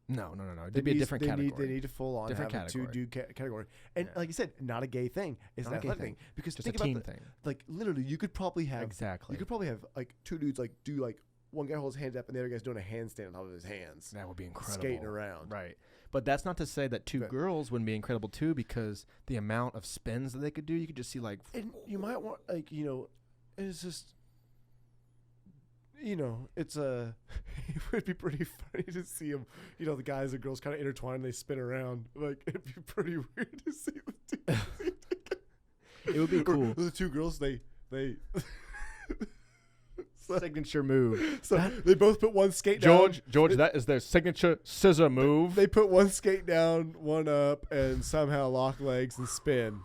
No. It'd be a different category. They need to full on different have category. a two-dude category. And like you said, not a gay thing. It's not a gay thing. Because just think a teen about thing. Like literally, you could probably have exactly. You could probably have like two dudes like do like one guy holds his hands up and the other guy's doing a handstand on top of his hands. That would be incredible. Skating around. Right. But that's not to say that two girls wouldn't be incredible too, because the amount of spins that they could do, you could just see like. And you might want it's just. It's it would be pretty funny to see them. The guys and girls kind of intertwine and they spin around. Like, it'd be pretty weird to see the two. It would be cool. The two girls, they They Signature move. so they both put one skate down. George, that is their signature scissor move. They put one skate down, one up, and somehow lock legs and spin.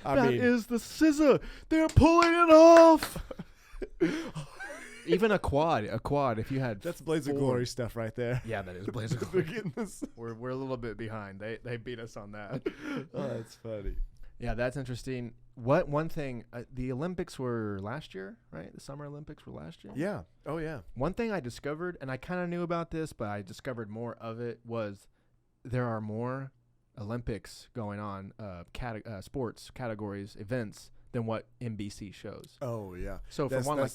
That is the scissor. They're pulling it off. Even a quad. If you had that's Blades of Glory stuff right there. Yeah, that is Blades of They're Glory. getting this. We're a little bit behind. They beat us on that. Oh, that's funny. Yeah, that's interesting. One thing? The Olympics were last year, right? The Summer Olympics were last year. Yeah. Oh yeah. One thing I discovered, and I kind of knew about this, but I discovered more of it, was there are more Olympics going on, sports categories, events, than what NBC shows. Oh yeah. So that's, for one,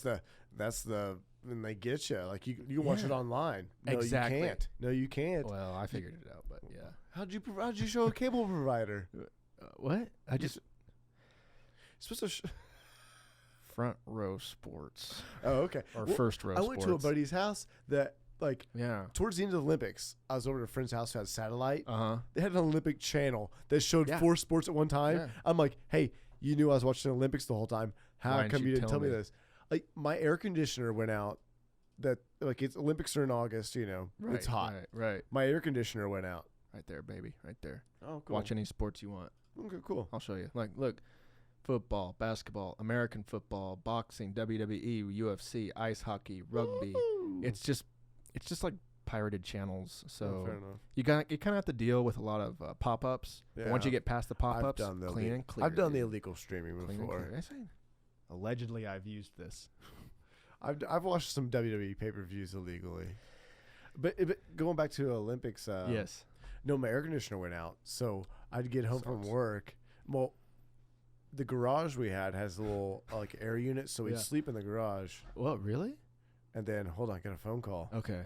that's the when they get you, like you can watch it online. No, exactly. you can't. No, you can't. Well, I figured it out, but yeah. How'd you show a cable provider? What? I just supposed to. Front Row Sports. Oh, okay. Or First Row Sports. I went to a buddy's house that, like, yeah. Towards the end of the Olympics, I was over at a friend's house who had satellite. They had an Olympic channel that showed 4 sports at one time. Yeah. I'm like, hey, you knew I was watching the Olympics the whole time. How come you didn't tell me this? Like, my air conditioner went out. That it's Olympics are in August. You know, it's hot. Right. My air conditioner went out. Right there, baby. Right there. Oh, cool. Watch any sports you want. Okay, cool. I'll show you. Like, look. Football, basketball, American football, boxing, WWE, UFC, ice hockey, rugby. Woo-hoo. It's just like pirated channels. So fair enough. you kind of have to deal with a lot of pop-ups. Yeah. But once you get past the pop-ups, clean and clear. I've done the illegal streaming before. Allegedly, I've used this. I've watched some WWE pay-per-views illegally. But going back to Olympics, yes. No, my air conditioner went out, so I'd get home from work. Well, the garage we had has a little air unit, so we'd sleep in the garage. What, really? And then hold on, get a phone call. Okay.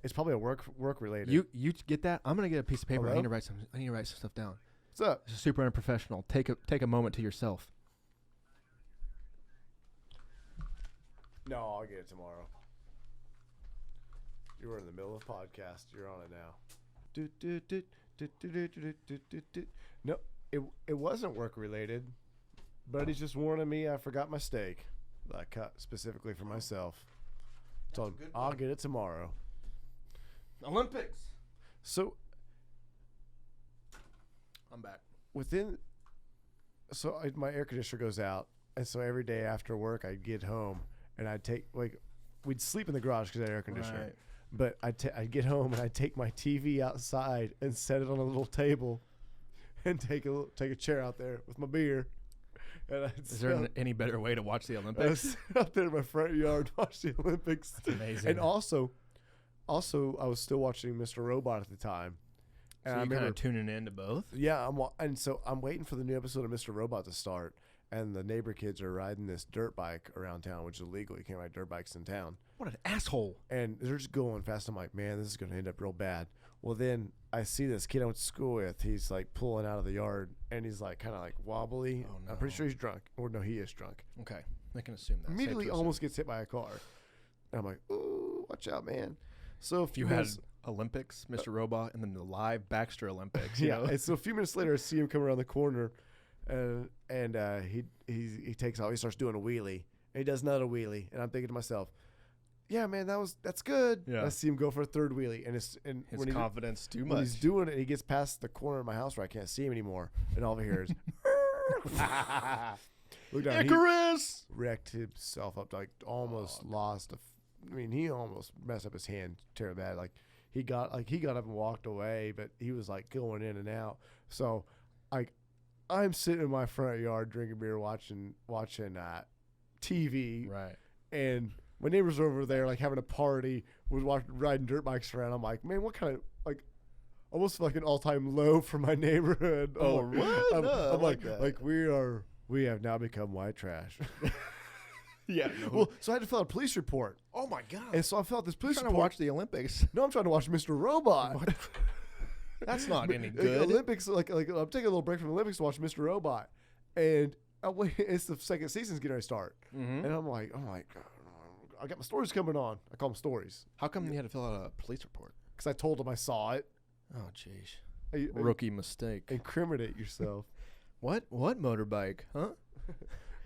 It's probably a work related. You get that? I'm gonna get a piece of paper. Hello? I need to write some stuff down. What's up? It's super unprofessional. Take a moment to yourself. No, I'll get it tomorrow. You were in the middle of a podcast. You're on it now. No, it wasn't work related. But he's just warning me I forgot my steak that I cut specifically for myself. Told him I'll get it tomorrow. Olympics. So I'm back. My air conditioner goes out, and so every day after work I'd get home and I'd take we'd sleep in the garage because I had air conditioner. Right. But I'd get home and I'd take my TV outside and set it on a little table, and take a chair out there with my beer. And Is there any better way to watch the Olympics? I sit out there in my front yard, watch the Olympics. That's amazing. And also, I was still watching Mr. Robot at the time. And so you kind of tuning in to both? Yeah, I'm waiting for the new episode of Mr. Robot to start, and the neighbor kids are riding this dirt bike around town, which is illegal. You can't ride dirt bikes in town. What an asshole. And they're just going fast. I'm like, man, this is going to end up real bad. Well, then I see this kid I went to school with. He's like pulling out of the yard, and he's like kind of like wobbly. Oh, no. I'm pretty sure he's drunk. Or no, he is drunk. Okay. I can assume that. Immediately almost gets hit by a car. And I'm like, ooh, watch out, man. So if you had Olympics, Mr. Robot, and then the live Baxter Olympics. Yeah. And so a few minutes later, I see him come around the corner, and he takes off. He starts doing a wheelie. And he does another wheelie. And I'm thinking to myself, yeah, man, that's good. Yeah. I see him go for a third wheelie, and his confidence too much. When he's doing it, he gets past the corner of my house where I can't see him anymore, and all I hear is, look down, Icarus! He wrecked himself up, like almost lost. He almost messed up his hand terribly bad. Like he got up and walked away, but he was like going in and out. So, I'm sitting in my front yard drinking beer, watching TV, right, and my neighbors were over there, like, having a party, riding dirt bikes around. I'm like, man, what kind of, almost like an all-time low for my neighborhood. Oh, what? I'm like, we have now become white trash. Yeah. No. Well, so I had to fill out a police report. Oh, my God. And so I filled out this police report. Trying to watch the Olympics. No, I'm trying to watch Mr. Robot. That's not any good. Olympics, I'm taking a little break from the Olympics to watch Mr. Robot. And it's the second season's getting ready to start. Mm-hmm. And I'm like, oh, my God. I got my stories coming on. I call them stories. How come you had to fill out a police report? Because I told them I saw it. Oh, jeez. Rookie mistake. Incriminate yourself. What motorbike? Huh?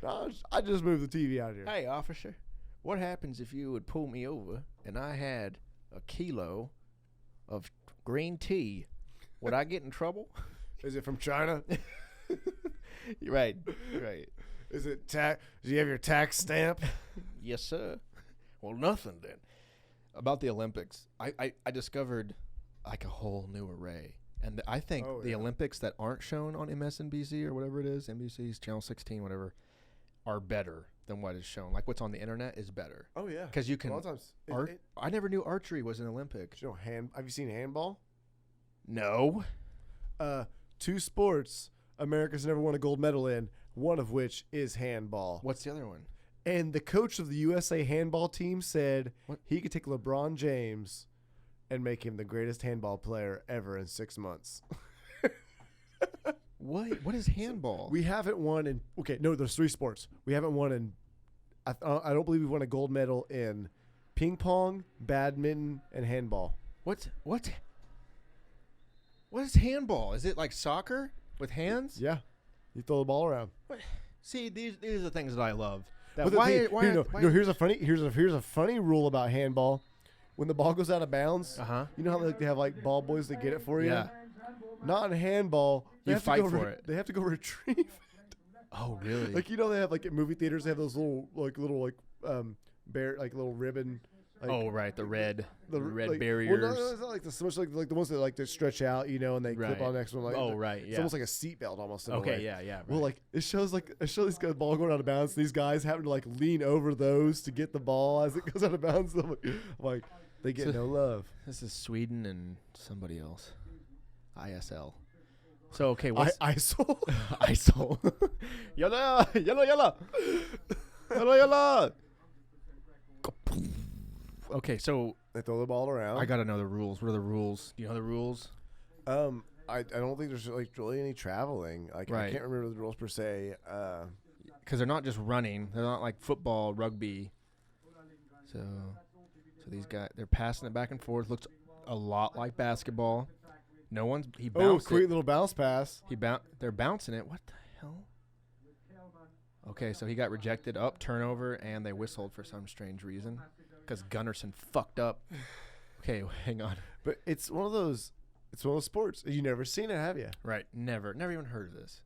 I just moved the TV out here. Hey, officer, what happens if you would pull me over and I had a kilo of green tea? Would I get in trouble? Is it from China? Right. Is it tax? Do you have your tax stamp? Yes, sir. Well, nothing then. About the Olympics, I discovered like a whole new array. And I think the Olympics that aren't shown on MSNBC or whatever it is, NBC's Channel 16, whatever, are better than what is shown. Like what's on the internet is better. Oh, yeah. Because you can. A lot of times. I never knew archery was an Olympic. You know, have you seen handball? No. 2 sports America's never won a gold medal in, one of which is handball. What's the other one? And the coach of the USA handball team said he could take LeBron James and make him the greatest handball player ever in 6 months. What is handball? We haven't won in there's 3 sports. We haven't won in I don't believe we've won a gold medal in ping pong, badminton, and handball. What is handball? Is it like soccer with hands? Yeah. You throw the ball around. What? See, these are the things that I love. But here's a funny rule about handball. When the ball goes out of bounds, you know how they have like ball boys that get it for you? Yeah. Not in handball. You fight for it. They have to go retrieve it. Oh, really? Like, you know, they have like at movie theaters, they have those little bear, like little ribbon. Like, right, the red like, barriers. Well, no, it's not like so much like the ones that like to stretch out, you know, and they clip on the next one. Like, right, yeah. It's almost like a seatbelt almost. In a way. Yeah. Right. Well, like it shows this guy ball going out of bounds. These guys having to like lean over those to get the ball as it goes out of bounds. I'm like they get no love. This is Sweden and somebody else. ISL. So okay, what's ISIL? ISIL. Yalla. Okay, so They throw the ball around. I gotta know the rules. What are the rules? Do you know the rules? I don't think there's like really any traveling. Like I can't remember the rules per se. Because they're not just running. They're not like football, rugby. So these guys, they're passing it back and forth. Looks a lot like basketball. He bounced sweet it. little bounce pass. They're bouncing it. What the hell? Okay, so he got rejected. Turnover, and they whistled for some strange reason. Because Gunnarsson fucked up. Okay, hang on. But it's one of those sports. You never seen it, have you? Right, never even heard of this.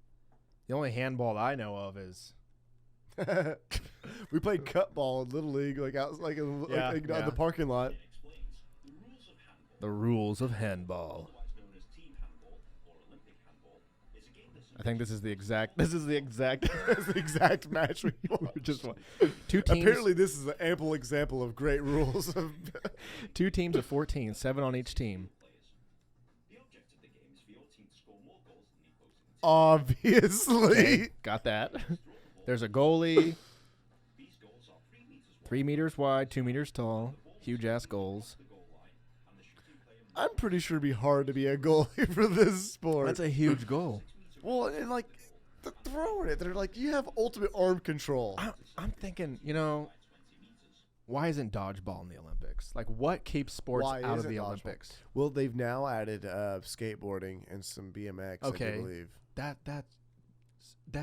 The only handball I know of is we played cut ball in Little League, like out in the parking lot. The rules of handball. I think this is the exact That's the exact match we just won. 2 teams. Apparently, this is an ample example of great rules. 2 teams of 14, 7 on each team. Obviously. Okay, got that. There's a goalie. 3 meters wide, 2 meters tall. Huge ass goals. I'm pretty sure it'd be hard to be a goalie for this sport. That's a huge goal. Well, and like throwing it, they're like, you have ultimate arm control. I'm thinking, why isn't dodgeball in the Olympics? Like, what keeps sports out of the Olympics? Well, they've now added skateboarding and some BMX. Okay, I believe that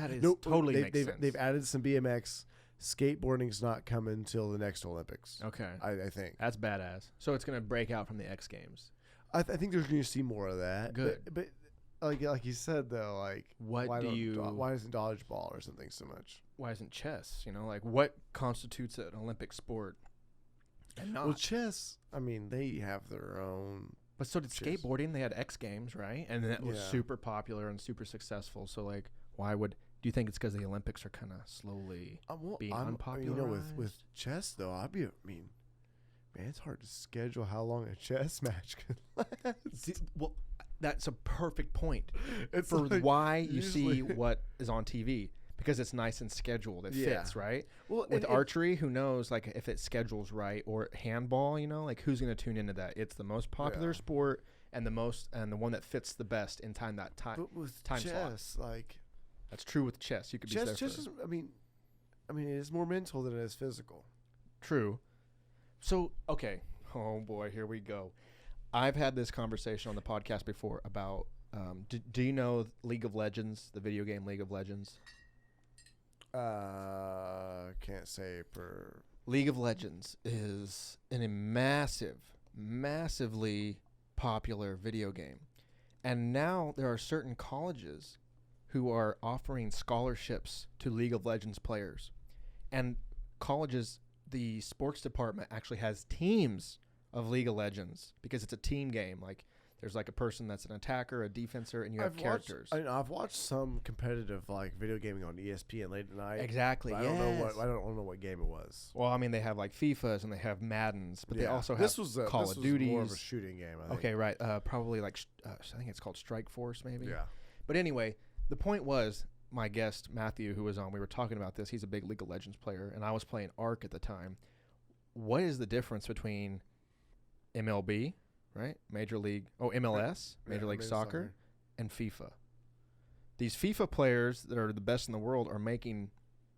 is totally makes sense. They've added some BMX. Skateboarding's not coming until the next Olympics. Okay, I think that's badass. So it's gonna break out from the X Games. I think there's going to see more of that. Good, but like you said though, like why isn't dodgeball or something so much? Why isn't chess? Like what constitutes an Olympic sport? And not? Well, chess. I mean, they have their own. But so did skateboarding. They had X Games, right? And that was super popular and super successful. So like, do you think it's because the Olympics are kind of slowly being unpopular? With chess though, man, it's hard to schedule how long a chess match can last. Well, that's a perfect point. It's for like why you see what is on TV. Because it's nice and scheduled. It fits, right? Well, with archery, who knows, like, if it schedules right, or handball, like, who's going to tune into that? It's the most popular sport and the one that fits the best in time But with time chess, slot. like, that's true with chess. You could be there. Chess is, it is more mental than it is physical. True. So, okay. Oh boy, here we go. I've had this conversation on the podcast before about. Do you know League of Legends, the video game League of Legends? Can't say per. League of Legends is a massively popular video game. And now there are certain colleges who are offering scholarships to League of Legends players. And colleges, the sports department actually has teams of League of Legends because it's a team game. Like there's like a person that's an attacker, a defenser, and you have characters. I've watched some competitive like video gaming on ESPN late at night. Exactly. I don't know what game it was. Well, I mean, they have like FIFAs and they have Maddens, but they also have Call of Duty. More of a shooting game. I think. Okay, right. Probably like I think it's called Strike Force, maybe. Yeah. But anyway, the point was my guest Matthew, who was on, we were talking about this. He's a big League of Legends player, and I was playing Arc at the time. What is the difference between MLB? Right? MLS, Major League Soccer, and FIFA. These FIFA players that are the best in the world are making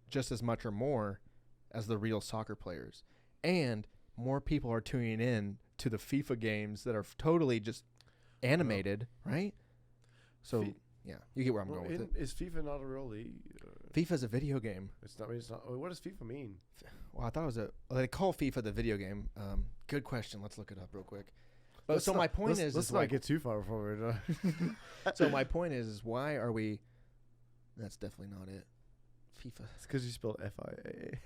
just as much or more as the real soccer players. And more people are tuning in to the FIFA games that are totally just animated, right? So, yeah, you get where I'm going with it. Is FIFA not a real league? FIFA's a video game. It's not. What does FIFA mean? Well, I thought it was they call FIFA the video game. Good question. Let's look it up real quick. But my point is, let's not get too far before we're done. So my point is why are we? That's definitely not it. FIFA. It's because you spelled FIAA.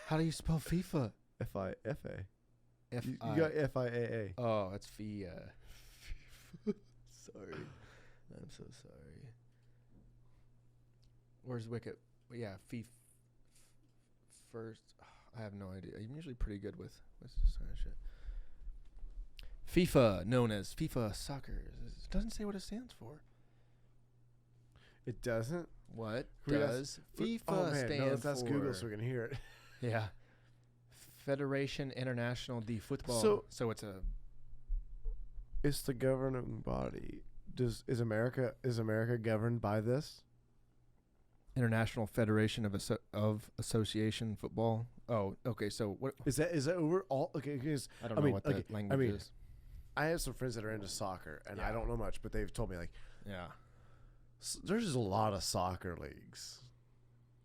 How do you spell FIFA? FIFA. You F-I. got FIAA. Oh, it's FIA. Sorry, I'm so sorry. Where's Wicket? Yeah, FIFA. First, I have no idea. I'm usually pretty good with this kind of shit. FIFA, known as FIFA Soccer. It doesn't say what it stands for. It doesn't? What does FIFA stand for? That's Google so we can hear it. Yeah. Federation International de Football. So it's a... It's the governing body. Is America governed by this? International Federation of Association Football. Oh, okay. So what is that over all? Okay, because I don't know what that language is. I have some friends that are into soccer, and I don't know much, but they've told me like, there's just a lot of soccer leagues.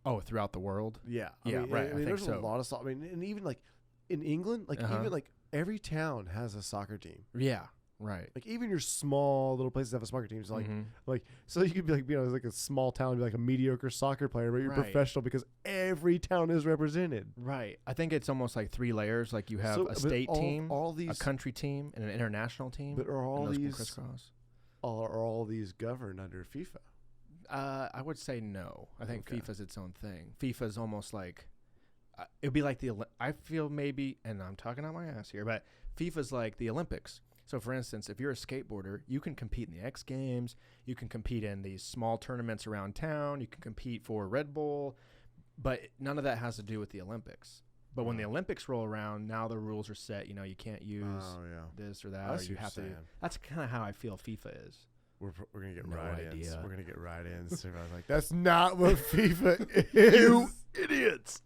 Oh, throughout the world. Yeah, right. I think there's so. a lot of soccer. I mean, and even like in England, like even like every town has a soccer team. Yeah. Right. Like even your small little places have a soccer team. So like so you could be like, like a small town, be like a mediocre soccer player, but you're professional because every town is represented. Right. I think it's almost like 3 layers. Like you have a state team, a country team, and an international team. But are all these crisscross? Are all these governed under FIFA? I would say no. I think FIFA's its own thing. FIFA's almost like it'd be like I feel maybe, and I'm talking out my ass here, but FIFA's like the Olympics. So, for instance, if you're a skateboarder, you can compete in the X Games. You can compete in these small tournaments around town. You can compete for Red Bull. But none of that has to do with the Olympics. But when the Olympics roll around, now the rules are set. You know, you can't use this or that. Or you have to. That's kind of how I feel FIFA is. We're going to get write-ins. We're going to get write-ins. So I was like, that's not what FIFA is. You idiots.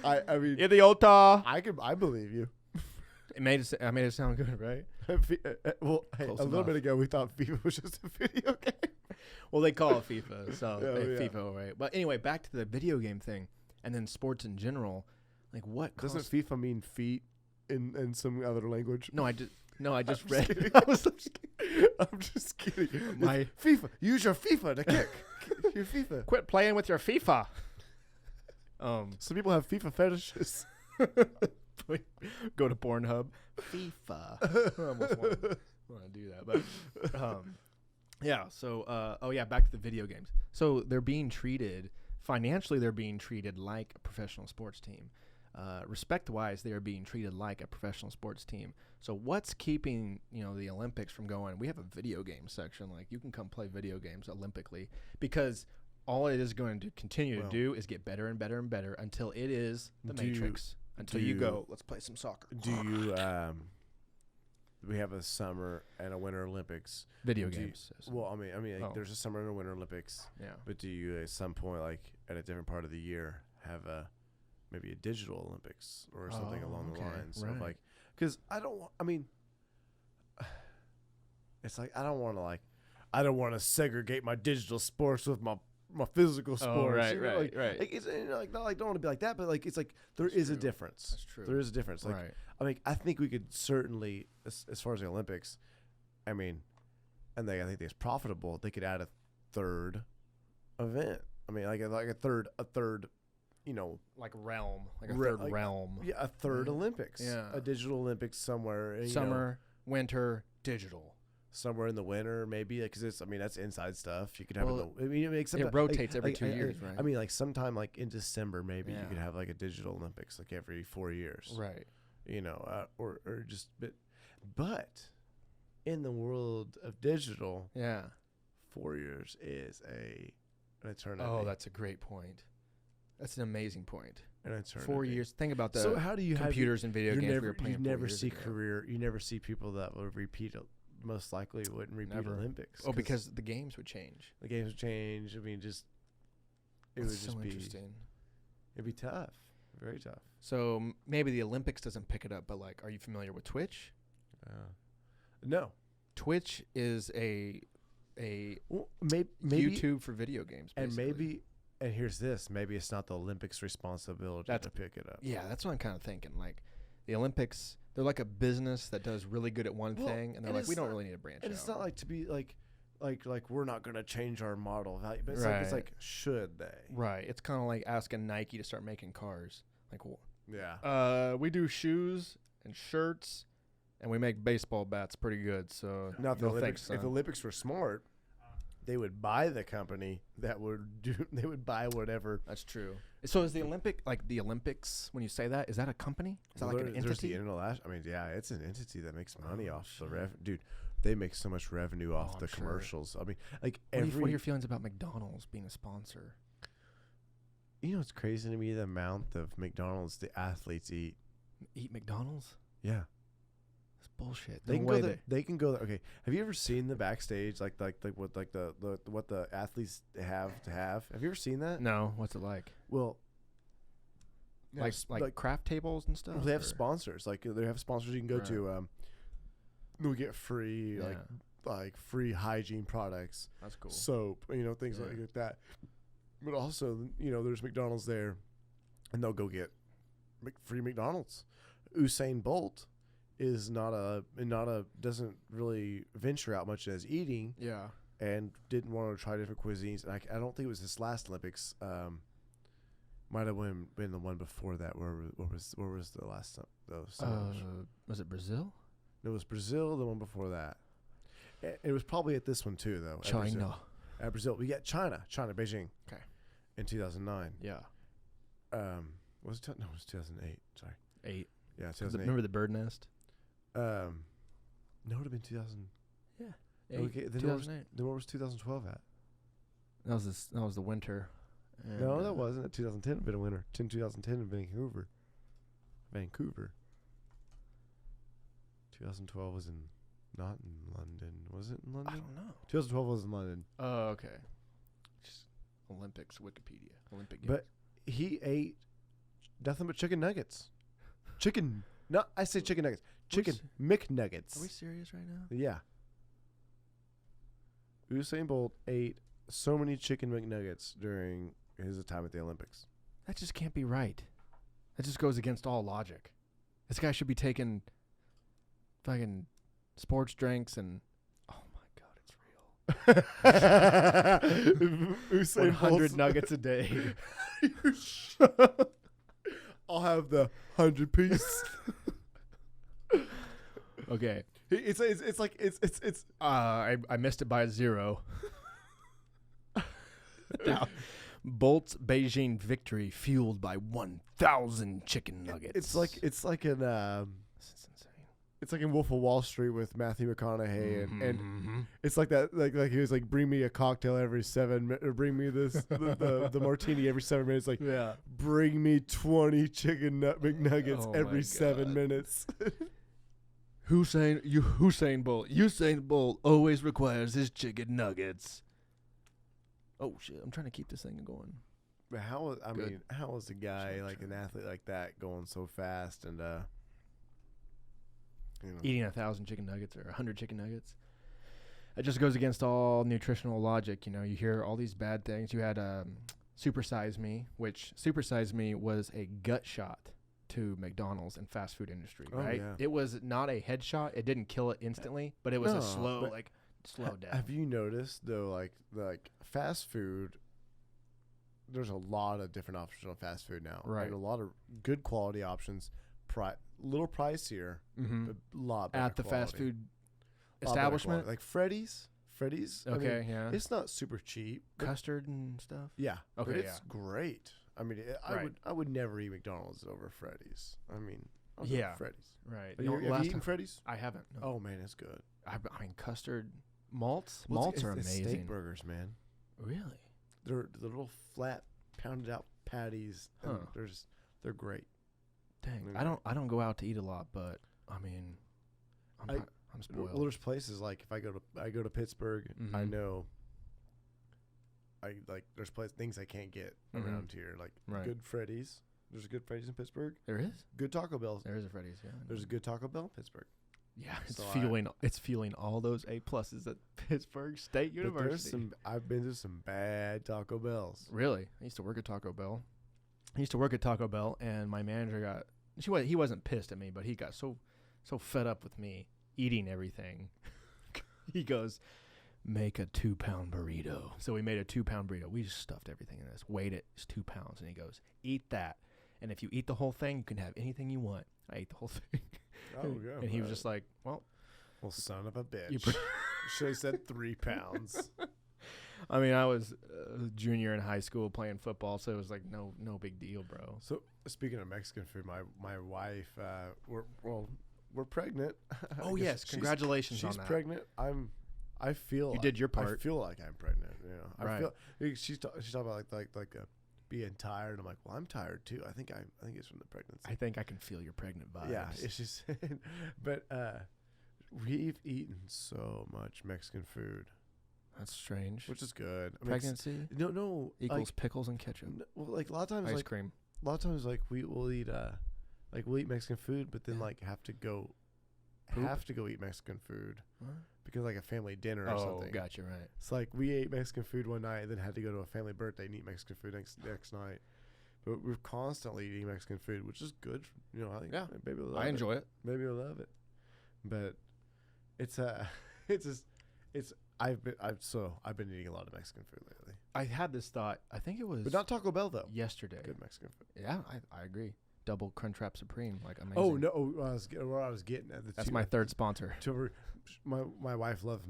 I mean. Idiota. I believe you. I made it sound good, right? Well, hey, a little bit ago we thought FIFA was just a video game. Well, they call it FIFA, so FIFA, right? But anyway, back to the video game thing, and then sports in general. Like, what doesn't FIFA mean feet in some other language? No, I just read. I'm just kidding. My FIFA. Use your FIFA to kick. Your FIFA. Quit playing with your FIFA. Some people have FIFA fetishes. Go to Pornhub. FIFA. I almost want to do that, but yeah. So back to the video games. So they're being treated financially. They're being treated like a professional sports team. Respect-wise, they are being treated like a professional sports team. So what's keeping the Olympics from going? We have a video game section. Like you can come play video games Olympically because all it is going to continue to do is get better and better and better until it is the Matrix. Until you go, let's play some soccer. Do you? We have a summer and a winter Olympics. Video games. Well, I mean, like, there's a summer and a winter Olympics. Yeah. But do you, at some point, like at a different part of the year, have maybe a digital Olympics or something along the lines of like? Because I don't. I mean, it's like I don't want to segregate my digital sports with my my physical sports. right, you know, right, right. Like it's like not like don't want to be like that, but like it's like there is a difference. That's true. There is a difference. Like Right. I mean, I think we could certainly, as far as the Olympics, I mean, and I think it's profitable. They could add a third event. I mean, like a third, you know, Like realm, like a third realm. yeah, a third Olympics, Yeah. a digital Olympics somewhere, you know, Summer, winter, digital. somewhere in the winter, maybe, because it's. I mean, that's inside stuff. You could have. Well, I mean, it rotates every 2 years, right? I mean, like sometime like in December, maybe you Yeah. could have like a digital Olympics, like every 4 years, Right. you know, or just but in the world of digital, Yeah. 4 years is an eternity. Oh, that's a great point. That's an amazing point. an eternity. 4 years. Think about the So how do you computers and video games we were playing. You 4 never years see ago. You never see people that would repeat. Most likely wouldn't repeat Never. Olympics. Oh, because the games would change. the games would change. I mean, just it That's would just so be. interesting. It'd be tough. Very tough. So maybe the Olympics doesn't pick it up, but like, are you familiar with Twitch? No. Twitch is a Well, maybe YouTube for video games, and basically. and here's this. Maybe it's not the Olympics' responsibility to pick it up. Yeah, that's what I'm kind of thinking. Like, the Olympics, they're like a business that does really good at one Well, thing, and they're and like, it's we don't not- really need to branch out. And it's not like to be like we're not going to change our model value, but it's like Right. should they? Right. It's kind of like asking Nike to start making cars. Like, Yeah. we do shoes and shirts, and we make baseball bats pretty good. So Now, if the no Olympics, thanks, if the son. Olympics were smart, they would buy the company that would do. They would buy whatever. That's true. So is the Olympics? When you say that, is that a company? Is that like an There's entity? the international. I mean, yeah, it's an entity that makes money off the shit. dude. They make so much revenue off I'm the sure. commercials. I mean, like What are your feelings about McDonald's being a sponsor? you know, it's crazy to me the amount of McDonald's the athletes eat. Eat McDonald's? Yeah. That's bullshit. They No can way go there. They can go there. Okay. Have you ever seen the backstage, like what what the athletes have to have? Have you ever seen that? No, what's it like? Well, Like craft tables and stuff? they have or- sponsors. Like they have sponsors you can go Right. to. They'll get free Yeah. like free hygiene products, That's cool. soap, you know, things Yeah. like that. But also, you know, there's McDonald's there, and they'll go get free McDonald's. Usain Bolt is doesn't really venture out much as eating, Yeah. and didn't want to try different cuisines. And I don't think it was this last Olympics. Might have been the one before that. Where was the last time? Was it Brazil? It was Brazil. The one before that. It was probably at this one too, though. At Brazil. We got China, Beijing. Okay. In 2009. Yeah. Was it? No, it was 2008. Sorry. 8. Yeah, 2008. Remember the bird nest? No, it would have been 2000. Yeah. Okay, then 2008. where was 2012 at? That was the winter. And, No, that wasn't. 2010 would have been a winter. 2010 in Vancouver. 2012 was not in London. Was it in I London? don't know. 2012 was in London. Oh, okay. Just Olympics, Wikipedia. Olympic Games. But he ate nothing but chicken nuggets. Chicken. No, I say chicken nuggets. Chicken McNuggets. Are we serious right now? Yeah. Usain Bolt ate so many chicken McNuggets during his time at the Olympics. That just can't be right. That just goes against all logic. This guy should be taking fucking sports drinks and oh my god, it's real. Usain 100 Bolt's- nuggets a day. I'll have the 100-piece. Okay. It's like it's I missed it by a 0. Now, Bolt's Beijing victory fueled by 1,000 chicken nuggets. it's like This is insane. it's like in Wolf of Wall Street with Matthew McConaughey and Mhm. it's like that like he was like bring me a cocktail every 7 minutes or bring me this the martini every 7 minutes like Yeah. bring me 20 chicken McNuggets Oh my every 7 God. minutes. Usain Bolt always requires his chicken nuggets. Oh shit! I'm trying to keep this thing going. But how Good. how is a guy Sure, like sure. an athlete like that going so fast and you know Eating 1,000 chicken nuggets or 100 chicken nuggets. it just goes against all nutritional logic. You know, you hear all these bad things. You had Super Size Me, which Super Size Me was a gut shot to McDonald's and fast food industry, right? Yeah. It was not a headshot. It didn't kill it instantly, but it was a slow down. Have you noticed though, like fast food? There's a lot of different options on fast food now, right? And a lot of good quality options. Little pricier, but a lot better at the quality. fast food establishment, like Freddy's. Okay, I mean, yeah. it's not super cheap. Custard and stuff. Yeah. Okay, but it's great. I mean, I would never eat McDonald's over Freddy's. I mean, I'll go with Freddy's. Right. Have you eaten Freddy's? I haven't. No. Oh man, it's good. I mean, custard malts. Well, malts are amazing. Steak burgers, man. Really? They're the little flat, pounded out patties. And they're great. Dang, I don't go out to eat a lot, but I mean, I'm spoiled. Well, there's places like if I go to Pittsburgh, I know. There's things I can't get around here, like good Freddy's. There's a good Freddy's in Pittsburgh. There is good Taco Bell. There is a Freddy's. Yeah. There's a good Taco Bell in Pittsburgh. Yeah, it's fueling all those A pluses at Pittsburgh State University. I've been to some bad Taco Bells. Really, I used to work at Taco Bell. And my manager he wasn't pissed at me, but he got so fed up with me eating everything. He goes, make a 2-pound burrito. So we made a 2-pound burrito. We just stuffed everything in this, weighed it, it's 2 pounds. And he goes, eat that. And if you eat the whole thing, you can have anything you want. I ate the whole thing. Oh, yeah. And he was just like, well, son of a bitch. Should have said 3 pounds. I mean, I was a junior in high school playing football, so it was like no big deal, bro. So speaking of Mexican food, my wife, we're pregnant. Oh yes, congratulations on that. She's pregnant. I feel you did your part. I feel like I'm pregnant. You know, right. I feel she's talking about like being tired. I'm like, well, I'm tired too. I think it's from the pregnancy. I think I can feel your pregnant vibes. Yeah, it's just, but we've eaten so much Mexican food. That's strange. Which is good. I mean, pregnancy? No. Equals pickles and ketchup. Well, like a lot of times, ice cream. A lot of times, like we'll eat Mexican food, but then have to go eat Mexican food because like a family dinner or something. Oh, gotcha, right. It's like we ate Mexican food one night, and then had to go to a family birthday and eat Mexican food next night. But we're constantly eating Mexican food, which is good. You know, I think maybe we'll love I enjoy it. Maybe we'll love it. But it's I've been eating a lot of Mexican food lately. I had this thought. I think it was, but not Taco Bell though. Yesterday, good Mexican food. Yeah, I agree. Double Crunchwrap Supreme, like amazing. Oh no! What I was getting at that's my third sponsor. My wife loves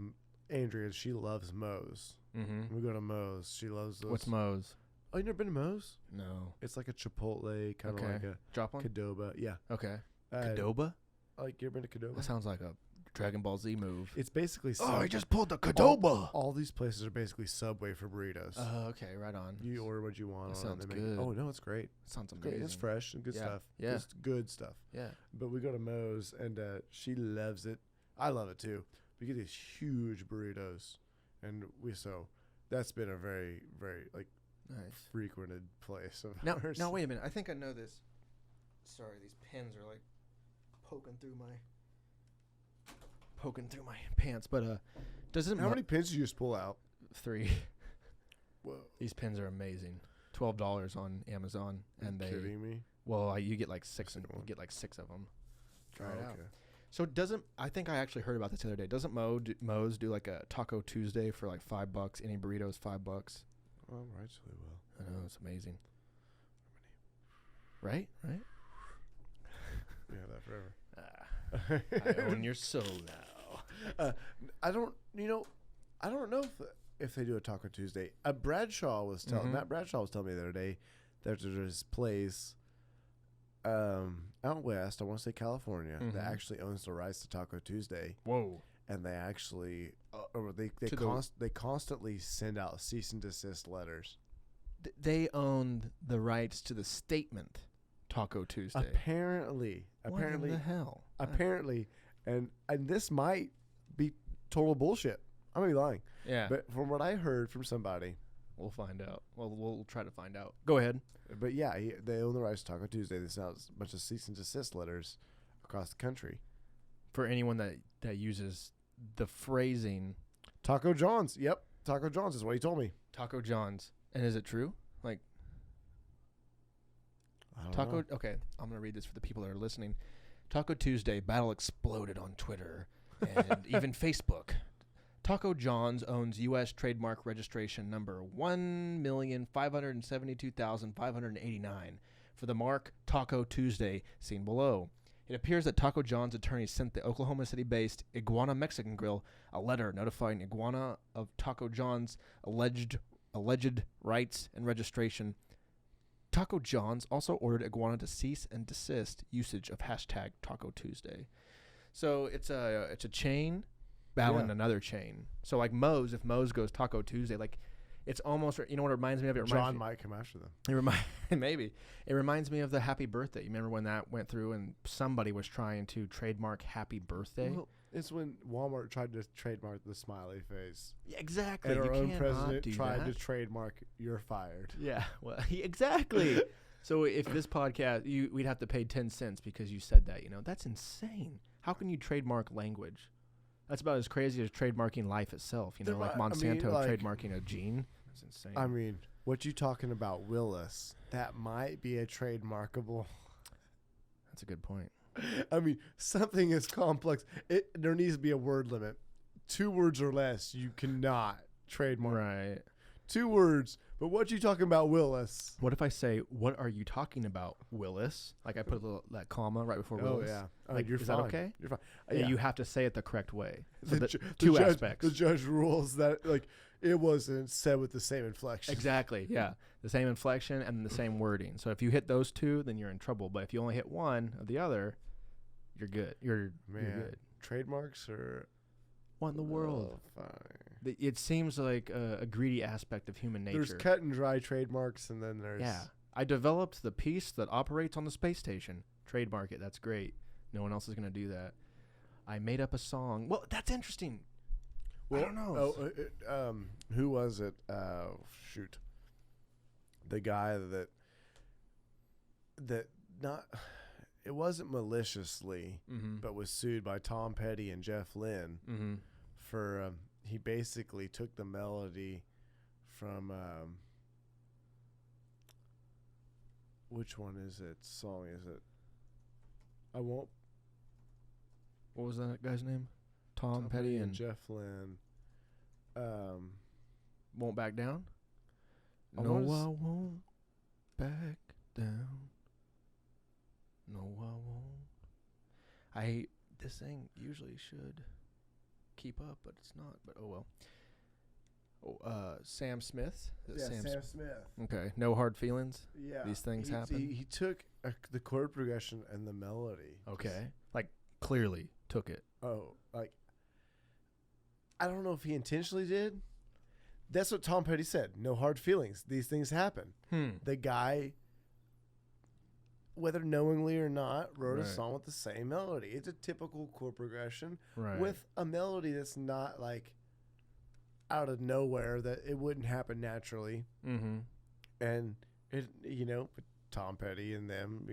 Andrea. She loves Moe's. Mm-hmm. We go to Moe's. She loves those. What's Moe's? Oh, you never been to Moe's? No. It's like a Chipotle, kind of like a drop one. Qdoba, yeah. Okay. Qdoba? Like you ever been to Qdoba? That sounds like a Dragon Ball Z move. It's basically. I just pulled the Qdoba. All these places are basically Subway for burritos. Okay, right on. You order what you want. That sounds good. Oh no, it's great. Sounds amazing. It's fresh and good stuff. Yeah. It's good stuff. Yeah. But we go to Moe's and she loves it. I love it too. We get these huge burritos, and that's been a very, very nice frequented place of ours. Now wait a minute. I think I know this. Sorry, these pins are like poking through my pants. But doesn't how many pins did you just pull out? 3. Whoa. These pins are amazing. $12 on Amazon, and Are you kidding me? Well, you get like 6. You get like 6 of them. Try it out. Okay. So I think I actually heard about this the other day. Doesn't Moe's do like a Taco Tuesday for like $5? Any burritos $5? Oh, rightfully well. I know, it's amazing. Right? We have that forever. I own your soul now. I don't know if they do a Taco Tuesday. Matt Bradshaw was telling me the other day that there's this place out west, I want to say California, that actually owns the rights to Taco Tuesday. Whoa. And they actually they constantly send out cease and desist letters. They own the rights to the statement Taco Tuesday. Apparently, what in the hell? Apparently, and this might be total bullshit. I'm gonna be lying. Yeah. But from what I heard from somebody, we'll find out. Well, we'll try to find out. Go ahead. But yeah, they own the rights to Taco Tuesday. They send out a bunch of cease and desist letters across the country. For anyone that uses the phrasing Taco John's. Yep. Taco John's is what he told me. Taco John's. And is it true? Like, I don't Taco. know. Okay, I'm gonna read this for the people that are listening. Taco Tuesday battle exploded on Twitter and even Facebook. Taco John's owns U.S. trademark registration number 1,572,589 for the mark Taco Tuesday, seen below. It appears that Taco John's attorneys sent the Oklahoma City-based Iguana Mexican Grill a letter notifying Iguana of Taco John's alleged rights and registration. Taco John's also ordered Iguana to cease and desist usage of hashtag Taco Tuesday. So it's a chain battling another chain. So like Moe's, if Moe's goes Taco Tuesday, like it's almost, you know what it reminds me of? John might come after them. Maybe. It reminds me of the Happy Birthday. You remember when that went through and somebody was trying to trademark Happy Birthday? Well, it's when Walmart tried to trademark the smiley face. Yeah, exactly. And our you own cannot president do tried that. to trademark "You're fired." Yeah, well, exactly. So if this podcast, we'd have to pay 10 cents because you said that. You know, that's insane. How can you trademark language? That's about as crazy as trademarking life itself. You know, like Monsanto trademarking a gene. That's insane. I mean, what you talking about, Willis? That might be a trademarkable. That's a good point. I mean, something as complex. There needs to be a word limit. 2 words or less, you cannot trademark. Right. 2 words. But what you talking about, Willis? What if I say, "What are you talking about, Willis?" Like I put that comma right before Willis. Oh yeah. Like, you're is fine. that okay? You're fine. Yeah. You have to say it the correct way. So The two judge, aspects. The judge rules that like it wasn't said with the same inflection. Exactly. Yeah. The same inflection and the same wording. So if you hit those 2, then you're in trouble. But if you only hit one of the other, you're good. You're good. Trademarks are What in the world? Fine. It seems like a greedy aspect of human nature. There's cut and dry trademarks, and then there's I developed the piece that operates on the space station. Trademark it. That's great. No one else is going to do that. I made up a song. Well, that's interesting. Well, I don't know. Who was it? Shoot. The guy that not. It wasn't maliciously, but was sued by Tom Petty and Jeff Lynne for. He basically took the melody from. Which one is it? Song is it? I won't. What was that guy's name? Tom Petty and Jeff Lynne. Won't Back Down? I No, I won't back down. No, I won't. This thing usually should keep up, but it's not. But oh well. Sam Smith? Sam Smith. Okay. No Hard Feelings? Yeah. These things happen? He took the chord progression and the melody. Okay. Like, clearly took it. Oh, like, I don't know if he intentionally did. That's what Tom Petty said. No hard feelings. These things happen. The guy, whether knowingly or not, wrote a song with the same melody. It's a typical chord progression with a melody that's not like out of nowhere, that it wouldn't happen naturally. And it, Tom Petty and them,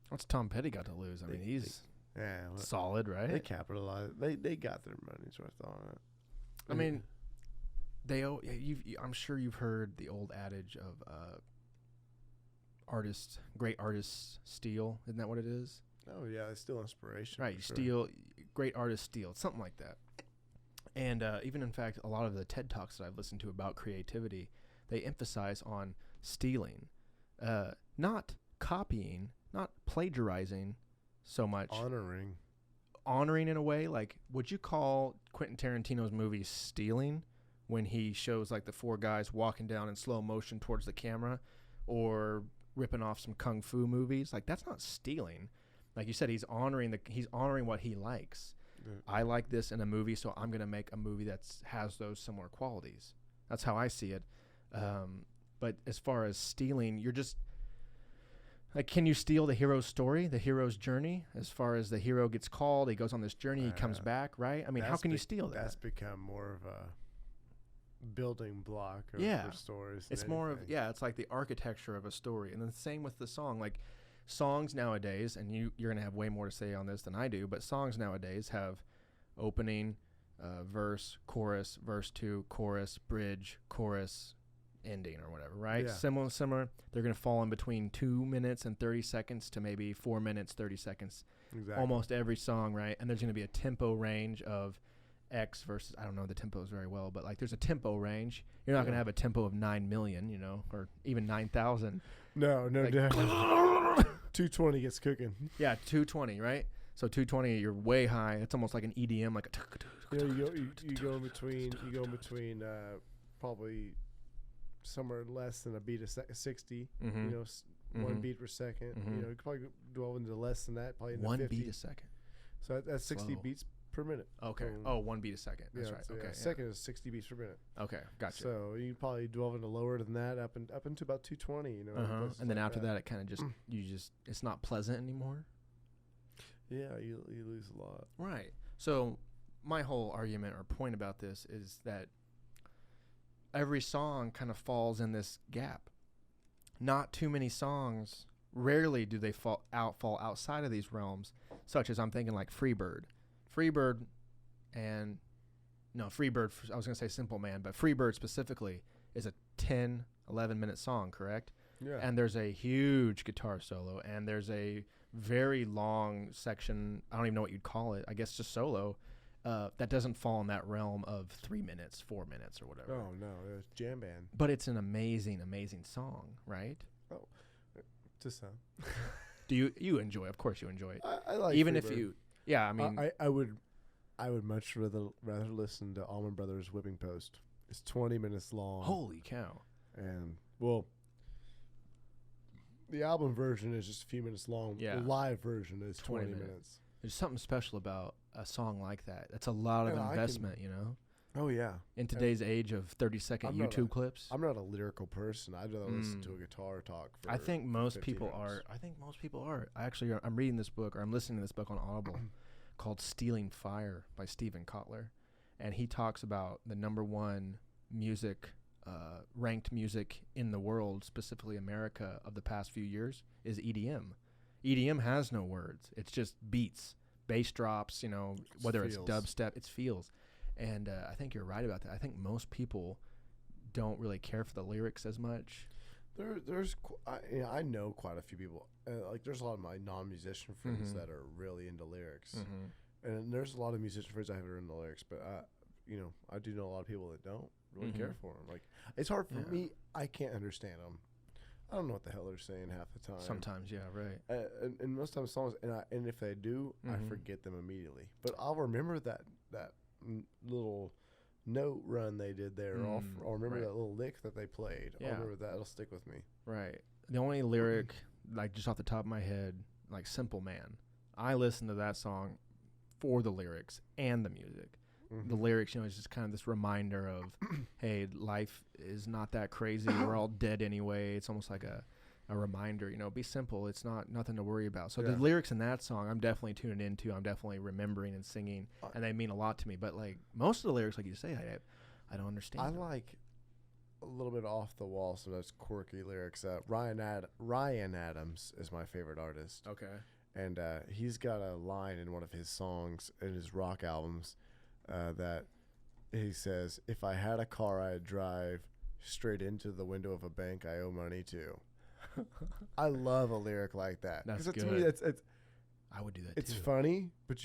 What's Tom Petty got to lose? I mean, he's solid, right? They capitalized. They got their money's worth on it. I mean, I'm sure you've heard the old adage of great artists steal. Isn't that what it is? Oh yeah, it's still inspiration. Right, steal. Great artists steal. Something like that. And even in fact, a lot of the TED Talks that I've listened to about creativity, they emphasize on stealing, not copying, not plagiarizing so much. Honoring in a way. Like, would you call Quentin Tarantino's movies stealing when he shows like the 4 guys walking down in slow motion towards the camera, or ripping off some kung fu movies? Like, that's not stealing. Like you said, he's honoring what he likes. I like this in a movie, so I'm going to make a movie that has those similar qualities. That's how I see it. But as far as stealing, you're just like, can you steal the hero's story, the hero's journey? As far as the hero gets called, he goes on this journey, he comes back, right? I mean, how can you steal that? That's become more of a building block for stories. It's more of, it's like the architecture of a story. And then the same with the song. Like, songs nowadays, and you're going to have way more to say on this than I do, but songs nowadays have opening, verse, chorus, verse 2, chorus, bridge, chorus, ending or whatever, right? Yeah. Similar. They're going to fall in between 2 minutes and 30 seconds to maybe 4 minutes, 30 seconds. Exactly. Almost every song, right? And there's going to be a tempo range of X versus, I don't know the tempos very well, but like there's a tempo range. You're not going to have a tempo of 9 million, you know, or even 9,000. No, Like, definitely. 220 gets cooking. Yeah, 220, right? So 220, you're way high. It's almost like an EDM, like a. You go in between probably somewhere less than a beat a 60. Mhm. You know, one beat per second. Mhm. You know, you could probably dwell into less than that. Probably into One 50. beat a second. So that's 60 Slow. beats per minute. Okay. So, 1 beat a second. That's right. so, Okay. A second is 60 beats per minute. Okay. Gotcha. So you probably dwell into lower than that, up into about 220. You know. places And then like after that, it kind of just it's not pleasant anymore. Yeah, you lose a lot. Right. So my whole argument or point about this is that every song kind of falls in this gap. Not too many songs, rarely do they fall outside of these realms, such as I'm thinking like Freebird. I was going to say Simple Man, but Freebird specifically is a 10, 11-minute song, correct? Yeah. And there's a huge guitar solo, and there's a very long section, I don't even know what you'd call it, I guess just solo, that doesn't fall in that realm of 3 minutes, 4 minutes, or whatever. Oh, no, it's jam band. But it's an amazing, amazing song, right? Oh, to some. Do you enjoy? Of course you enjoy it. I like Even Freebird. if you, yeah, I mean, I would much rather listen to Allman Brothers Whipping Post. It's 20 minutes long. holy cow. And well, the album version is just a few minutes long. Yeah. The live version is 20 20 minutes. There's something special about a song like that. That's a lot of Yeah, investment, you know? Oh yeah. In today's age of 30-second I'm not YouTube clips. I'm not a lyrical person. I'd rather listen to a guitar talk. For I think most 15 people minutes. are. I'm reading this book, or I'm listening to this book on Audible called Stealing Fire by Stephen Kotler. And he talks about the number one music, ranked music in the world, specifically America, of the past few years is EDM. EDM has no words. It's just beats, bass drops, you know, whether it's feels. dubstep, it's feels. And I think you're right about that. I think most people don't really care for the lyrics as much. I know quite a few people. Like there's a lot of my non-musician friends that are really into lyrics, and there's a lot of musician friends I have that are into lyrics. But I do know a lot of people that don't really care for them. Like it's hard for me. I can't understand them. I don't know what the hell they're saying half the time. Sometimes, yeah, right. And most times songs, and if they do, I forget them immediately. But I'll remember that little note run they did there. I'll remember that little lick that they played. Yeah. I'll remember that. It'll stick with me. Right. The only lyric, like just off the top of my head, like Simple Man, I listen to that song for the lyrics and the music. The lyrics, is just kind of this reminder of, hey, life is not that crazy. We're all dead anyway. It's almost like a reminder, be simple. It's nothing to worry about. So the lyrics in that song, I'm definitely tuning into. I'm definitely remembering and singing, and they mean a lot to me. But like most of the lyrics, like you say, I don't understand. I like a little bit off the wall, some of those quirky lyrics. Ryan Adams is my favorite artist. Okay. And he's got a line in one of his songs in his rock albums that he says, "If I had a car, I'd drive straight into the window of a bank I owe money to." I love a lyric like that. That's good. good. To me, it's I would do that it's too. funny, but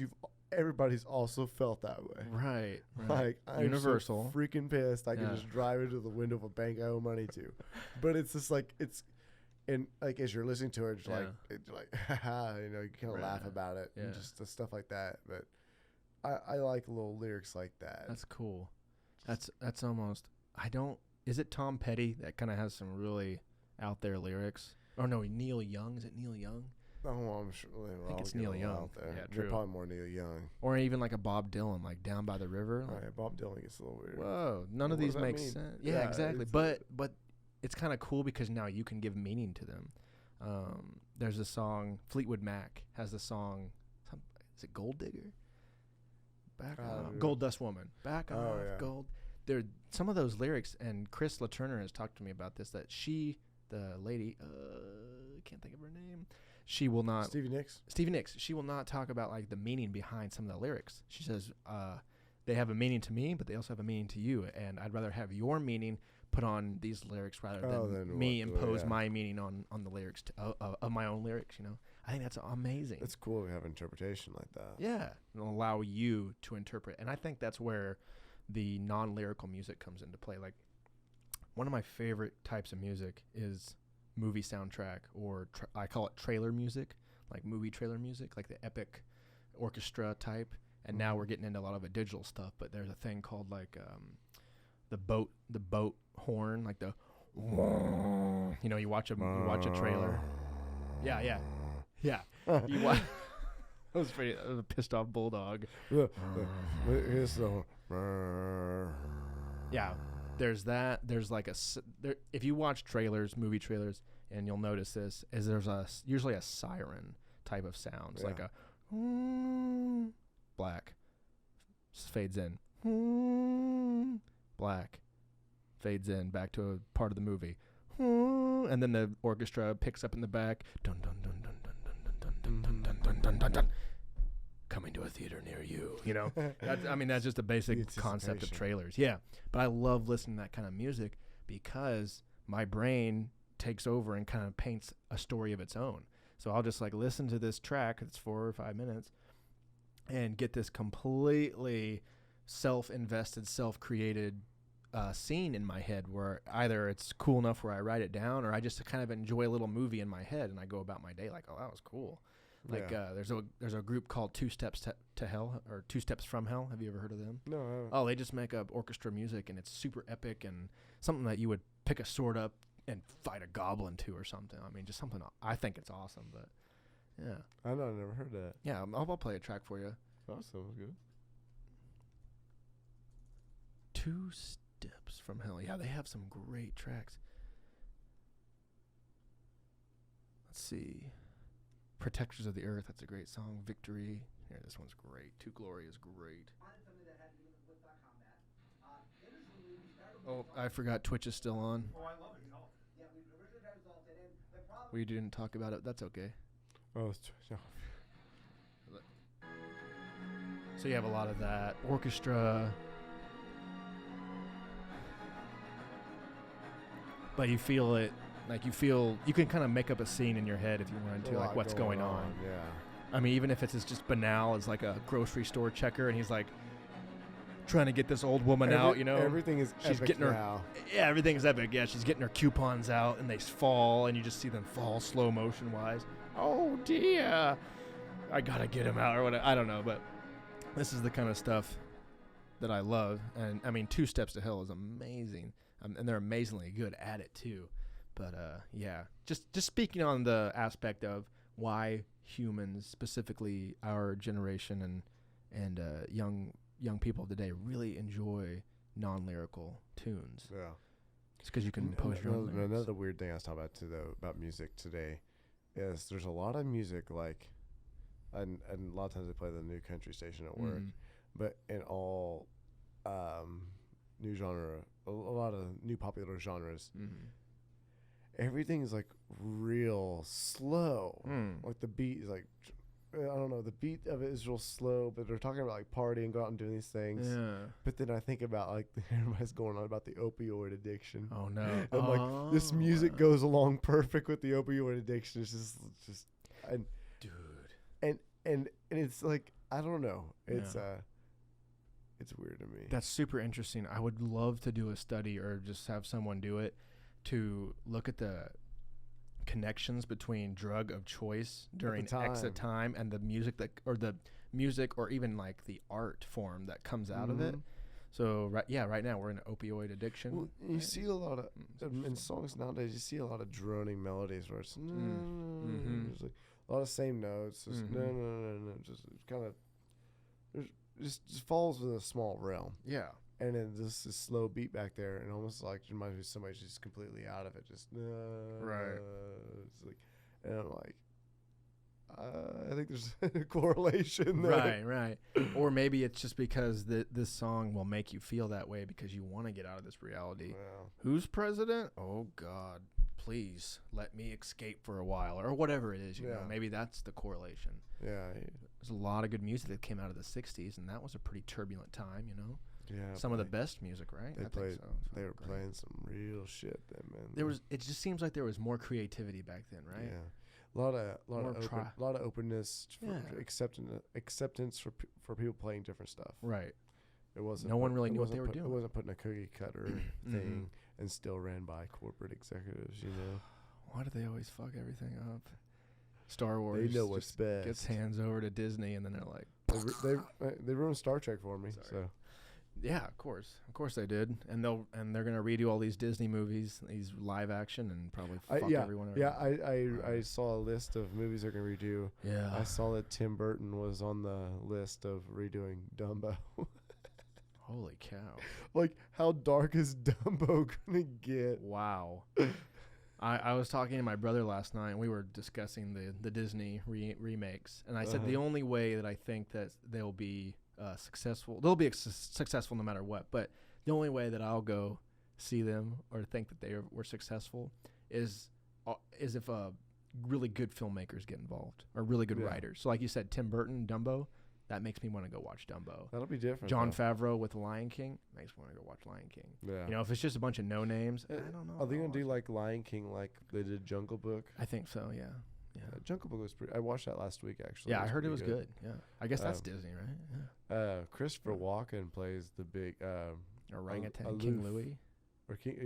everybody's also felt that way. Right. Like I'm Universal. so freaking pissed I can just drive into the window of a bank I owe money to. But it's just like and like as you're listening to it, you're like haha, you kind of laugh about it and just the stuff like that. But I like little lyrics like that. That's cool. That's almost is it Tom Petty that kind of has some really out there lyrics? Oh no, Neil Young. Is it Neil Young? Oh, I'm sure. I think it's Neil Young. Out there. Yeah, They're true. probably more Neil Young. Or even like a Bob Dylan, like Down by the River. Oh, Like, yeah, Bob Dylan gets a little weird. whoa, none of What these does that make mean? sense. Yeah, Yeah, exactly. it's But it's kind of cool because now you can give meaning to them. There's a song, Fleetwood Mac has the song, is it Gold Digger? Back off. Gold Dust Woman. Back off, gold. There, some of those lyrics, and Chris LaTurner has talked to me about this, that the lady, can't think of her name, she will not. Stevie Nicks. She will not talk about like the meaning behind some of the lyrics. She says they have a meaning to me, but they also have a meaning to you. And I'd rather have your meaning put on these lyrics rather than me impose my meaning on the lyrics of my own lyrics, you know. I think that's amazing. It's cool to have interpretation like that. Yeah, and allow you to interpret. And I think that's where the non-lyrical music comes into play. Like, one of my favorite types of music is movie soundtrack, or I call it trailer music, like movie trailer music, like the epic orchestra type. And now we're getting into a lot of digital stuff, but there's a thing called like the boat horn, like the, you know, you watch a trailer. Yeah. You watch. That was pretty. That was a pissed off bulldog. Yeah, there's that. There's like if you watch movie trailers, and you'll notice this, is there's usually a siren type of sound. It's like a black fades in, black fades in, back to a part of the movie, and then the orchestra picks up in the back, dun dun dun dun dun dun dun dun dun dun dun dun dun dun, coming to a theater near you. You know, that's just a basic concept of trailers. Yeah, but I love listening to that kind of music because my brain takes over and kind of paints a story of its own. So I'll just like listen to this track. It's 4 or 5 minutes. And get this completely self-invested, self-created scene in my head where either it's cool enough where I write it down, or I just kind of enjoy a little movie in my head and I go about my day like, oh, that was cool. Like there's a group called 2 Steps to Hell, or 2 Steps from Hell. Have you ever heard of them? No, I haven't. Oh, they just make up orchestra music, and it's super epic and something that you would pick a sword up and fight a goblin to or something. I mean, just something. I think it's awesome, but yeah. I know, I never heard that. Yeah, I'll play a track for you. Awesome, good. 2 Steps from Hell. Yeah, they have some great tracks. Let's see. Protectors of the Earth, that's a great song. Victory. Here, this one's great. To Glory is great. Oh, I forgot Twitch is still on. Oh, I love it. He's all. We didn't talk about it. That's okay. Oh, So you have a lot of that. Orchestra. But you feel it. Like you can kind of make up a scene in your head if you wanted to, like what's going on. Yeah. I mean, even if it's just banal as like a grocery store checker and he's like trying to get this old woman out, you know. Everything is she's epic getting her now. Yeah, everything's epic. Yeah, she's getting her coupons out and they fall and you just see them fall slow motion wise. Oh dear. I got to get him out or whatever. I don't know, but this is the kind of stuff that I love. And I mean, 2 Steps to Hell is amazing. And they're amazingly good at it too. But yeah, just speaking on the aspect of why humans, specifically our generation and young people of today, really enjoy non-lyrical tunes. Yeah, it's because you can impose your own lyrics. Another weird thing I was talking about too, though, about music today, is there's a lot of music like, and a lot of times they play the new country station at work, but in all new genre, a lot of new popular genres. Everything is like real slow. Like the beat is like, I don't know, the beat of it is real slow, but they're talking about like partying, go out and doing these things. Yeah. But then I think about like everybody's going on about the opioid addiction. Oh no. I'm like, this music goes along perfect with the opioid addiction. It's just and dude. And it's like, I don't know. It's it's weird to me. That's super interesting. I would love to do a study or just have someone do it to look at the connections between drug of choice during X of time and the music or even like the art form that comes out of it. So right now we're in an opioid addiction. Well, you see a lot of in songs nowadays. You see a lot of droning melodies where it's there's like a lot of same notes. Just just kind of just falls in a small realm. Yeah. And then this slow beat back there, and almost like it reminds me of somebody's just completely out of it. Just right. It's like, and I'm like, I think there's a correlation there. Right. Or maybe it's just because this song will make you feel that way because you want to get out of this reality. Wow. Who's president? Oh God. please let me escape for a while, or whatever it is. You know, Yeah. maybe that's the correlation. Yeah. There's a lot of good music that came out of the '60s, and that was a pretty turbulent time. You know, Yeah. some of the best music, right? They I played. think so. They were Great. playing some real shit then, man. There was. It just seems like there was more creativity back then, right? Yeah. A lot More of openness for Yeah. acceptance for people playing different stuff. Right. It wasn't. No one really knew what they were It doing. wasn't putting a cookie cutter Mm-hmm. thing and still ran by corporate executives. You know, Why do they always fuck everything up? Star Wars. they know what's just best. gets hands over to Disney, and then they're like, They ruined Star Trek for me. Sorry. So yeah, of course they're gonna redo all these Disney movies, these live action, and probably fuck everyone. I saw a list of movies they're gonna redo. Yeah. I saw that Tim Burton was on the list of redoing Dumbo. Holy cow! Like, how dark is Dumbo gonna get? Wow. I was talking to my brother last night, and we were discussing the Disney remakes, and I said the only way that I think that they'll be successful, successful no matter what, but the only way that I'll go see them or think that they were successful is if really good filmmakers get involved, or really good writers. So like you said, Tim Burton, Dumbo, that makes me want to go watch Dumbo. That'll be different. John though. Favreau with The Lion King makes me want to go watch Lion King. Yeah. You know, if it's just a bunch of no names, I don't know. Are they gonna I'll do watch like Lion King, like they did Jungle Book? it. I think so. Yeah. Yeah. Jungle Book was pretty. I watched that last week actually. Yeah, I heard it was pretty good. Yeah, I guess that's Um, Disney, right? Yeah. Christopher Walken plays the big Orangutan, King aloof. Louis. or King.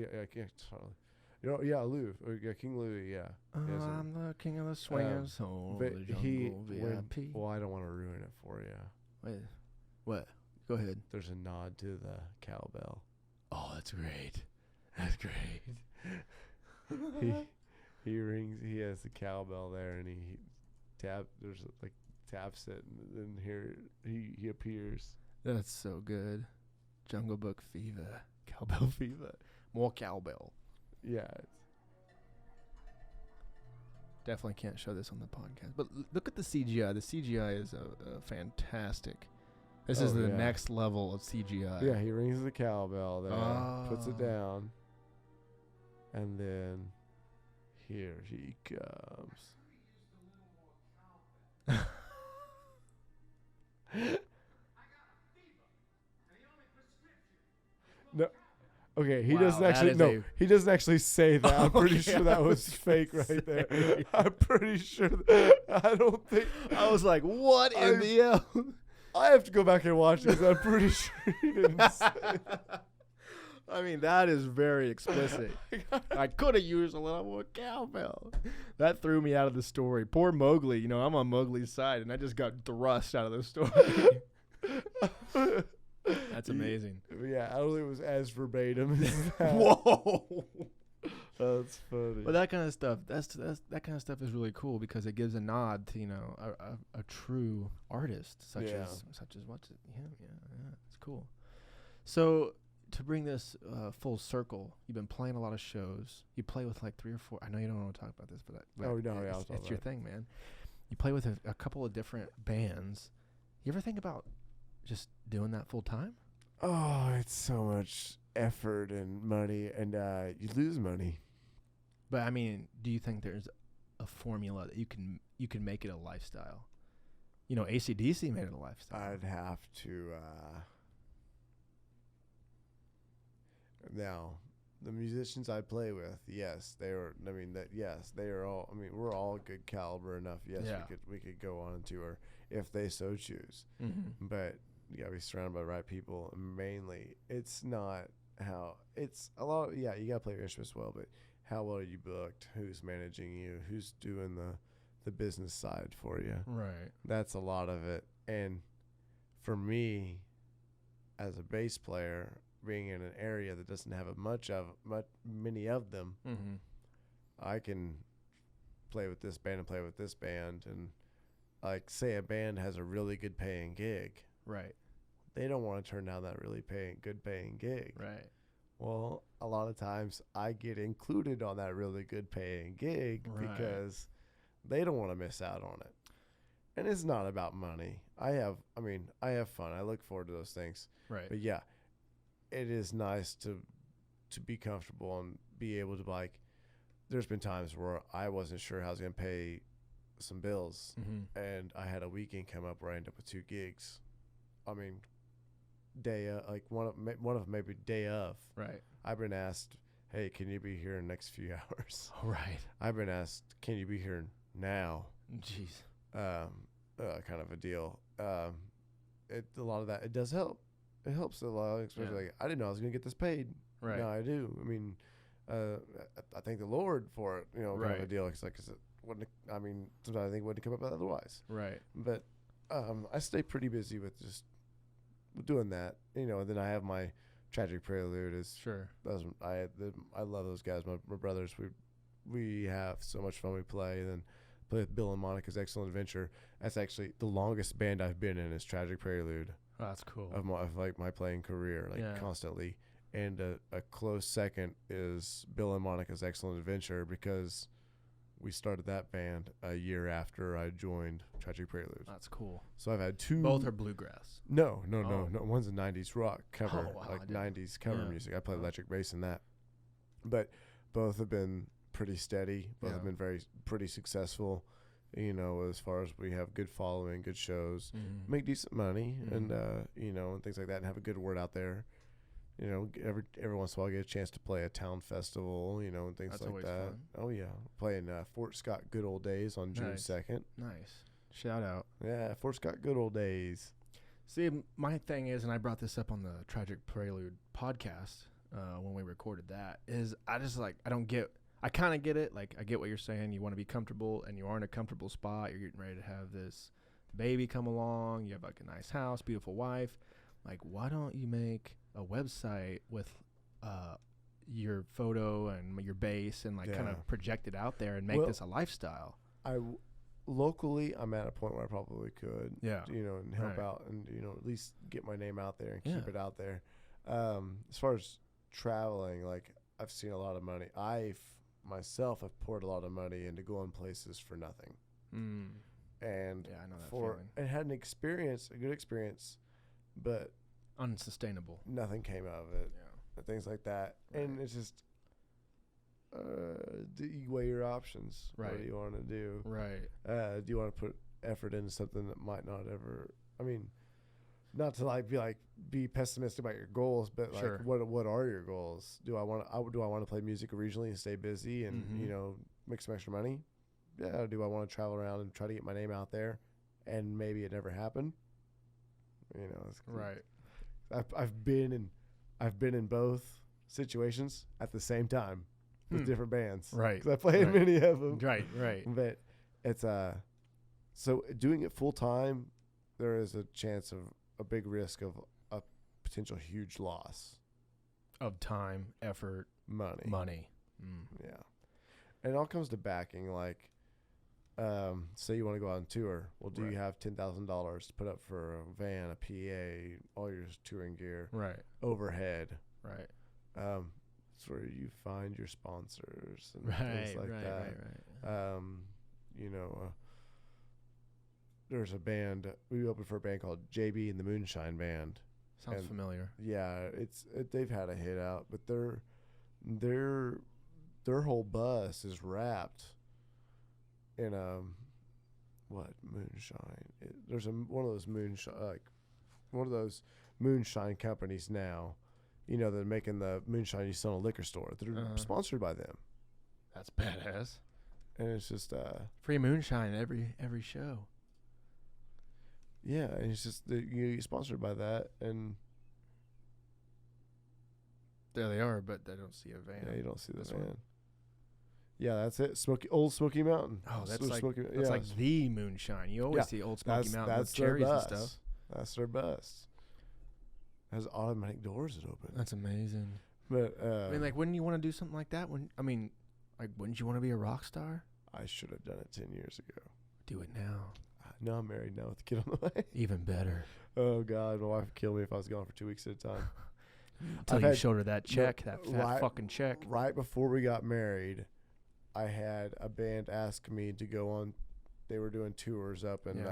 Yeah, Aloof. Or, yeah, King Louis. Yeah. He has a- I'm the king of the swingers. but the he jungle when, VIP. well, I don't want to ruin it for you. Wait, what? Go ahead. There's a nod to the cowbell. Oh, that's great. That's great. He rings. He has the cowbell there, and he taps it, and then here he appears. That's so good. Jungle Book fever. Cowbell fever. More cowbell. Yeah. Definitely can't show this on the podcast. But look at the CGI. The CGI is a fantastic. This is the next level of CGI. Yeah, he rings the cowbell there, puts it down, and then here he comes. No. Okay, he Wow, doesn't that actually is he doesn't actually say that. I'm pretty Okay, sure that I was was fake gonna right there. say. I'm pretty sure I don't think I was like, what in the hell? I have to go back and watch it because I'm pretty sure he didn't say that. I mean, that is very explicit. I could have used a little more cowbell. That threw me out of the story. Poor Mowgli. You know, I'm on Mowgli's side, and I just got thrust out of the story. That's amazing. Yeah, I don't think it was as verbatim as that. Whoa. That's funny. But that kind of stuff, that kind of stuff is really cool because it gives a nod to, you know, a true artist such as what's it? Yeah, it's cool. So to bring this full circle, you've been playing a lot of shows. You play with like 3 or 4. I know you don't want to talk about this, but Oh, no, yeah, I'll talk it's your about it. thing, man. You play with a couple of different bands. You ever think about just doing that full time? Oh, it's so much effort and money, and you lose money. But I mean, do you think there's a formula that you can make it a lifestyle? You know, AC/DC made it a lifestyle. I'd have to. Now, the musicians I play with, yes, they are. I mean, they are all. I mean, we're all good caliber enough. Yes, Yeah. we could go on a tour if they so choose. Mm-hmm. But you gotta be surrounded by the right people. Mainly, it's not how it's a lot. Yeah, you gotta play your instruments well, but how well are you booked? Who's managing you? Who's doing the business side for you? Right. That's a lot of it. And for me, as a bass player, being in an area that doesn't have many of them, Mm-hmm. I can play with this band and play with this band, and like say a band has a really good paying gig. Right. They don't want to turn down that really good paying gig. Right. Well, a lot of times I get included on that really good paying gig Right. because they don't want to miss out on it. And it's not about money. I have fun. I look forward to those things. Right. But yeah, it is nice to be comfortable and be able to like, there's been times where I wasn't sure how I was going to pay some bills, and I had a weekend come up where I ended up with 2 gigs. I mean, like one of them maybe day of. Right. I've been asked, hey, can you be here in the next few hours? Right. I've been asked, can you be here now? Jeez. Kind of a deal. A lot of that, it does help. It helps a lot, especially like, I didn't know I was going to get this paid. Right. Now I do. I mean, I thank the Lord for it, kind of a deal. Cause it wouldn't, I mean, sometimes I think it wouldn't come up otherwise. Right. But I stay pretty busy with just doing that, and then I have my Tragic Prelude. I love those guys. My brothers, we have so much fun. We play, and then play with Bill and Monica's Excellent Adventure. That's actually the longest band I've been in is Tragic Prelude. Oh, that's cool. Of my playing career, constantly. And a close second is Bill and Monica's Excellent Adventure, because we started that band a year after I joined Tragic Prelude. That's cool. So I've had 2. Both are bluegrass. No. One's a 90s rock cover, Oh, wow, like 90s cover music. I play electric bass in that. But both have been pretty steady. Both have been pretty successful, as far as we have good following, good shows, make decent money, and, and things like that, and have a good word out there. Every once in a while I get a chance to play a town festival, and things That's like always that. fun. Oh, yeah. Playing Fort Scott Good Old Days on June 2nd. Nice. Shout out. Yeah, Fort Scott Good Old Days. See, my thing is, and I brought this up on the Tragic Prelude podcast when we recorded that, is I kind of get it. Like, I get what you're saying. You want to be comfortable, and you are in a comfortable spot. You're getting ready to have this baby come along. You have, like, a nice house, beautiful wife. Like, why don't you make a website with your photo and your bass and, like, kind of project it out there and make this a lifestyle? Locally, I'm at a point where I probably could, and help Right. out and, at least get my name out there and keep it out there. As far as traveling, like, I've seen a lot of money. Myself have poured a lot of money into going places for nothing. And I know that feeling. and had a good experience, but Unsustainable. nothing came out of it. And things like that. Right. And it's just, do you weigh your options? Right. What do you want to do? Right. Do you want to put effort into something that might not ever, I mean, not to be pessimistic about your goals, but Sure. what are your goals? Do I want to play music regionally and stay busy and, make some extra money? Yeah. Do I want to travel around and try to get my name out there and maybe it never happened? Right. I've been in both situations at the same time with different bands. Right. Because I played many of them. Right. But it's so doing it full time, there is a chance of a big risk of a potential huge loss Of time, effort, money. Mm. Yeah. And it all comes to backing. Like, say you want to go on tour. Well, do you have $10,000 to put up for a van, a PA, all your touring gear, Right. overhead? Right. It's where you find your sponsors and Right. things like Right. that. Right. There's a band. We opened for a band called JB and the Moonshine Band. Sounds familiar. Yeah, they've had a hit out, but their whole bus is wrapped in moonshine. There's one of those moonshine companies now. They're making the moonshine you sell in a liquor store. They're sponsored by them. That's badass. And it's just Free moonshine every show. yeah, and it's just you're sponsored by that, and There they are, but I don't see a van. yeah, you don't see the This van. one? Yeah, that's it. Old Smoky Mountain. Oh, that's Smoky, like the moonshine. You always see Old Smoky Mountain with their cherries and bus. stuff. That's their bus. Has automatic doors that open. That's amazing. But I mean, like, wouldn't you want to do something like that? Wouldn't you want to be a rock star? I should have done it 10 years ago. Do it now. No, I'm married now with a kid on the way. Even better. Oh God, my wife would kill me if I was gone for 2 weeks at a time. Until I've you had- showed her that check, that fat fucking check. Right before we got married, I had a band ask me to go on. They were doing tours up in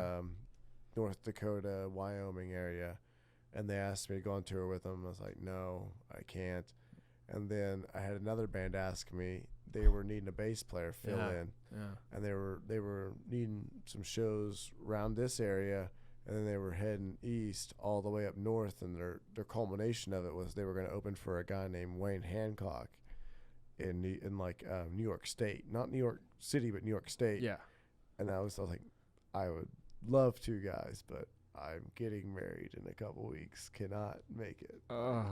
North Dakota, Wyoming area, and they asked me to go on tour with them. I was like, no, I can't. And then I had another band ask me. they were needing a bass player fill in, and they were needing some shows around this area, and then they were heading east all the way up north, and their culmination of it was they were going to open for a guy named Wayne Hancock in New York State, not New York City, but New York State. Yeah. And I was like, I would love to, guys, but I'm getting married in a couple weeks. Cannot make it. Oh,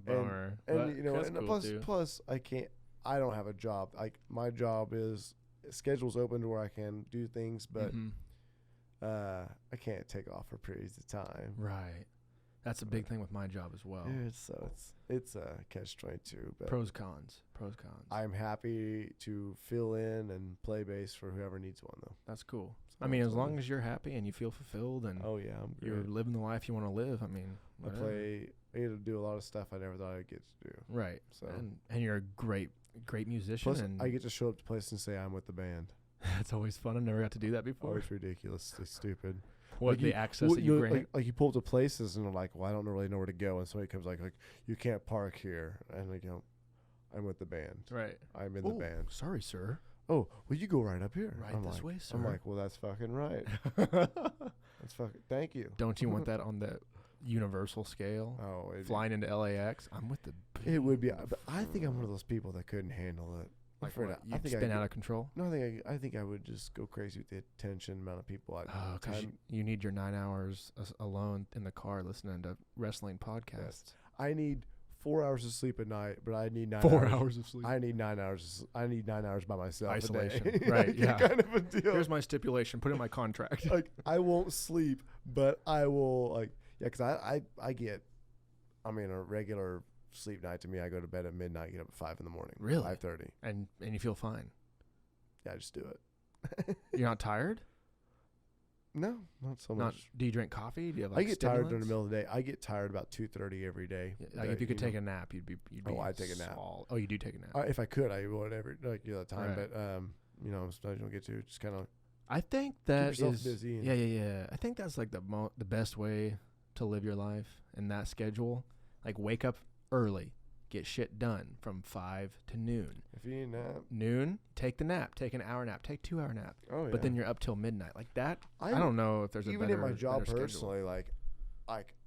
bummer. And you know, that's and cool plus I don't have a job. Like, my job is schedule's open to where I can do things, but I can't take off for periods of time. Right. That's a big thing with my job as well. It's a catch-22. But Pros, cons. I'm happy to fill in and play bass for whoever needs one, though. That's cool. So I mean, as long as you're happy and you feel fulfilled and you're living the life you want to live, I mean, whatever. I get to do a lot of stuff I never thought I'd get to do. Right. So and you're a great musician. Plus, and I get to show up to places and say I'm with the band. That's always fun. I've never got to do that before. Always ridiculously stupid. What, like the access that you grant? Like you pull up to places and they're like, well, I don't really know where to go. And somebody comes like you can't park here. And like, I'm with the band. Right. I'm in the band. Sorry, sir. Oh, well, you go right up here. Right this way, sir. I'm like, well, that's fucking right. That's fucking, thank you. Don't you want that on the universal scale? Oh, flying into LAX? I'm with the band. It would be. But I think I'm one of those people that couldn't handle it. Like what, you'd spin out of control? No, I think I would just go crazy with the attention amount of people. Because you need your 9 hours alone in the car listening to wrestling podcasts. Yes. I need 4 hours of sleep at night, but I need 9 4 hours of sleep. I need 9 hours. I need 9 hours by myself. Isolation, a day. right? Yeah, kind of a deal. Here's my stipulation. Put it in my contract. Like, I won't sleep, but I will because I get, I mean, a regular sleep night to me. I go to bed at midnight, get up at 5 in the morning. Really? 5:30. And you feel fine. Yeah, I just do it. You're not tired? No, not so much. Do you drink coffee? Do you have I get tired during the middle of the day. I get tired about 2:30 every day. Yeah, like if you could take a nap, you'd be. I'd take a nap. Oh, you do take a nap. If I could, I would every the time. Right. But sometimes you don't get to. Just kind of. I think that keep yourself is busy. Yeah. I think that's like the best way to live your life in that schedule. Like, wake up early, get shit done from 5 to noon. If you need a nap. Noon, take the nap. Take an hour nap. Take 2 hour nap. Oh yeah. But then you're up till midnight. Like that. I don't know if there's a better even in my job better personally. Like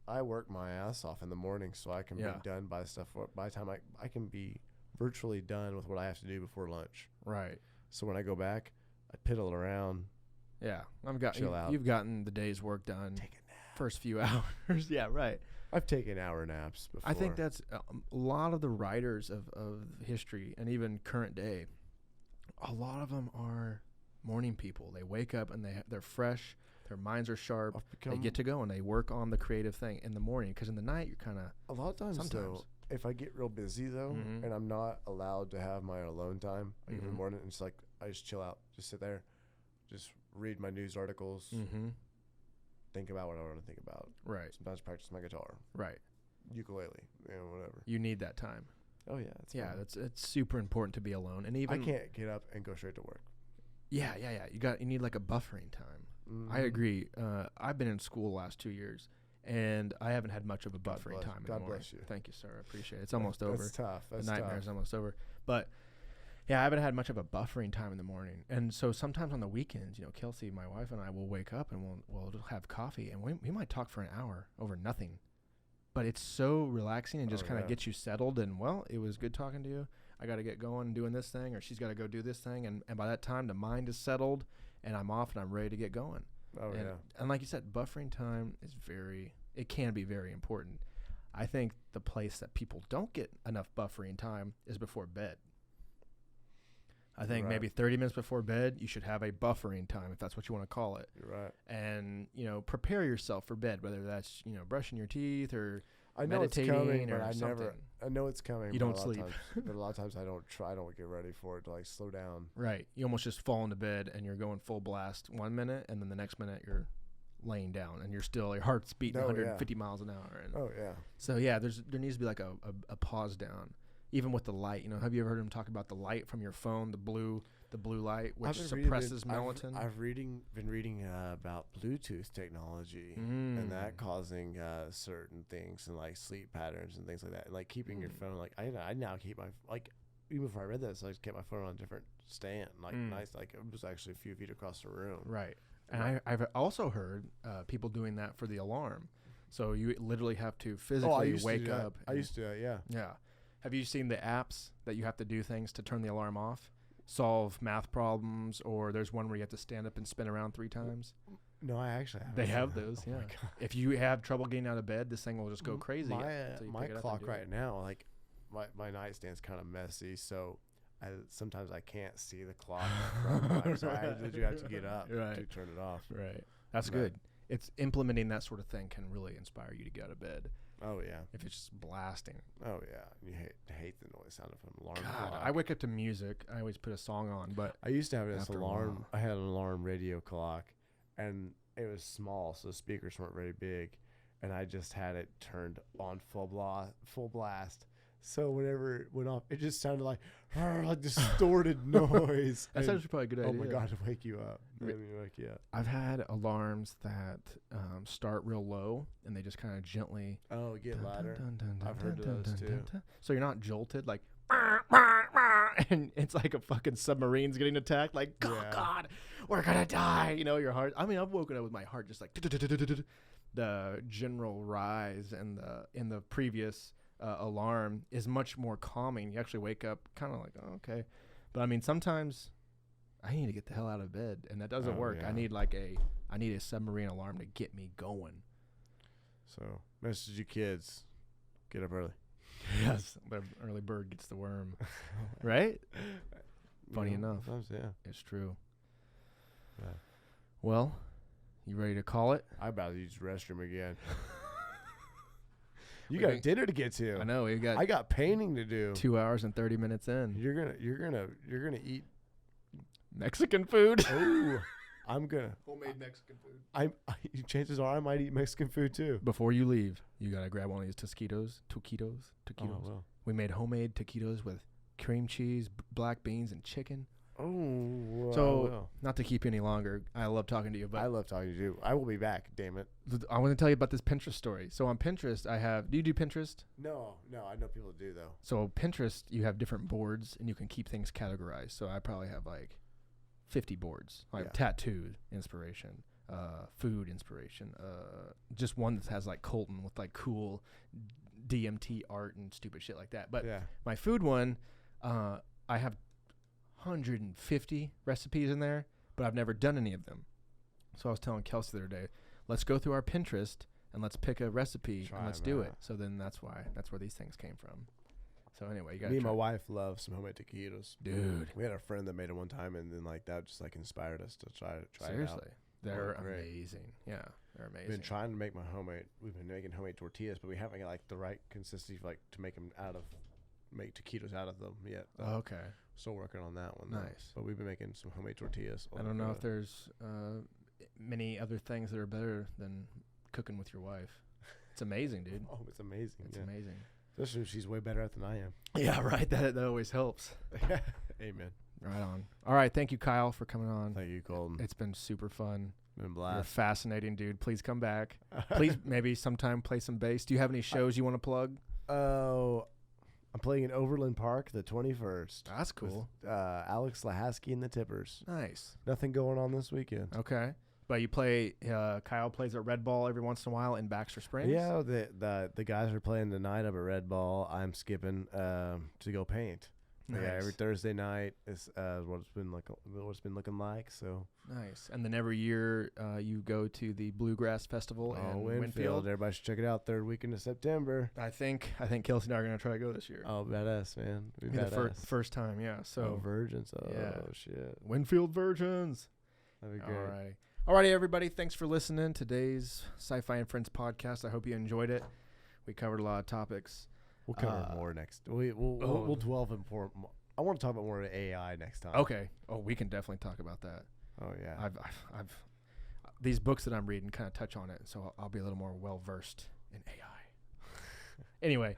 I work my ass off in the morning, so I can be done by stuff. By the time I can be virtually done with what I have to do before lunch. Right. So when I go back, I piddle around. Yeah, chill out. You've gotten the day's work done. Take a nap. First few hours. Yeah, right. I've taken hour naps before. I think that's a lot of the writers of history and even current day. A lot of them are morning people. They wake up and they're fresh. Their minds are sharp. They get to go and they work on the creative thing in the morning. Because in the night, you're kind of a lot of times. Though, if I get real busy though, and I'm not allowed to have my alone time, like in the morning, it's like I just chill out, just sit there, just read my news articles. Think about what I want to think about. Right. Sometimes practice my guitar. Right. Ukulele. Whatever. You need that time. Oh yeah. It's super important to be alone. And even I can't get up and go straight to work. Yeah. You need like a buffering time. I agree. I've been in school the last 2 years, and I haven't had much of a buffering time. God bless you. Thank you, sir. I appreciate it. It's almost over. That's tough. The nightmare's almost over. But yeah, I haven't had much of a buffering time in the morning. And so sometimes on the weekends, Kelsey, my wife, and I will wake up and we'll have coffee, and we might talk for an hour over nothing. But it's so relaxing and just kind of gets you settled. And, well, it was good talking to you. I got to get going and doing this thing, or she's got to go do this thing. And by that time, the mind is settled, and I'm off, and I'm ready to get going. And like you said, buffering time is it can be very important. I think the place that people don't get enough buffering time is before bed. I think maybe 30 minutes before bed, you should have a buffering time, if that's what you want to call it. You're right. And, prepare yourself for bed, whether that's, brushing your teeth or I know meditating it's coming, but something. I know it's coming. You don't sleep. But a lot of times I don't get ready for it to like slow down. Right. You almost just fall into bed and you're going full blast 1 minute, and then the next minute you're laying down and your heart's beating 150 miles an hour. And so there needs to be like a pause down. Even with the light, have you ever heard him talk about the light from your phone, the blue light, which suppresses melatonin? I've been reading about Bluetooth technology and that causing certain things and like sleep patterns and things like that, and like keeping your phone. Like I now keep my even before I read that, so I just kept my phone on a different stand, like nice, like it was actually a few feet across the room. Right. And I've also heard people doing that for the alarm. So you literally have to physically wake up. I used to, yeah. Yeah. Have you seen the apps that you have to do things to turn the alarm off? Solve math problems, or there's one where you have to stand up and spin around 3 times? No, I actually haven't. They have those, Oh yeah. my God. If you have trouble getting out of bed, this thing will just go crazy. My clock right now, like my nightstand's kind of messy, so sometimes I can't see the clock. So I literally have to get up to turn it off. Right. That's good. It's implementing that sort of thing can really inspire you to get out of bed. Oh yeah. If it's just blasting. Oh yeah. You hate the noise sound of an alarm clock. I wake up to music. I always put a song on, but I used to have this after a alarm. while. I had an alarm radio clock, and it was small, so the speakers weren't very big, and I just had it turned on full blast. So whenever it went off, it just sounded like distorted noise. That's actually probably a good idea. Oh my God, to wake you up. Let me wake you up. I've had alarms that start real low and they just kind of gently. Oh, get louder. I've heard of those too. So you're not jolted like, and it's like a fucking submarine's getting attacked. Like, oh God, we're gonna die. You know, your heart. I mean, I've woken up with my heart just like the general rise and in the previous alarm is much more calming. You actually wake up kind of like, oh, okay, but I mean, sometimes I need to get the hell out of bed, and that doesn't work. Yeah. I need a submarine alarm to get me going. So, message you kids, get up early. Yes, the early bird gets the worm, right? Funny enough, sometimes, yeah, it's true. Yeah. Well, you ready to call it? I about to use the restroom again. You got dinner to get to. I know I got painting to do. 2 hours and 30 minutes in. You're gonna eat Mexican food. Oh, I'm gonna homemade Mexican food. Chances are I might eat Mexican food too. Before you leave, you gotta grab one of these taquitos. Oh, well. We made homemade taquitos with cream cheese, black beans, and chicken. Oh, well, so not to keep you any longer, I love talking to you, but I love talking to you. I will be back. Damn it! I want to tell you about this Pinterest story. So on Pinterest, do you do Pinterest? No, I know people do though. So Pinterest, you have different boards, and you can keep things categorized. So I probably have like 50 boards. I have tattoo inspiration, food inspiration, just one that has like Colton with like cool DMT art and stupid shit like that. But my food one, I have 150 recipes in there, but I've never done any of them. So I was telling Kelsey the other day, let's go through our Pinterest and let's pick a recipe and let's do it. So then that's where these things came from. So anyway, you got me and my wife love some homemade taquitos. Dude. We had a friend that made it one time, and then like that just like inspired us to try it out. Seriously. They're amazing. Yeah, they're amazing. We've been trying to make we've been making homemade tortillas, but we haven't got like the right consistency for, like to make taquitos out of them yet. Okay. Still working on that one. Nice. But we've been making some homemade tortillas. I don't know if there's many other things that are better than cooking with your wife. It's amazing, dude. Oh, it's amazing. It's amazing. Especially if she's way better at than I am. Yeah, right. That always helps. Amen. Right on. All right. Thank you, Kyle, for coming on. Thank you, Colton. It's been super fun. Been a You're blast. fascinating, dude. Please come back. Please maybe sometime play some bass. Do you have any shows you want to plug? Oh, I'm playing in Overland Park the 21st. That's cool. With, Alex Lahaski and the Tippers. Nice. Nothing going on this weekend. Okay. But you play, Kyle plays at Red Ball every once in a while in Baxter Springs? Yeah, the guys are playing tonight up at Red Ball. I'm skipping to go paint. Nice. Yeah, every Thursday night is what it's been looking like. So nice. And then every year you go to the Bluegrass Festival in Winfield. Everybody should check it out. Third weekend of September. I think Kelsey and I are gonna try to go this year. Oh, badass, man! Be the first time, yeah. So Virgins. Oh shit. Winfield Virgins. That'd be great. Alrighty, everybody. Thanks for listening. Today's SciFi and Friends podcast. I hope you enjoyed it. We covered a lot of topics. We'll cover more next. We'll delve in more. I want to talk about more AI next time. Okay. Oh, we can definitely talk about that. Oh yeah. I've these books that I'm reading kind of touch on it, so I'll be a little more well versed in AI. Anyway,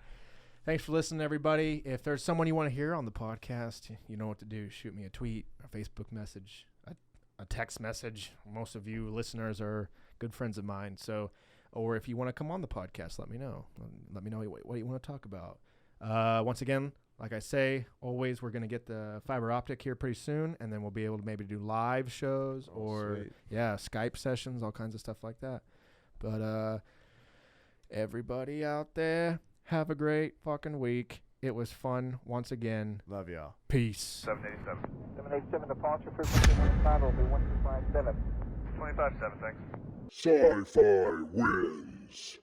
thanks for listening, everybody. If there's someone you want to hear on the podcast, you know what to do. Shoot me a tweet, a Facebook message, a text message. Most of you listeners are good friends of mine, so. Or if you want to come on the podcast, let me know. Let me know what you want to talk about. Once again, like I say, always we're going to get the fiber optic here pretty soon, and then we'll be able to maybe do live shows or, sweet. yeah, Skype sessions, all kinds of stuff like that. But everybody out there, have a great fucking week. It was fun once again. Love y'all. Peace. 787. 787 departure frequency notified will be 125 Dennis. 25-7, thanks. SciFi wins.